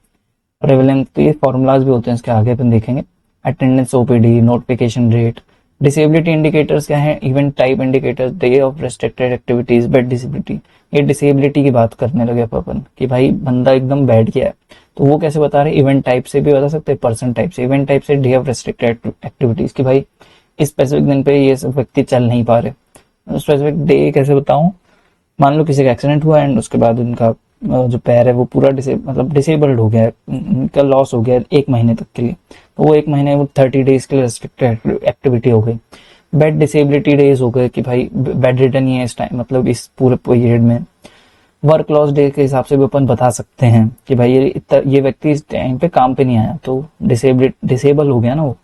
प्रेवलेंस, तो ये फॉर्मूलाज भी होते हैं इसके, आगे अपन देखेंगे। Attendance OPD, notification rate. Disability indicators क्या है, event type indicators, day of restricted activities, bed disability. ये डिसेबिलिटी की बात करने लगे अपन कि भाई बंदा एकदम बैठ गया है, तो वो कैसे बता रहे हैं, इवेंट टाइप से भी बता सकते हैं, पर्सन टाइप से। इवेंट टाइप से डे ऑफ रेस्ट्रिक्टेड एक्टिविटीज, कि भाई इस स्पेसिफिक दिन पे ये सब व्यक्ति चल नहीं पा रहे। स्पेसिफिक डे कैसे बताऊं, मान लो किसी का एक्सीडेंट हुआ एंड उसके बाद उनका जो पैर है वो पूरा मतलब डिसेबल्ड हो गया है, उनका लॉस हो गया है 1 महीने तक के लिए, तो वो 1 महीने वो 30 डेज के लिए रेस्ट्रिक्टेड एक्टिविटी हो गई। बेड डिसेबिलिटी डेज हो गए, कि भाई बेड रिटर्न ही है इस टाइम, मतलब इस पूरे पीरियड में। वर्क लॉस डे के हिसाब से भी अपन बता सकते हैं कि भाई ये व्यक्ति इस टाइम पे काम पे नहीं आया, तो डिसेबल हो गया ना वो।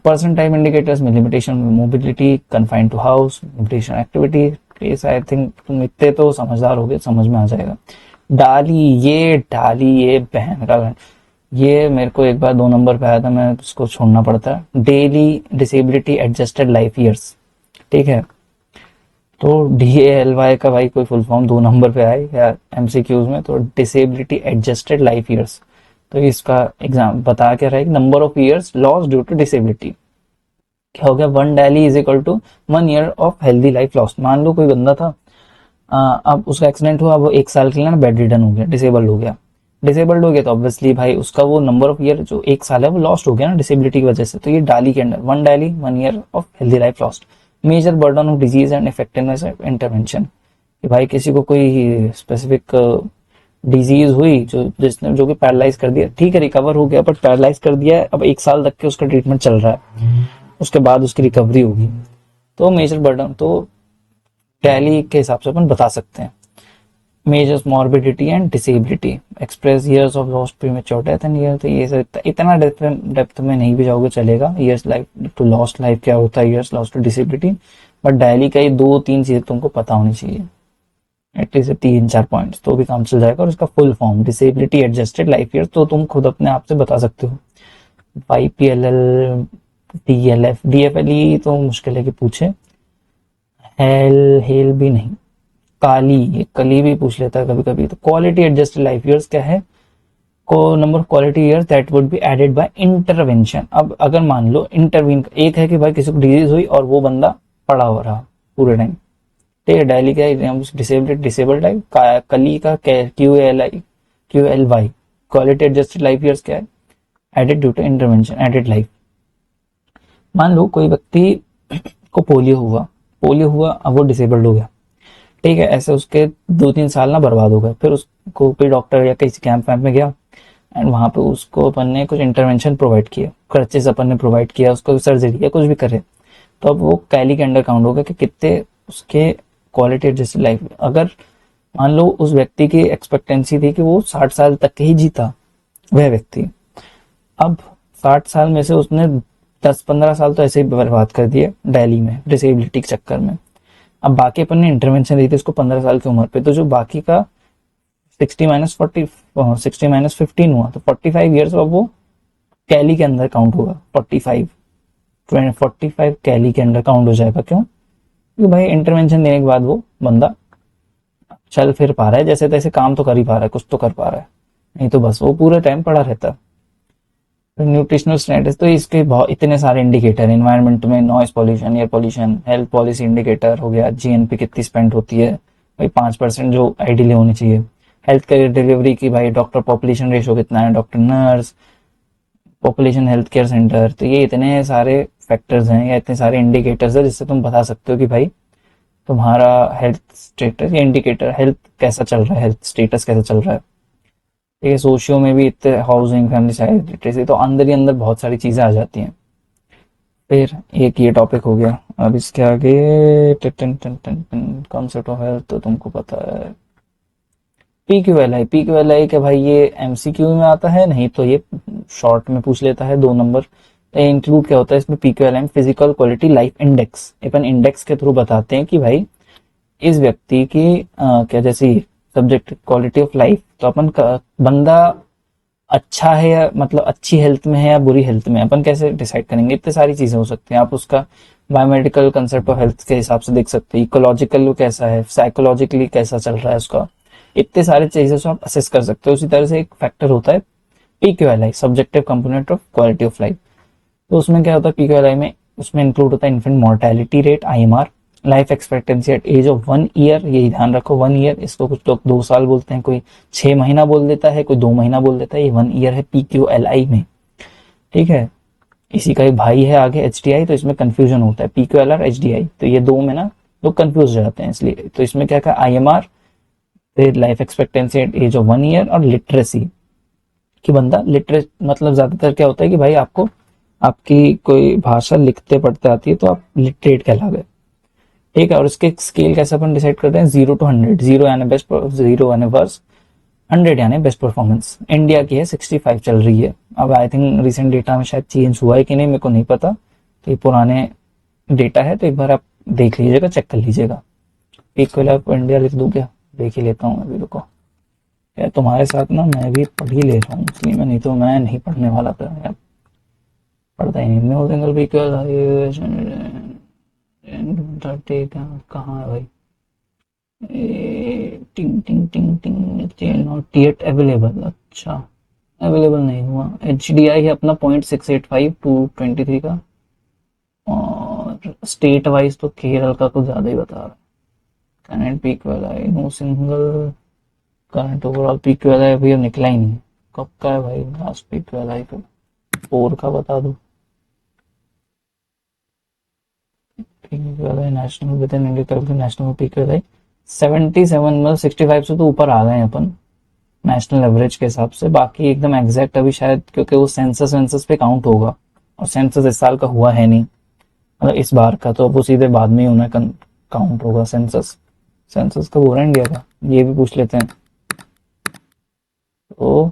पर्सन टाइम इंडिकेटर्स में limitation mobility, confined to house, limitation activity. Case I think तुम इतने तो समझदार हो गए, समझ में आ जाएगा। डाली ये बहन का घर, ये मेरे को एक बार 2 नंबर पे आया था, मैं उसको छोड़ना पड़ता है। Daily disability adjusted life years, ठीक है। तो DALY का भाई कोई फुल फॉर्म 2 नंबर पे आए या MCQs में, तो डिसेबिलिटी एडजस्टेड लाइफ ईयर्स। तो इसका एग्जाम बता क्या रहा है, number of years loss due to disability. क्या हो गया, 1 daily is equal to 1 year of healthy life lost. मान लो कोई बंदा था, अब उसका एक्सीडेंट हुआ, वो 1 साल के लिए ना बेड रिडन हो गया, डिसेबल्ड हो गया। डिसेबल्ड हो गया तो ऑब्वियसली भाई उसका वो नंबर ऑफ ईयर जो 1 साल है वो लॉस्ट हो गया ना डिसेबिलिटी की वजह से। तो ये डाली के under 1 daily 1 year of healthy life lost. Major burden of disease and effectiveness intervention, कि भाई किसी को कोई स्पेसिफिक डिजीज हुई जो कि पैरालाइज कर दिया, ठीक है रिकवर हो गया, बट पैरालाइज कर दिया है, अब 1 साल तक के उसका ट्रीटमेंट चल रहा है, उसके बाद उसकी रिकवरी होगी। तो मेजर बर्डन तो टैली के हिसाब से अपन बता सकते हैं। Measures morbidity and disability, express years of lost premature death and year. तो ये सब इतना डेप्थ में नहीं भी जाओगे चलेगा। Years life to lost life क्या होता है, years lost to disability, but DALY का ये 2-3 चीजें तुमको पता होनी चाहिए, एटलीस्ट 3-4 पॉइंट्स, तो भी काम चल जाएगा। और इसका full form disability adjusted life year, तो तुम खुद अपने आप से बता सकते हो। YPLL, DLF, DFLE तो मुश्किल है कि पूछे, हेल भी नहीं, काली, ये कली भी पूछ लेता है कभी कभी। तो क्वालिटी एडजस्टेड लाइफ ईयर्स क्या है, को number of quality years that would be added by intervention. अब अगर मान लो इंटरवीन, एक है कि भाई किसी को डिजीज हुई और वो बंदा पड़ा हो रहा पूरे टाइम, ठीक है। डेली का डिसेबल्ड टाइप, कली का QLY, quality adjusted life years क्या है, added due to intervention, added life. मान लो कोई व्यक्ति को पोलियो हुआ, अब वो डिसेबल्ड हो गया, ठीक है। ऐसे उसके 2-3 साल ना बर्बाद हो गए। फिर उसको कोई डॉक्टर या किसी कैंप वैम्प में गया एंड वहां पे उसको अपन ने कुछ इंटरवेंशन प्रोवाइड किया, क्रचेस अपन ने प्रोवाइड किया, उसको सर्जरी या कुछ भी करे, तो अब वो कैली के अंडर काउंट होगा कि कितने उसके क्वालिटी एडजस्टेड लाइफ। अगर मान लो उस व्यक्ति की एक्सपेक्टेंसी थी कि वो 60 साल तक ही जीता वह व्यक्ति, अब 60 साल में से उसने 10-15 साल तो ऐसे ही बर्बाद कर दिए डेली में डिसेबिलिटी के चक्कर में। अब बाकी अपन ने इंटरवेंशन दी थी उसको 15 साल की उम्र पे, तो जो बाकी का 60 - 15 हुआ, तो 45 ईयर्स अब वो कैली के अंदर काउंट होगा। 45 कैली के अंदर काउंट हो जाएगा। क्यों, क्योंकि भाई इंटरवेंशन देने के बाद वो बंदा चल फिर पा रहा है, जैसे तैसे काम तो कर ही पा रहा है, कुछ तो कर पा रहा है, नहीं तो बस वो पूरे टाइम पड़ा रहता। न्यूट्रिशनल स्टेटस, तो इसके बहुत इतने सारे इंडिकेटर, एनवायरनमेंट में noise pollution, air pollution, health policy indicator हो गया, GNP कितनी स्पेंड होती है भाई, 5% जो आइडियली होनी चाहिए। हेल्थ केयर डिलीवरी की भाई डॉक्टर पॉपुलेशन रेशो कितना है, doctor nurse, population health care centre. तो ये इतने सारे फैक्टर्स हैं या इतने सारे इंडिकेटर्स है जिससे तुम बता सकते हो कि भाई तुम्हारा हेल्थ स्टेटस या इंडिकेटर हेल्थ कैसा चल रहा है, हेल्थ स्टेटस कैसा चल रहा है, ठीक है। सोशियो में भी इतने हाउसिंग, फैमिली साइज लिटरेसी, तो अंदर ही अंदर बहुत सारी चीजें आ जाती हैं। फिर एक ये टॉपिक हो गया, अब इसके आगे कॉन्सेप्ट ऑफ हेल्थ तो तुमको पता है। PQLI के भाई ये MCQ में आता है, नहीं तो ये शॉर्ट में पूछ लेता है 2 नंबर। इंक्लूड क्या होता है इसमें, PQLI physical quality life index. अपन इंडेक्स के थ्रू बताते हैं कि भाई इस व्यक्ति की क्या जैसी सब्जेक्ट क्वालिटी ऑफ लाइफ, तो अपन बंदा अच्छा है या मतलब अच्छी हेल्थ में है या बुरी हेल्थ में, अपन कैसे डिसाइड करेंगे। इतनी सारी चीजें हो सकती हैं। आप उसका बायोमेडिकल कंसेप्ट ऑफ हेल्थ के हिसाब से देख सकते हैं, इकोलॉजिकल कैसा है, साइकोलॉजिकली कैसा चल रहा है उसका, इतने सारे चीजें से आप असेस कर सकते हो। उसी तरह से एक फैक्टर होता है PQLI, subjective component of quality of life. तो उसमें क्या होता है PQLI में, उसमें इंक्लूड होता है infant mortality rate IMR, life expectancy at age of 1 year, यही ध्यान रखो 1 ईयर, इसको कुछ लोग 2 साल बोलते हैं, कोई 6 महीना बोल देता है, कोई 2 महीना बोल देता है, ये 1 ईयर है PQLI में। ठीक है, इसी का एक भाई है आगे HDI, तो इसमें कंफ्यूजन होता है PQLR HDI, तो ये दो में ना लोग कंफ्यूज हो जाते हैं, इसलिए तो इसमें क्या कहा IMR, फिर life expectancy at age of 1 year, और लिटरेसी कि बंदा लिटरेट, मतलब ज्यादातर क्या होता है कि भाई आपको आपकी कोई भाषा लिखते पढ़ते आती है तो आप लिटरेट कहला गए। ठीक है, और इसके स्केल कैसे अपन डिसाइड करते हैं, 0 to 100, 0 यानी बेस्ट, 0 यानी वर्स्ट, 100 यानी बेस्ट परफॉर्मेंस। इंडिया की है 65 चल रही है। अब आई थिंक रिसेंट डेटा में शायद चेंज हुआ है कि नहीं, मेरे को नहीं पता, तो ये पुराने डेटा है, तो एक बार आप देख लीजिएगा, चेक कर लीजिएगा। इक्वल ऑफ इंडिया लिख दूं क्या, देख ही लेता हूँ अभी, रुको। यार तुम्हारे साथ ना मैं भी पढ़ ही ले रहा हूँ, इसलिए मैं, नहीं तो मैं नहीं पढ़ने वाला था यार, पढ़ता ही नहीं मैं। सिंगल इक्वल 30 कहाँ है भाई, टिंग टिंग टिंग टिंग, नॉट येट अवेलेबल, अच्छा अवेलेबल नहीं हुआ। HDI है अपना 0.685 223 का, और स्टेट वाइज तो केरल का कुछ ज्यादा ही बता रहा है। करंट पीक वाला है, no single current overall peak वाला है, अभी निकला ही नहीं, कब का है भाई लास्ट पीक वाला है, तो 4 का बता दो। पीक वाला है नेशनल विद इन इंडिया तरफ नेशनल पीक वाला है 77, मतलब 65 से तो ऊपर आ गए हैं अपन नेशनल एवरेज के हिसाब से। बाकी एकदम एग्जैक्ट अभी शायद, क्योंकि वो सेंसस वेंसस पे काउंट होगा, और सेंसस इस साल का हुआ है नहीं, मतलब इस बार का, तो अब वो सीधे बाद में ही उन्हें काउंट होगा सेंसस। सेंसस कब हो रहा है इंडिया का, ये भी पूछ लेते हैं। तो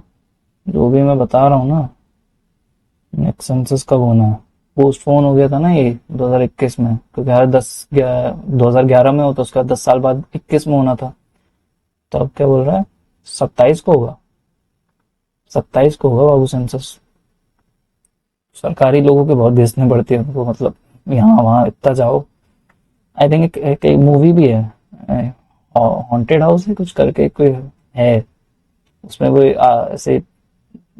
जो भी मैं बता रहा हूँ ना, नेक्स्ट सेंसस कब होना है, पोस्टपोन हो गया था ना ये 2021 में, क्योंकि हर 2011 में हो, तो उसका 10 साल बाद 21 में होना था। तो अब क्या बोल रहा है, 27 को होगा, 27 को होगा बाबू सेंसस। सरकारी लोगों की बहुत बेइज्जती बढ़ती है उनको, मतलब यहाँ वहाँ इतना जाओ। आई थिंक एक मूवी भी है, हॉन्टेड हाउस है कुछ करके कोई है, उसमें कोई ऐसे,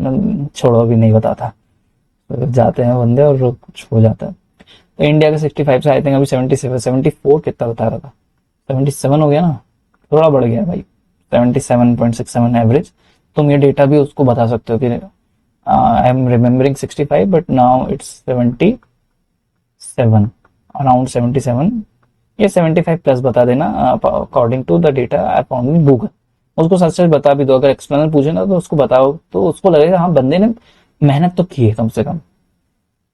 छोड़ो अभी नहीं बताता, तो जाते हैं बंदे और कुछ हो जाता है। तो इंडिया का 65 से आई थिंक अभी 77, 74 कितना बता रहा था, 77 हो गया ना, थोड़ा बढ़ गया भाई, 77.67 एवरेज। तुम ये डेटा भी उसको बता सकते हो कि I am remembering 65 but now it's 77, around 77, ये 75 प्लस बता देना according to the data I found in Google. उसको सच सच बता भी दो, अगर एक्सटर्नल पूछे ना तो उसको बताओ, तो उसको लगेगा हाँ बंदे ने मेहनत तो की है कम से कम।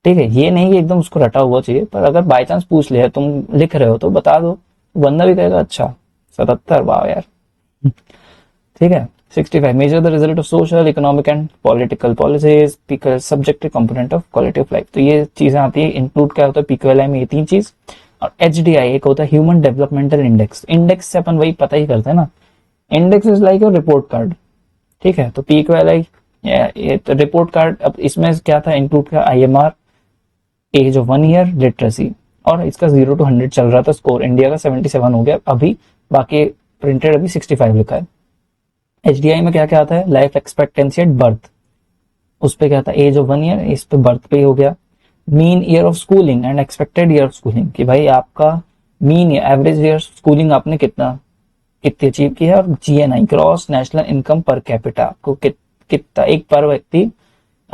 ठीक है, ये नहीं कि एकदम उसको रटा हुआ चाहिए, पर अगर बाई चांस पूछ लिया, तुम लिख रहे हो तो बता दो, बंदा भी कहेगा अच्छा 77, वाह यार। ठीक है, 65 measure the result of social economic and political policies, subjective component of quality of life, तो ये चीजें आती है। इंक्लूड क्या होता है PQLI में, ये 3 चीज। और HDI एक होता है ह्यूमन डेवलपमेंटल इंडेक्स, इंडेक्स से अपन वही पता ही करते हैं ना, index is like your report card. ठीक है, तो PQLI ये तो रिपोर्ट कार्ड। अब इसमें क्या था, इंक्लूड किया IMR, age of 1 year, literacy, और इसका 0 to 100 चल रहा था स्कोर, इंडिया का 77 हो गया अभी, बाकी प्रिंटेड अभी 65 लिखा है। HDI में क्या क्या आता है, लाइफ एक्सपेक्टेंसी एट बर्थ, उस पे क्या था एज ऑफ 1 ईयर, इस पे बर्थ पे ही हो गया। Mean year of schooling and expected year of schooling, कि भाई आपका मीन एवरेज ईयर स्कूलिंग आपने कितनी अचीव की है। और GNI, gross national income per capita, आपको कितना एक पर व्यक्ति,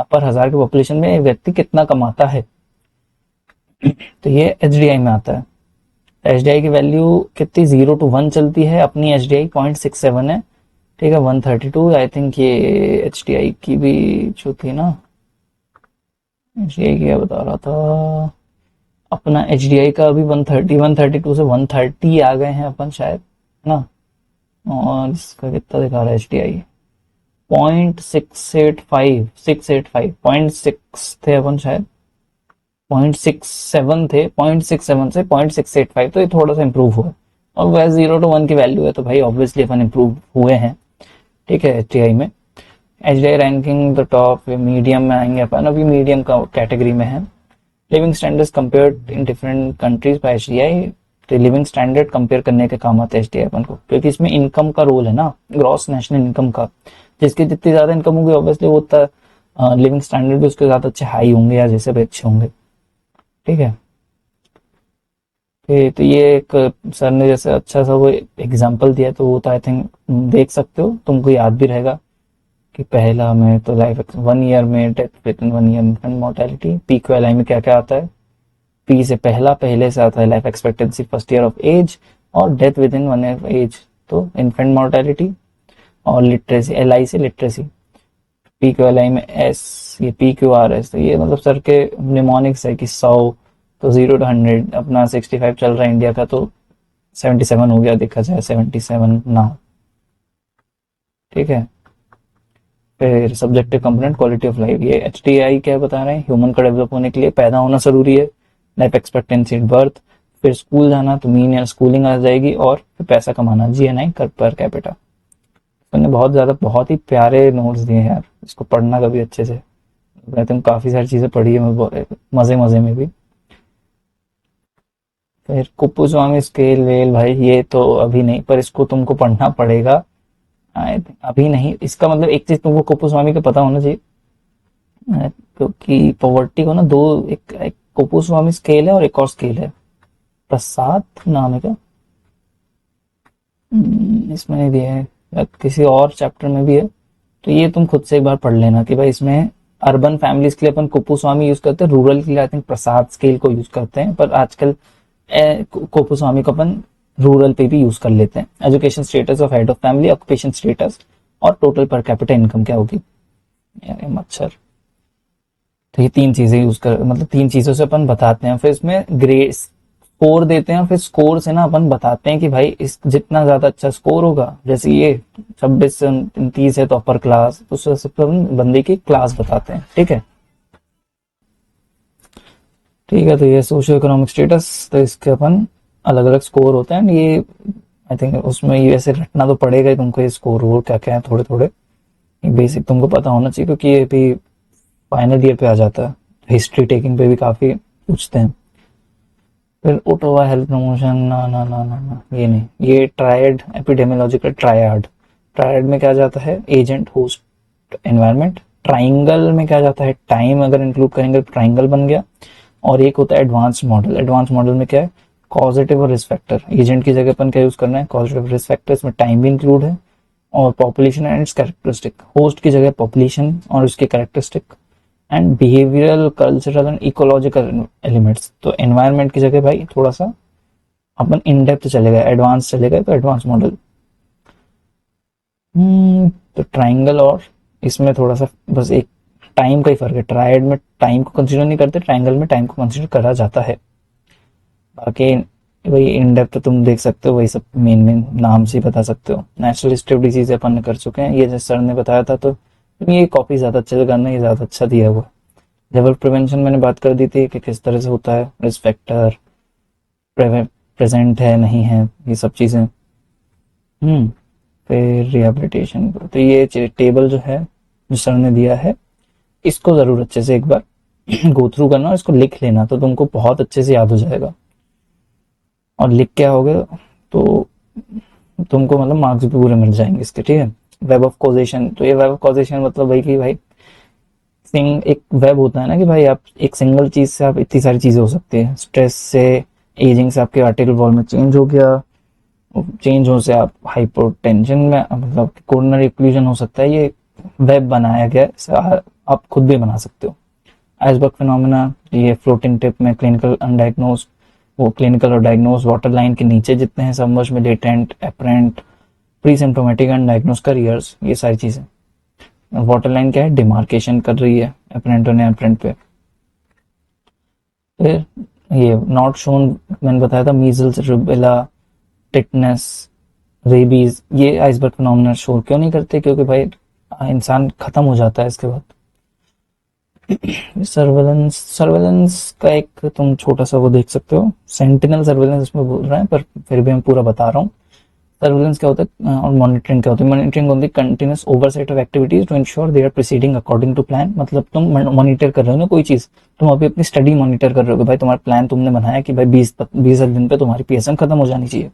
पर हजार की पॉपुलेशन में व्यक्ति कितना कमाता है, तो ये HDI में आता है। HDI की वैल्यू कितनी, 0 to 1 चलती है, अपनी HDI 0.67 है। ठीक है, 132 आई थिंक, ये HDI की भी जो थी ना, HDI की क्या बता रहा था अपना, HDI का अभी 130, 132 से 130 आ गए हैं अपन शायद, है ना। और इसका कितना दिखा रहा है HDI, 0.685, 685, 0.6 थे अपन शायद, 0.67 थे, 0.67 से 0.685, तो ये थोड़ा सा इंप्रूव हुआ। और वह 0 to 1 की वैल्यू है, तो भाई ऑब्वियसली अपन इंप्रूव हुए हैं। ठीक है, HDI में, HDI ranking the top, medium में आएंगे अपन, अभी मीडियम का कैटेगरी में है। Living standards compared in different countries by HDI, तो लिविंग स्टैंडर्ड कंपेयर करने के काम आते हैं HDI अपन को, क्योंकि इसमें इनकम का रोल है ना, ग्रॉस नेशनल इनकम का, जिसकी जितनी ज्यादा इनकम होगी ऑब्वियसली वो उतना लिविंग स्टैंडर्ड भी उसके ज्यादा अच्छे हाई होंगे, या जैसे भी अच्छे होंगे। ठीक है, तो ये एक सर ने जैसे अच्छा सा वो एग्जांपल दिया, तो वो तो आई थिंक देख सकते हो, तुमको याद भी रहेगा कि पहला में तो लाइफ 1 ईयर में death within 1 year infant mortality, P Q L I में क्या क्या आता है। पी से पहला पहले से आता है life expectancy first year of age, और death within 1 year of age तो इन्फेंट मोर्टेलिटी। और लिटरेसी, एल आई से literacy, P Q L I में एस, ये पी क्यू आर एस, तो ये मतलब सर के निमोनिक्स है कि 100, तो 0 to 100 अपना 65 चल रहा है इंडिया का, तो 77 हो गया देखा जाए, 77 ना। ठीक है। फिर subjective component quality of life, ये एच डी आई क्या बता रहे हैं, ह्यूमन का डेवलप होने के लिए पैदा होना जरूरी है, लाइफ एक्सपेक्टेंसी एट बर्थ, फिर स्कूल जाना तो मीन या स्कूलिंग आ जाएगी, और फिर पैसा कमाना, जी एन आई कर पर कैपिटा। मैंने बहुत ज्यादा बहुत ही प्यारे नोट्स दिए हैं यार, इसको पढ़ना कभी अच्छे से। मैं तुम काफी सारी चीजें पढ़ी है मैं मजे मजे में भी। फिर कुप्पुस्वामी स्केल वेल, भाई ये तो अभी नहीं, पर इसको तुमको पढ़ना पड़ेगा। अभी नहीं, इसका मतलब एक चीज तुमको कुप्पुस्वामी का पता होना चाहिए, क्योंकि पॉवर्टी को ना दो, एक कुप्पुस्वामी स्केल है और एक और स्केल है, प्रसाद नाम है क्या, इसमें नहीं दिया है, या किसी और चैप्टर में भी है, तो ये तुम खुद से एक बार पढ़ लेना कि भाई इसमें अर्बन फैमिलीज के लिए अपन कुप्पुस्वामी यूज करते हैं, रूरल के लिए आई थिंक प्रसाद स्केल को यूज करते हैं, पर आजकल कुप्पुस्वामी को अपन रूरल पे भी यूज कर लेते हैं। Education status of head of family, occupation status, और टोटल पर कैपिटा इनकम क्या होगी। यार ये मच्छर, तो ये तीन चीजें यूज कर, मतलब तीन चीजों से अपन बताते हैं, फिर इसमें ग्रेड स्कोर देते हैं, फिर स्कोर से ना अपन बताते हैं कि भाई इस जितना ज्यादा अच्छा स्कोर होगा, जैसे ये 26 से 29 है तो अपर क्लास, तो उससे अपन बंदे की क्लास बताते हैं। ठीक है। ठीक है, तो ये सोशियो इकोनॉमिक स्टेटस, तो इसके अपन अलग अलग स्कोर होते हैं, ये आई थिंक उसमें ये ऐसे रटना तो पड़ेगा ही तुमको, ये स्कोर वो क्या क्या है थोड़े थोड़े, बेसिक तुमको पता होना चाहिए, क्योंकि ये भी फाइनल ईयर पे आ जाता है, हिस्ट्री टेकिंग पे भी काफी पूछते हैं। फिर ओटोवा हेल्थ प्रमोशन, ना ना ना ना ना, ये नहीं, ये ट्रायड एपिडेमियोलॉजिकल ट्रायड, ट्रायड में क्या जाता है, एजेंट होस्ट एनवायरनमेंट, ट्राइंगल में क्या जाता है, टाइम अगर इंक्लूड करेंगे तो ट्राइंगल बन गया, और एक होता है एडवांस मॉडल, एडवांस मॉडल में क्या है, कॉजेटिव और रिस्क फैक्टर, एजेंट की जगह अपन क्या यूज करना है, कॉजेटिव रिस्क फैक्टर, इसमें टाइम भी इंक्लूड है, और population and it's characteristic, host की जगह पॉपुलेशन और उसके characteristic, and behavioural cultural and ecological elements, तो एनवायरनमेंट की जगह भाई थोड़ा सा अपन इन डेप्थ चलेगा, एडवांस चलेगा, तो एडवांस मॉडल। तो ट्राइंगल, और इसमें थोड़ा सा बस एक टाइम का ही फर्क है, ट्रायड में टाइम को कंसीडर नहीं करते, ट्राइंगल में टाइम को कंसीडर करा जाता है। बाकी वही इन डेप्थ तुम देख सकते हो, वही सब मेन मेन नाम से ही बता सकते हो। नेचुरल हिस्ट्री ऑफ डिजीज अपन ने कर चुके हैं, ये जैसे सर ने बताया था, तो ये कॉपी ज्यादा अच्छे से करना, ये ज्यादा अच्छा दिया हुआ। लेवल प्रिवेंशन मैंने बात कर दी थी कि किस तरह से होता है, रिस्क फैक्टर प्रेजेंट है नहीं है, ये सब चीजें। फिर रिहेबिलिटेशन, तो ये टेबल जो है जो सर ने दिया है, इसको जरूर अच्छे से एक बार गो थ्रू करना, और इसको लिख लेना, तो तुमको बहुत अच्छे से याद हो जाएगा। और लिख क्या होगा, तो तुमको मतलब मार्क्स भी पूरे मिल जाएंगे इसके। ठीक है। वेब ऑफ कॉजेशन, तो ये वेब ऑफ कॉजेशन मतलब वही कि भाई एक वेब होता है ना, कि भाई आप एक सिंगल चीज से आप इतनी सारी चीजें हो सकती है, स्ट्रेस से, एजिंग से आपके आर्टेरियल वॉल में चेंज हो गया, चेंज हो से आप हाइपोटेंशन में, मतलब कोरोनरी ओक्लूजन हो सकता है, ये वेब बनाया गया है, आप खुद भी बना सकते हो। आइसबर्ग फिनोमेना, ये फ्लोटिंग टिप में क्लिनिकल अनडायग्नोज, वो क्लिनिकल और डायग्नोज वाटर लाइन के नीचे जितने हैं, सबमर्ज में latent, apparent, pre symptomatic and diagnose careers, ये सारी चीजें। वाटर लाइन क्या है, डिमार्केशन कर रही है एपरेंट और एपरेंट पे। फिर ये नॉट शोन, मैंने बताया था, मीजल्स, रुबेला, टिटनेस, रेबीज, ये आइसबर्ग फिनोमेना शो क्यों नहीं करते, क्योंकि भाई इंसान खत्म हो जाता है इसके बाद। सर्वेलेंस, सर्वेलेंस का एक तुम छोटा सा वो देख सकते हो, सेंटिनल सर्वेलेंस इसमें बोल रहे हैं, पर फिर भी मैं पूरा बता रहा हूँ। सर्वेलेंस क्या होता है और मॉनिटरिंग क्या होती है। मॉनिटरिंग होती है continuous oversight of activities to ensure they are proceeding according to plan, मतलब तुम मॉनिटर कर रहे हो ना कोई चीज, तुम अभी अपनी स्टडी मॉनिटर कर रहे हो कि भाई तुम्हारा प्लान तुमने बनाया कि भाई 20 दिन पे तुम्हारी पीएसएम खत्म हो जानी चाहिए,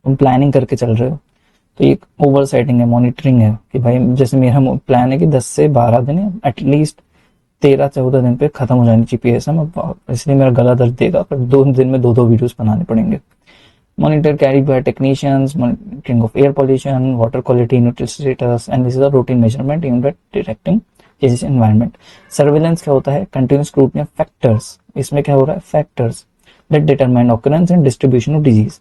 तुम प्लानिंग करके चल रहे हो, तो ये ओवरसाइटिंग है, मॉनिटरिंग है, कि भाई जैसे मेरा प्लान है कि 10 से 12 दिन एटलीस्ट 13-14 दिन पे खत्म हो जानी चाहिए पीएसएम, इसलिए मेरा गला दर्द देगा, पर 2 दिन में 2-2 वीडियोस बनाने पड़ेंगे। Monitor carry by technicians, monitoring of air pollution, water quality, nutrition status, and this is a routine measurement in detecting disease environment. Surveillance क्या होता है? Continuous scrutiny of factors. इसमें क्या हो रहा है? Factors that determine occurrence and distribution of disease.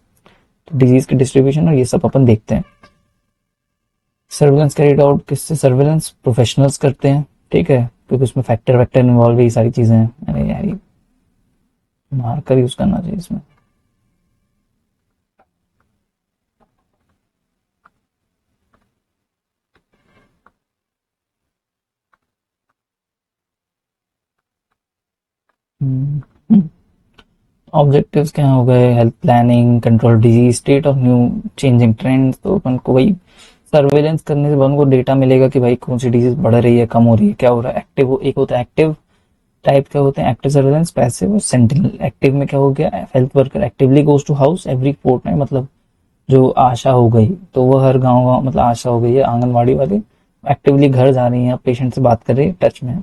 तो डिजीज की डिस्ट्रीब्यूशन और ये सब अपन देखते हैं। सर्विलेंस कैरिड आउट किससे? सर्विलेंस प्रोफेशनल्स करते हैं, ठीक है, क्योंकि उसमें फैक्टर वैक्टर इन्वॉल्व है, ये सारी चीजें हैं। अरे यार मार्कर यूज करना चाहिए इसमें। ऑब्जेक्टिव्स क्या हो गए? Health planning, control disease, state of new changing trends. तो अपन को वही सर्वेलेंस करने से अपन को डेटा मिलेगा कि भाई कौन सी डिजीज बढ़ रही है, कम हो रही है, क्या हो रहा है। एक्टिव, एक होता है एक्टिव टाइप, क्या होते हैं? एक्टिव सर्वेलेंस, पैसिव और सेंटिनल। एक्टिव में क्या हो गया? Health worker actively goes to house every fortnight, मतलब जो आशा हो गई तो वो हर गांव गांव, मतलब आशा हो गई है आंगनवाड़ी वाले एक्टिवली घर जा रही है, पेशेंट से बात कर रही है, टच में है।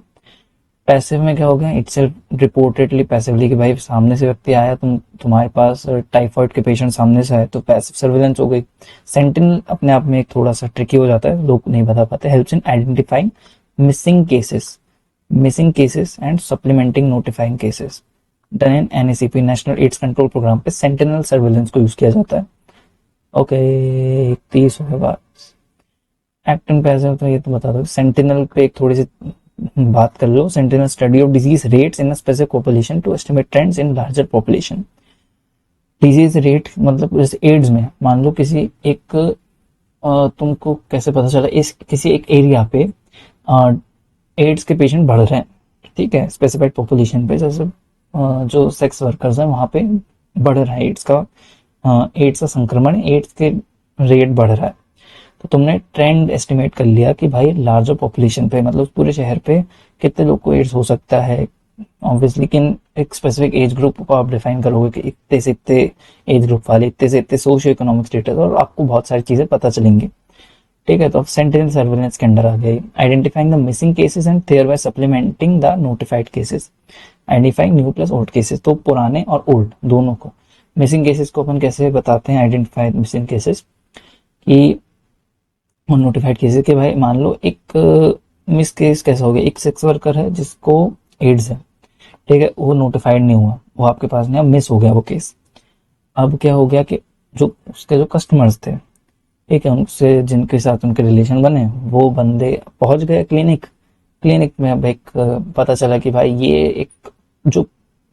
पैसिव में क्या हो गया? इटसेल्फ रिपोर्टेडली पैसिवली, कि भाई सामने से व्यक्ति आया, तुम्हारे पास टाइफाइड के पेशेंट सामने से आए, तो पैसिव सर्विलेंस हो गई। सेंटिनल अपने आप में एक थोड़ा सा ट्रिकी हो जाता है, लोग नहीं बता पाते। Helps in identifying missing cases and supplementing notifying cases. Done in NACP, national AIDS control programme पे सेंटिनल सर्विलेंस को यूज किया जाता है। ओके, 30 हो गए बात। एक्ट एंड पैसिव तो ये तो बता दो। सेंटिनल पे एक थोड़ी सी बात कर लो। Sentinel study of disease rates in specific population to estimate trends in larger population. Disease rate मतलब जैसे एड्स में, मान लो किसी एक तुमको कैसे पता चला इस किसी एक एरिया पे एड्स के पेशेंट बढ़ रहे हैं, ठीक है, स्पेसिफाइड पॉपुलेशन पे, जैसे जो सेक्स वर्कर्स हैं वहां पे बढ़ रहा है एड्स का संक्रमण, एड्स के रेट बढ़ रहा है। तो तुमने ट्रेंड एस्टिमेट कर लिया कि भाई लार्जर पॉपुलेशन पे, मतलब पूरे शहर पे कितने लोग को एड्स हो सकता है। ऑब्वियसली किन एक स्पेसिफिक एज ग्रुप को आप डिफाइन करोगे कि इतने से इतने एज ग्रुप वाले, इतने से इतने सोशियो इकोनॉमिक स्टेटस, और आपको बहुत सारी चीजें पता चलेंगी, ठीक है। तो सेंटिनल सर्वेलेंस के अंडर आ गई identifying the missing cases and thereby supplementing the notified cases, identifying new plus old cases. तो पुराने और ओल्ड दोनों को। मिसिंग केसेस को अपन कैसे बताते हैं? आइडेंटिफाइड मिसिंग केसेस की नोटिफाइड केसेस के, भाई मान लो एक मिस केस कैसा हो गया? एक सेक्स वर्कर है जिसको एड्स है, ठीक है, वो नोटिफाइड नहीं हुआ, वो आपके पास नहीं, अब मिस हो गया वो केस। अब क्या हो गया कि जो उसके जो कस्टमर्स थे, ठीक है, उनसे जिनके साथ उनके रिलेशन बने, वो बंदे पहुंच गए क्लिनिक में। अब एक पता चला कि भाई ये एक जो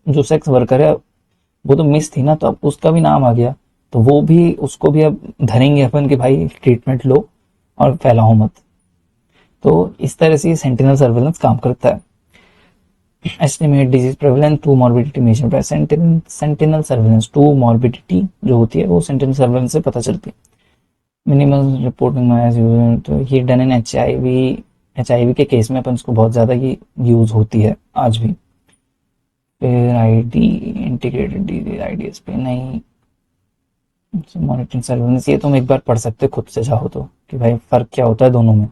जो सेक्स वर्कर है वो तो मिस थी ना, तो अब उसका भी नाम आ गया, तो वो भी, उसको भी अब धरेंगे अपन कि भाई ट्रीटमेंट लो और फैलाओ मत। तो इस तरह से सेंटिनल सर्वेलेंस काम करता है। Estimate disease prevalence to morbidity measure by sentinel surveillance. To morbidity जो होती है वो सेंटिनल सर्वेलेंस से पता चलती है। मिनिमल रिपोर्टिंग नॉइज, तो ये डन इन एचआईवी के केस में अपन इसको बहुत ज़्यादा ये यूज होती है आज भी। फिर आईडी इंटीग्रेटेड डिजीज आईडीएस पे नहीं, मॉनिटरिंग सर्वेलेंस ये तुम एक बार पढ़ सकते हो खुद से चाहो तो, कि भाई फर्क क्या होता है दोनों में।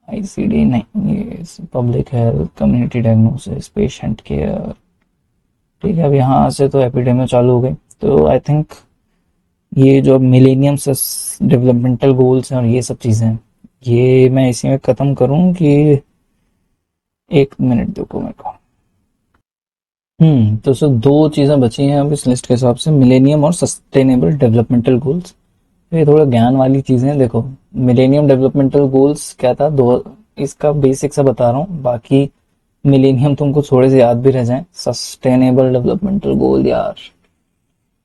आईसीडी नहीं, ये public health, community diagnosis, patient care, ठीक है। अब यहाँ से तो एपिडेमिक चालू हो गई, तो आई थिंक ये जो मिलेनियम डेवलपमेंटल गोल्स हैं और ये सब चीज़ें हैं, ये मैं इसी में ख़त्म करूँ कि 1 मिनट देखो मेरे को। तो सिर्फ 2 चीज़ें बची हैं अब इस लिस्ट के हिसाब से, मिलेनियम और सस्टेनेबल डेवलपमेंटल गोल्स। ये थोड़ा ज्ञान वाली चीज़ें हैं। देखो मिलेनियम डेवलपमेंटल गोल्स क्या था, दो, इसका बेसिक सा बता रहा हूँ, बाकी मिलेनियम तुमको थोड़े से याद भी रह जाएं। सस्टेनेबल डेवलपमेंटल गोल यार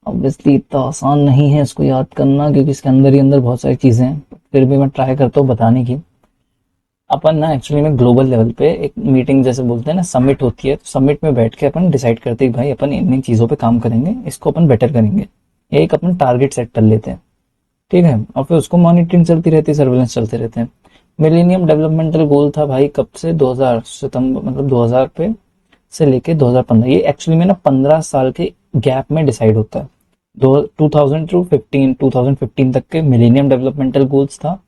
ऑब्वियसली इतना आसान नहीं है इसको याद करना, क्योंकि इसके अंदर ही अंदर बहुत सारी चीज़ें हैं, फिर भी मैं ट्राई करता हूँ बताने की। अपन ना एक्चुअली में ग्लोबल लेवल पे एक मीटिंग जैसे बोलते हैं ना, समिट होती है, तो समिट में बैठ के अपन डिसाइड करते हैं भाई अपन इन चीज़ों पे काम करेंगे, इसको अपन बेटर करेंगे, एक अपन टारगेट सेट कर लेते हैं, ठीक है, और फिर उसको मॉनिटरिंग चलती रहती है, सर्वेलेंस चलते रहते हैं। मिलेनियम डेवलपमेंटल गोल था भाई कब से? 2000 सितंबर, मतलब 2000 पे से लेके 2015, ये एक्चुअली में ना 15 साल के गैप में डिसाइड होता है। 2015 तक के मिलेनियम डेवलपमेंटल गोल्स था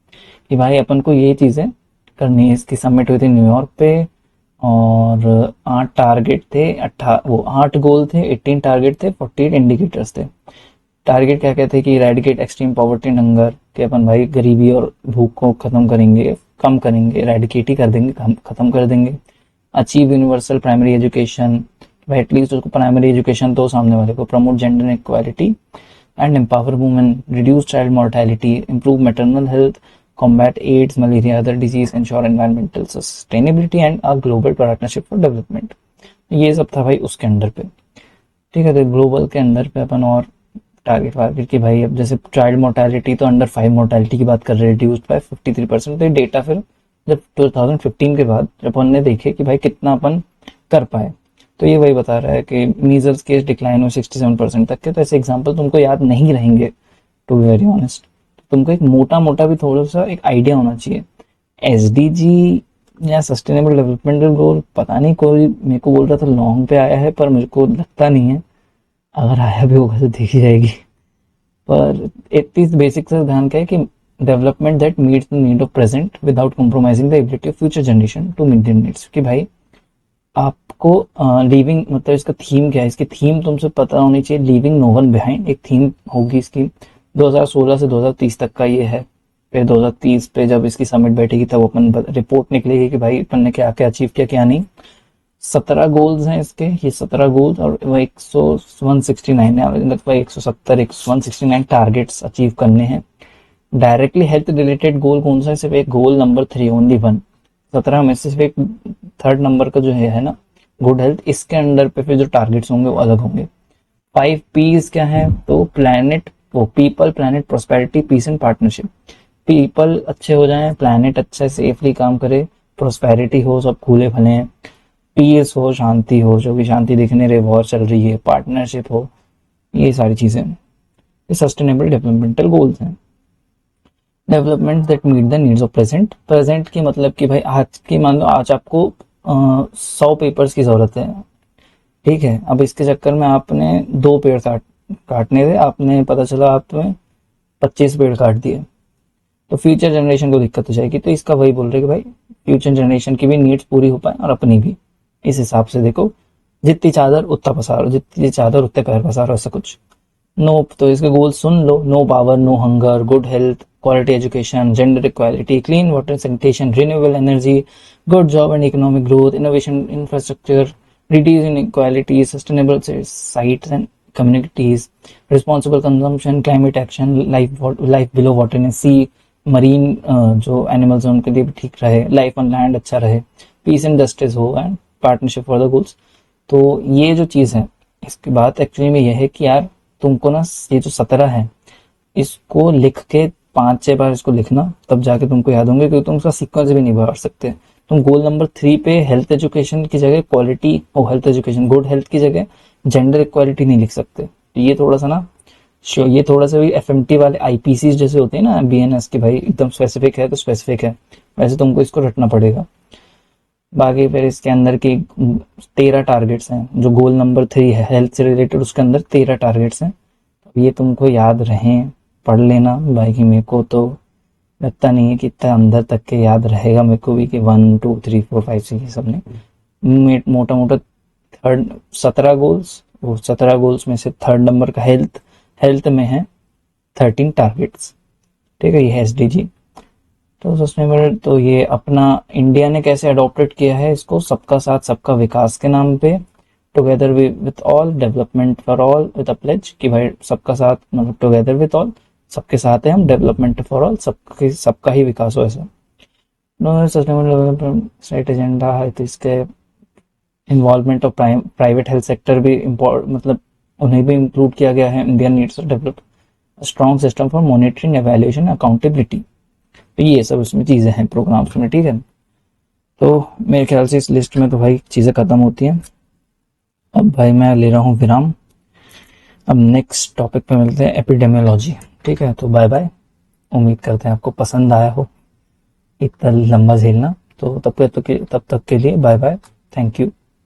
कि भाई अपन को ये चीज़ें करनी है। इसकी समिट हुई थी न्यूयॉर्क पे और 8 टारगेट थे, 8 गोल थे, 18 टारगेट थे, 48 इंडिकेटर्स थे। टारगेट क्या क्या थे कि eradicate extreme poverty and hunger, कि अपन भाई गरीबी और भूख को खत्म करेंगे, कम करेंगे, इरेडिकेट ही कर देंगे, खत्म कर देंगे। अचीव यूनिवर्सल प्राइमरी एजुकेशन, भाई एटलीस्ट उसको प्राइमरी एजुकेशन तो सामने वाले को। Promote gender equality and empower women, reduce child mortality, improve maternal health, combat AIDS, malaria, other disease, ensure environmental sustainability and a global partnership for development। ये सब था भाई उसके अंडर पे। ठीक है, तो ग्लोबल के अंदर पे अपन और टारगेट वारगेट की भाई, अब जैसे चाइल्ड मोर्टेलिटी तो अंडर 5 मोर्टेलिटी की बात कर रहे हैं, रिड्यूस्ड बाय 53%। तो ये डेटा फिर जब 2015 के बाद जब अपन ने देखे कि भाई कितना अपन कर पाए, तो ये वही बता रहा है कि मीजल्स केस डिक्लाइन हो 67% तक के। तो ऐसे एग्जाम्पल तुमको याद नहीं रहेंगे, टू बी वेरी ऑनेस्ट। तुमको एक मोटा मोटा भी थोड़ा सा एक आइडिया होना चाहिए। एसडीजी या सस्टेनेबल डेवलपमेंटल गोल, पता नहीं, कोई मेरे को बोल रहा था लॉन्ग पे आया है, पर मेरे को लगता नहीं है। अगर आया भी होगा तो देखी जाएगी। पर इतनी बेसिक से ध्यान क्या है कि development that meets the need of present without compromising the ability of future generation to meet their needs. कि भाई आपको लीविंग, मतलब इसका थीम क्या है, इसकी थीम तुमसे पता होनी चाहिए। लीविंग नो वन बिहाइंड एक थीम होगी इसकी। 2016 से 2030 तक का ये है। फिर 2030 पे जब इसकी समिट बैठेगी तब अपन रिपोर्ट निकलेगी कि भाई अपन ने क्या क्या अचीव किया, क्या नहीं। 17 गोल्स हैं इसके, ये 17 गोल्स, और वह 169 है, लगभग 170 169 टारगेट्स अचीव करने हैं। डायरेक्टली हेल्थ रिलेटेड गोल कौन सा है? सिर्फ एक गोल नंबर 3, ओनली वन। 17 में से सिर्फ एक थर्ड नंबर का जो है ना, गुड हेल्थ, इसके अंडर पे फिर जो टारगेट्स होंगे वो अलग होंगे। 5 पीस क्या है? तो प्लैनेट, वो people, planet, prosperity, peace and partnership. People अच्छे हो जाएं, प्लैनेट अच्छे सेफली काम करे, प्रोस्पेरिटी हो, सब खुले भले हैं, पीस हो, शांति हो, जो भी शांति देखने रहे वॉर चल रही है, पार्टनरशिप हो, ये सारी चीजें ये सस्टेनेबल डेवलपमेंटल गोल्स हैं। Development that meet the needs of present. Present की मतलब कि भाई आज की, मान लो आज आपको 100 पेपर्स की जरूरत है, ठीक है। अब इसके चक्कर में आपने 2 पेड़ काटने थे, आपने पता चला आपने 25 पेड़ काट दिए, तो फ्यूचर जनरेशन को दिक्कत हो जाएगी। तो इसका वही बोल रहे कि भाई फ्यूचर जनरेशन की भी नीड्स पूरी हो पाए और अपनी भी। इस हिसाब से देखो, जितनी चादर उतना पसारो, जितनी चादर उतने पैर पसारो, ऐसा कुछ। नो, तो इसके गोल सुन लो। No poverty, no hunger, good health, quality education, gender equality, clean water sanitation, renewable energy, good job and economic growth, innovation infrastructure, reduce inequality, sustainable sites and communities, responsible consumption, climate action, life below water in sea, marine जो एनिमल्स हैं उनके लिए भी ठीक रहे, लाइफ ऑन लैंड अच्छा रहे, पीस एंड जस्टिस हो, and partnership for the goals. तो ये जो चीज़ है, इसकी बात एक्चुअली में यह है कि यार तुमको ना ये जो 17 है, इसको लिख के 5-6 बार इसको लिखना, तब जाके तुमको याद होंगे, क्योंकि तुम उसका सीक्वेंस भी नहीं बढ़ा सकते। तुम गोल नंबर 3 पे हेल्थ एजुकेशन की जगह क्वालिटी और हेल्थ एजुकेशन, गुड हेल्थ की जगह जेंडर इक्वालिटी नहीं लिख सकते। तो ये थोड़ा सा ना, ये थोड़ा सा भी एफएमटी वाले आईपीसी जैसे होते हैं ना, बीएनएस की, भाई एकदम स्पेसिफिक है तो स्पेसिफिक है, वैसे तुमको इसको रटना पड़ेगा। बाकी फिर इसके अंदर की 13 टारगेट्स हैं, जो गोल नंबर 3 है हेल्थ से रिलेटेड, उसके अंदर 13 टारगेट्स हैं। ये तुमको याद रहें, पढ़ लेना। बाकी मेरे को तो लगता नहीं है कि इतना अंदर तक के याद रहेगा, मेरे को भी कि 1 2 3 4 5 6 ये सब ने मोटा मोटा थर्ड 17 गोल्स, वो 17 गोल्स में से थर्ड नंबर का हेल्थ, हेल्थ में है 13 टारगेट्स। ठीक है, ये है एसडीजी। तो सस्टेनेबल, तो ये अपना इंडिया ने कैसे अडॉप्टेड किया है इसको, सबका साथ सबका विकास के नाम पे, together with all, development for all with a pledge, कि भाई सबका साथ मतलब टुगेदर विथ ऑल, सबके साथ है हम, डेवलपमेंट फॉर ऑल, सबका ही विकास हो ऐसा। सस्टेनेबल डेवलपमेंट स्टेट एजेंडा है, तो इसके involvement of private health sector भी मतलब उन्हें भी इंक्लूड किया गया है। India needs to develop strong system for monitoring, evaluation, accountability. तो ये सब उसमें चीजें हैं प्रोग्राम्स में, ठीक है। तो मेरे ख्याल से इस लिस्ट में तो भाई चीजें खत्म होती हैं। अब भाई मैं ले रहा हूँ विराम, अब नेक्स्ट टॉपिक पे मिलते हैं, एपिडेमियोलॉजी। ठीक है, तो बाय बाय। उम्मीद करते हैं आपको पसंद आया हो इतना लंबा झेलना। तो तब तक के लिए बाय बाय, थैंक यू।